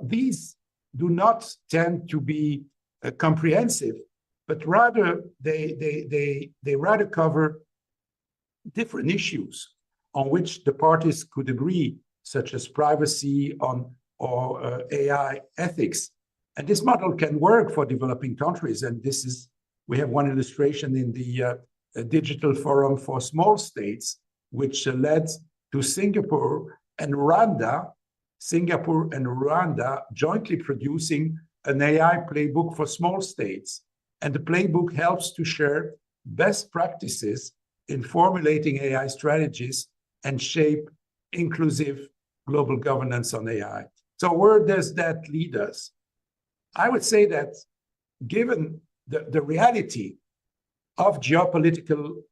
Speaker 1: These do not tend to be comprehensive, but rather they rather cover different issues on which the parties could agree, such as privacy or AI ethics. And this model can work for developing countries. And we have one illustration in the Digital Forum for Small States, which led to Singapore and Rwanda jointly producing an AI playbook for small states. And the playbook helps to share best practices in formulating AI strategies and shape inclusive global governance on AI. So where does that lead us? I would say that given the reality of geopolitical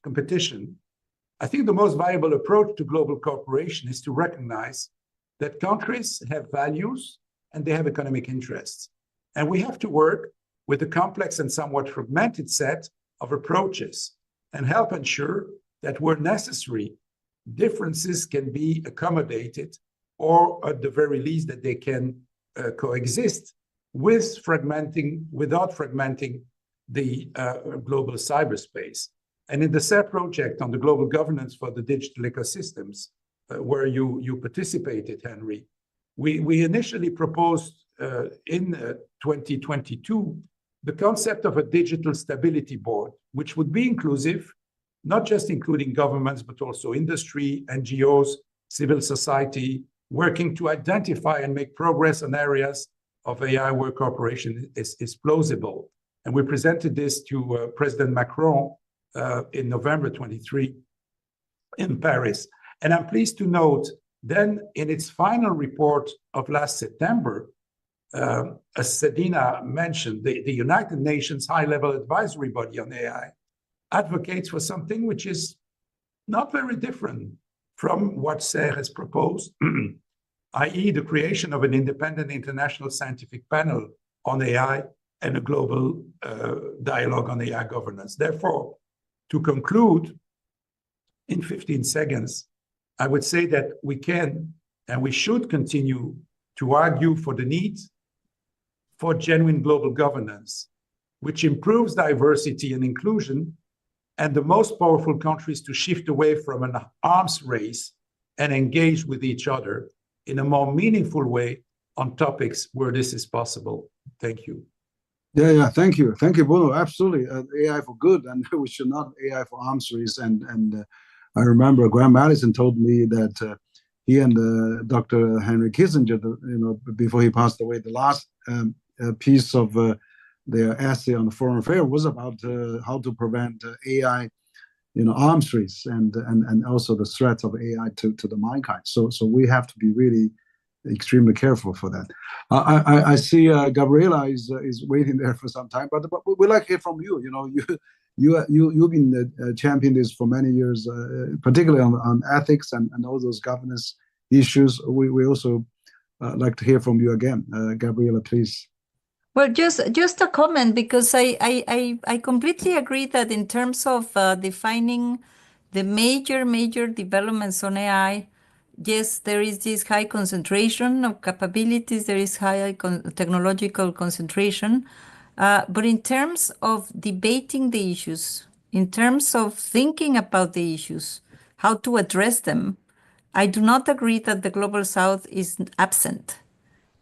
Speaker 1: competition, I think the most viable approach to global cooperation is to recognize that countries have values and they have economic interests. And we have to work with a complex and somewhat fragmented set of approaches. and help ensure that where necessary, differences can be accommodated, or at the very least that they can coexist without fragmenting the global cyberspace. And in the CERRE project on the global governance for the digital ecosystems, where you participated, Henry, we initially proposed in 2022 the concept of a digital stability board, which would be inclusive, not just including governments, but also industry, NGOs, civil society, working to identify and make progress on areas of AI where cooperation is plausible. And we presented this to President Macron in November 23 in Paris. And I'm pleased to note then in its final report of last September, as Sedina mentioned, the United Nations High-Level Advisory Body on AI advocates for something which is not very different from what CERRE has proposed, i.e. the creation of an independent international scientific panel on AI and a global dialogue on AI governance. Therefore, to conclude in 15 seconds, I would say that we can and we should continue to argue for the need for genuine global governance, which improves diversity and inclusion, and the most powerful countries to shift away from an arms race and engage with each other in a more meaningful way on topics where this is possible. Thank you.
Speaker 2: Yeah, thank you, Bruno. Absolutely, AI for good, and we should not AI for arms race. And I remember Graham Allison told me that he and Dr. Henry Kissinger, before he passed away, the last piece of their essay on the foreign affairs was about how to prevent AI, arms race, and also the threats of AI to the mankind. So we have to be really extremely careful for that. I see Gabriela is waiting there for some time, but we'd like to hear from you. You've been championing this for many years, particularly on ethics and all those governance issues. We also like to hear from you again. Gabriela, please.
Speaker 7: Well, just a comment, because I completely agree that in terms of defining the major developments on AI, yes, there is this high concentration of capabilities, there is high technological concentration, but in terms of debating the issues, in terms of thinking about the issues, how to address them, I do not agree that the Global South is absent.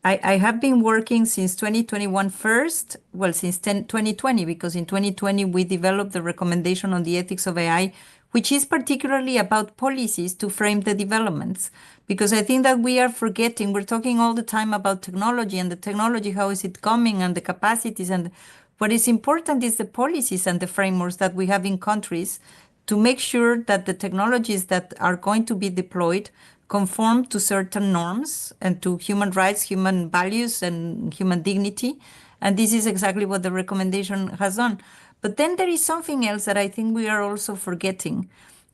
Speaker 7: I have been working since 2021 first, well, since 2020, because in 2020 we developed the recommendation on the ethics of AI, which is particularly about policies to frame the developments. Because I think that we are forgetting, we're talking all the time about technology, and the technology, how is it coming, and the capacities, and what is important is the policies and the frameworks that we have in countries to make sure that the technologies that are going to be deployed conform to certain norms and to human rights, human values, and human dignity. And this is exactly what the recommendation has done. But then there is something else that I think we are also forgetting.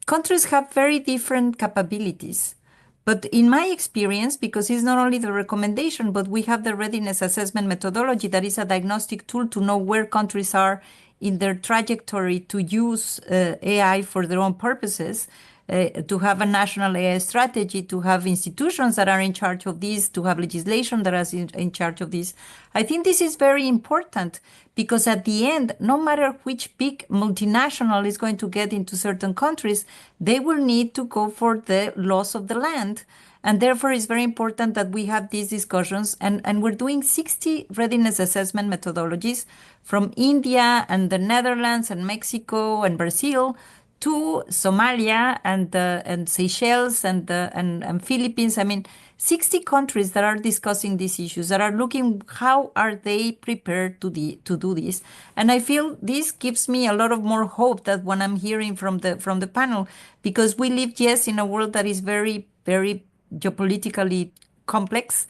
Speaker 7: Countries have very different capabilities. But in my experience, because it's not only the recommendation, but we have the readiness assessment methodology that is a diagnostic tool to know where countries are in their trajectory to use AI for their own purposes, to have a national AI strategy, to have institutions that are in charge of this, to have legislation that is in charge of this. I think this is very important, because at the end, no matter which big multinational is going to get into certain countries, they will need to go for the laws of the land. And therefore, it's very important that we have these discussions. And we're doing 60 readiness assessment methodologies from India and the Netherlands and Mexico and Brazil to Somalia and Seychelles and Philippines. I mean, 60 countries that are discussing these issues, that are looking how are they prepared to do this. And I feel this gives me a lot of more hope that when I'm hearing from the panel, because we live, yes, in a world that is very, very geopolitically complex.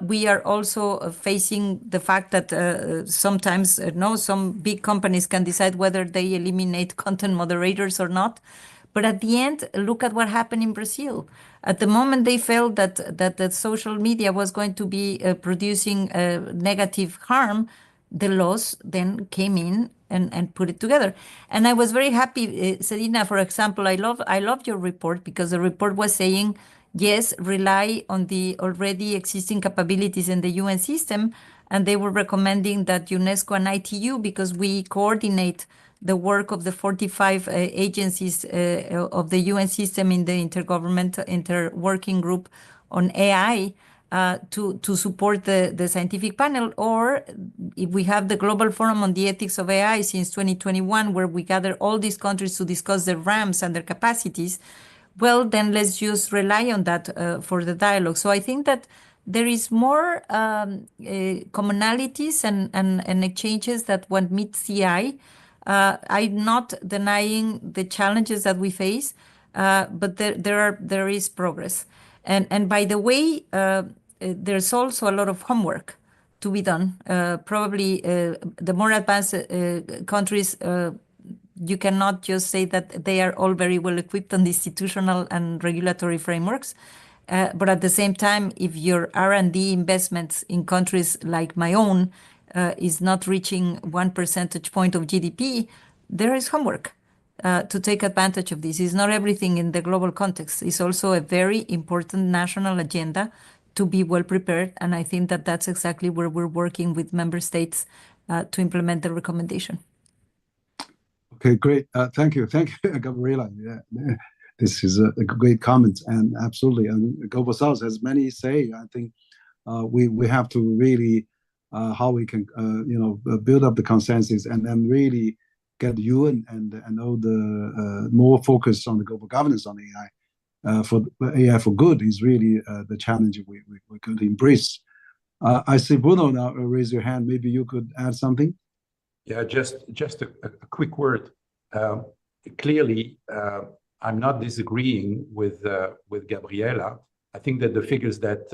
Speaker 7: We are also facing the fact that sometimes some big companies can decide whether they eliminate content moderators or not. But at the end, look at what happened in Brazil. At the moment, they felt that social media was going to be producing negative harm. the laws then came in and put it together. And I was very happy, Selena, for example, I love your report, because the report was saying, yes, rely on the already existing capabilities in the UN system. And they were recommending that UNESCO and ITU, because we coordinate the work of the 45 agencies of the UN system in the intergovernmental working group on AI, to support the scientific panel. Or if we have the Global Forum on the Ethics of AI since 2021, where we gather all these countries to discuss their RAMs and their capacities, well, then let's just rely on that for the dialogue. So I think that there is more commonalities and exchanges that one meets the eye. I'm not denying the challenges that we face, but there is progress. And by the way, there's also a lot of homework to be done. Probably the more advanced countries, you cannot just say that they are all very well equipped on the institutional and regulatory frameworks. But at the same time, if your R&D investments in countries like my own is not reaching 1 percentage point of GDP, there is homework to take advantage of this. It's not everything in the global context. It's also a very important national agenda to be well prepared. And I think that that's exactly where we're working with member states to implement the recommendation.
Speaker 2: Okay, great. Thank you, Gabriela. Yeah, this is a great comment, and absolutely. And Global South, as many say, I think we have to really how we can build up the consensus and then really get UN and all the more focus on the global governance on AI. For AI for good is really the challenge we're going to embrace. I see Bruno now raise your hand. Maybe you could add something.
Speaker 1: Yeah, just a quick word. Clearly, I'm not disagreeing with Gabriela. I think that the figures that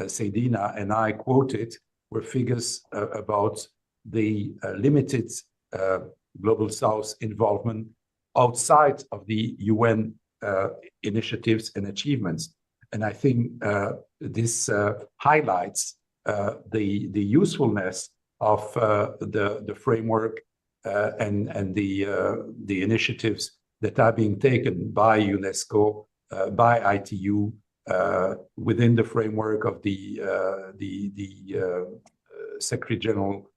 Speaker 1: Selena and I quoted were figures about the limited Global South involvement outside of the UN initiatives and achievements. And I think this highlights the usefulness of the framework and the initiatives that are being taken by UNESCO, by ITU, within the framework of the Secretary General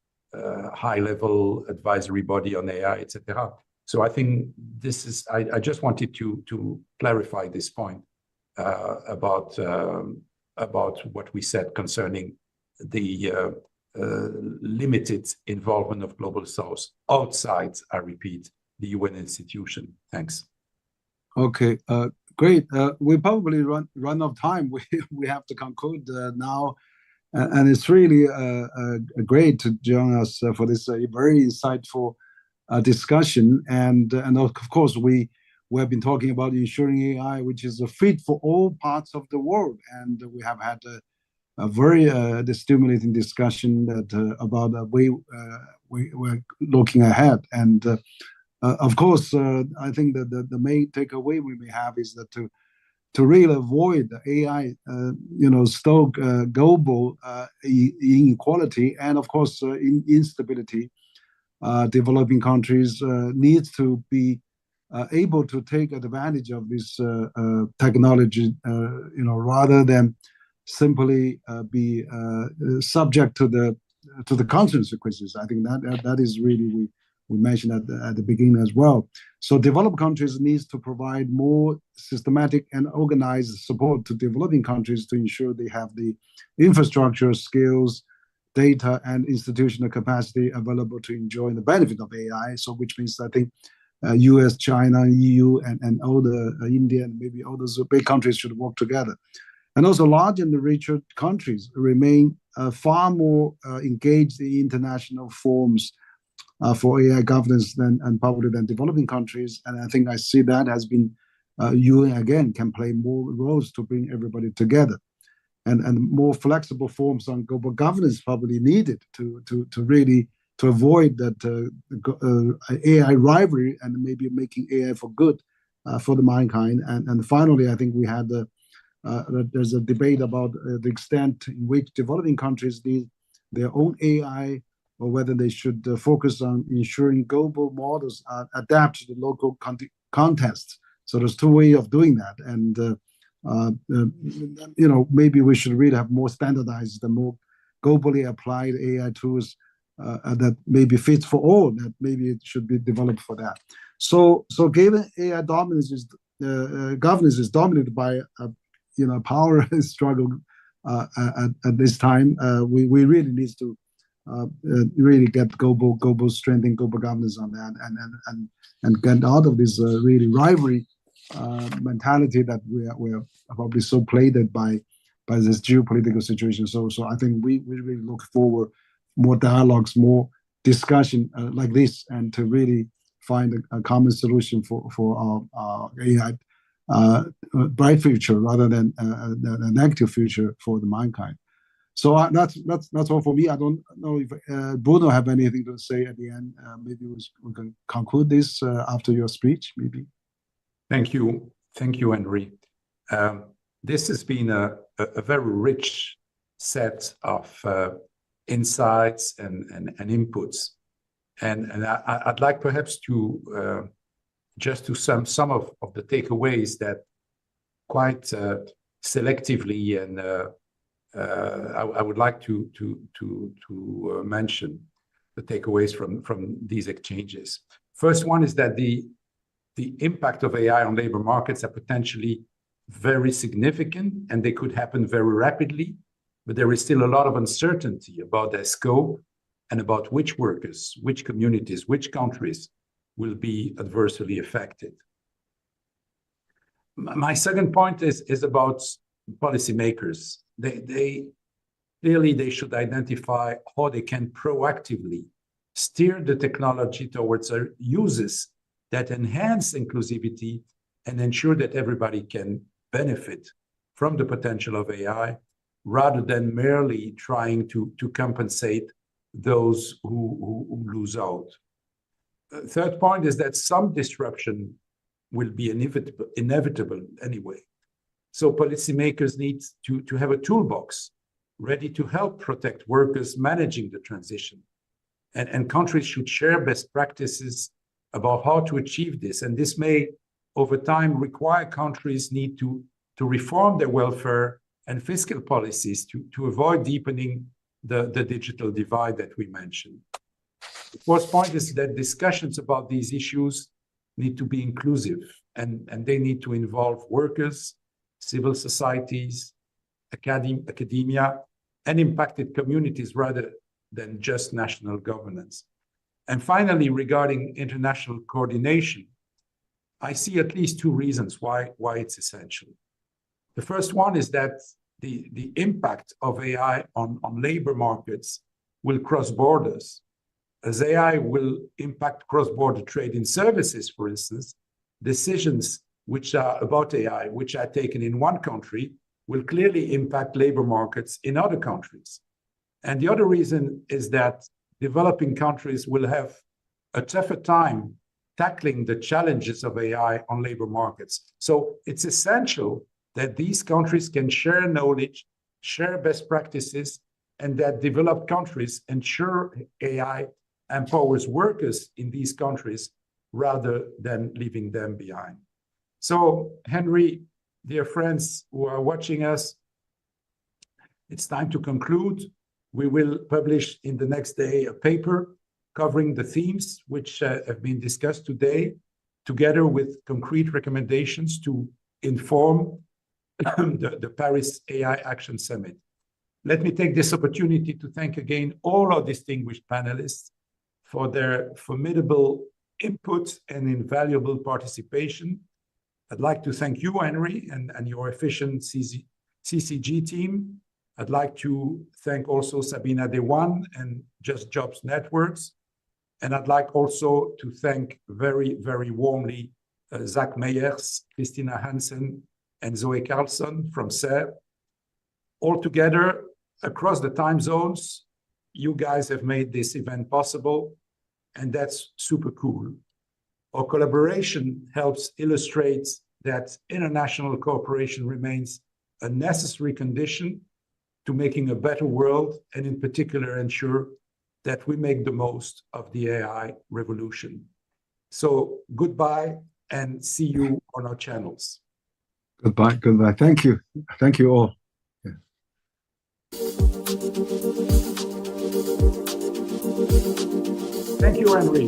Speaker 1: high-level advisory body on AI, etc. So I think this is. I just wanted to clarify this point about what we said concerning the limited involvement of Global South outside, I repeat, the UN institution. Thanks.
Speaker 2: Okay, great. We probably run out of time. We have to conclude now, and it's really great to join us for this very insightful discussion. And of course, we have been talking about ensuring AI, which is a fit for all parts of the world, and we have had a very stimulating discussion about the way we're looking ahead. And of course, I think that the main takeaway we may have is that to really avoid the AI, stoke global inequality and of course instability, developing countries need to be able to take advantage of this technology, rather than simply be subject to the consequences. I think that is really we mentioned at the beginning as well. So developed countries needs to provide more systematic and organized support to developing countries to ensure they have the infrastructure, skills, data, and institutional capacity available to enjoy the benefit of AI. So which means I think US, China, EU, and all the India, and maybe all those big countries should work together. And also large and richer countries remain far more engaged in international forums for AI governance and probably than developing countries. And I think I see that has been, UN again can play more roles to bring everybody together. And more flexible forms on global governance probably needed to really to avoid that AI rivalry and maybe making AI for good for the mankind. And finally, I think we had there's a debate about the extent in which developing countries need their own AI or whether they should focus on ensuring global models adapt to the local context. So there's two ways of doing that, and maybe we should really have more standardized, the more globally applied AI tools that maybe fits for all. That maybe it should be developed for that. So given AI governance is dominated by power struggle at this time, we really need to really get global strength and global governance on that, and get out of this really rivalry mentality that we are probably so plagued by this geopolitical situation. So I think we really look forward more dialogues, more discussion like this, and to really find a common solution for our AI bright future rather than a negative future for the mankind. So that's all for me. I don't know if Bruno have anything to say at the end. Maybe we can conclude this after your speech, maybe.
Speaker 1: Thank you, Henry. This has been a very rich set of insights and inputs, and I'd like perhaps to just to sum some of the takeaways that quite selectively, and I would like to mention the takeaways from these exchanges. First one is that the impact of AI on labor markets are potentially very significant, and they could happen very rapidly, but there is still a lot of uncertainty about their scope and about which workers, which communities, which countries will be adversely affected. My second point is about policymakers. They should identify how they can proactively steer the technology towards uses that enhance inclusivity and ensure that everybody can benefit from the potential of AI, rather than merely trying to compensate those who lose out. Third point is that some disruption will be inevitable anyway. So policymakers need to have a toolbox ready to help protect workers managing the transition. And countries should share best practices about how to achieve this. And this may, over time, require countries need to reform their welfare and fiscal policies to avoid deepening the digital divide that we mentioned. The fourth point is that discussions about these issues need to be inclusive, and they need to involve workers, civil societies, academia, and impacted communities rather than just national governance. And finally, regarding international coordination, I see at least two reasons why it's essential. The first one is that the impact of AI on labor markets will cross borders. As AI will impact cross-border trade in services, for instance, decisions which are about AI, which are taken in one country, will clearly impact labor markets in other countries. And the other reason is that developing countries will have a tougher time tackling the challenges of AI on labor markets. So it's essential that these countries can share knowledge, share best practices, and that developed countries ensure AI empowers workers in these countries rather than leaving them behind. So, Henry, dear friends who are watching us, it's time to conclude. We will publish in the next day a paper covering the themes which have been discussed today, together with concrete recommendations to inform the Paris AI Action Summit. Let me take this opportunity to thank again all our distinguished panelists for their formidable input and invaluable participation. I'd like to thank you, Henry, and your efficient CCG team. I'd like to thank also Sabina Dewan and JustJobs Networks. And I'd like also to thank very, very warmly Zach Meyers, Christina Hansen, and Zoe Carlson from CERRE. All together, across the time zones, you guys have made this event possible, and that's super cool. Our collaboration helps illustrate that international cooperation remains a necessary condition to making a better world, and in particular ensure that we make the most of the AI revolution. So goodbye and see you on our channels.
Speaker 2: Goodbye. Goodbye. Thank you. Thank you all. Yeah.
Speaker 1: Thank you, Henry.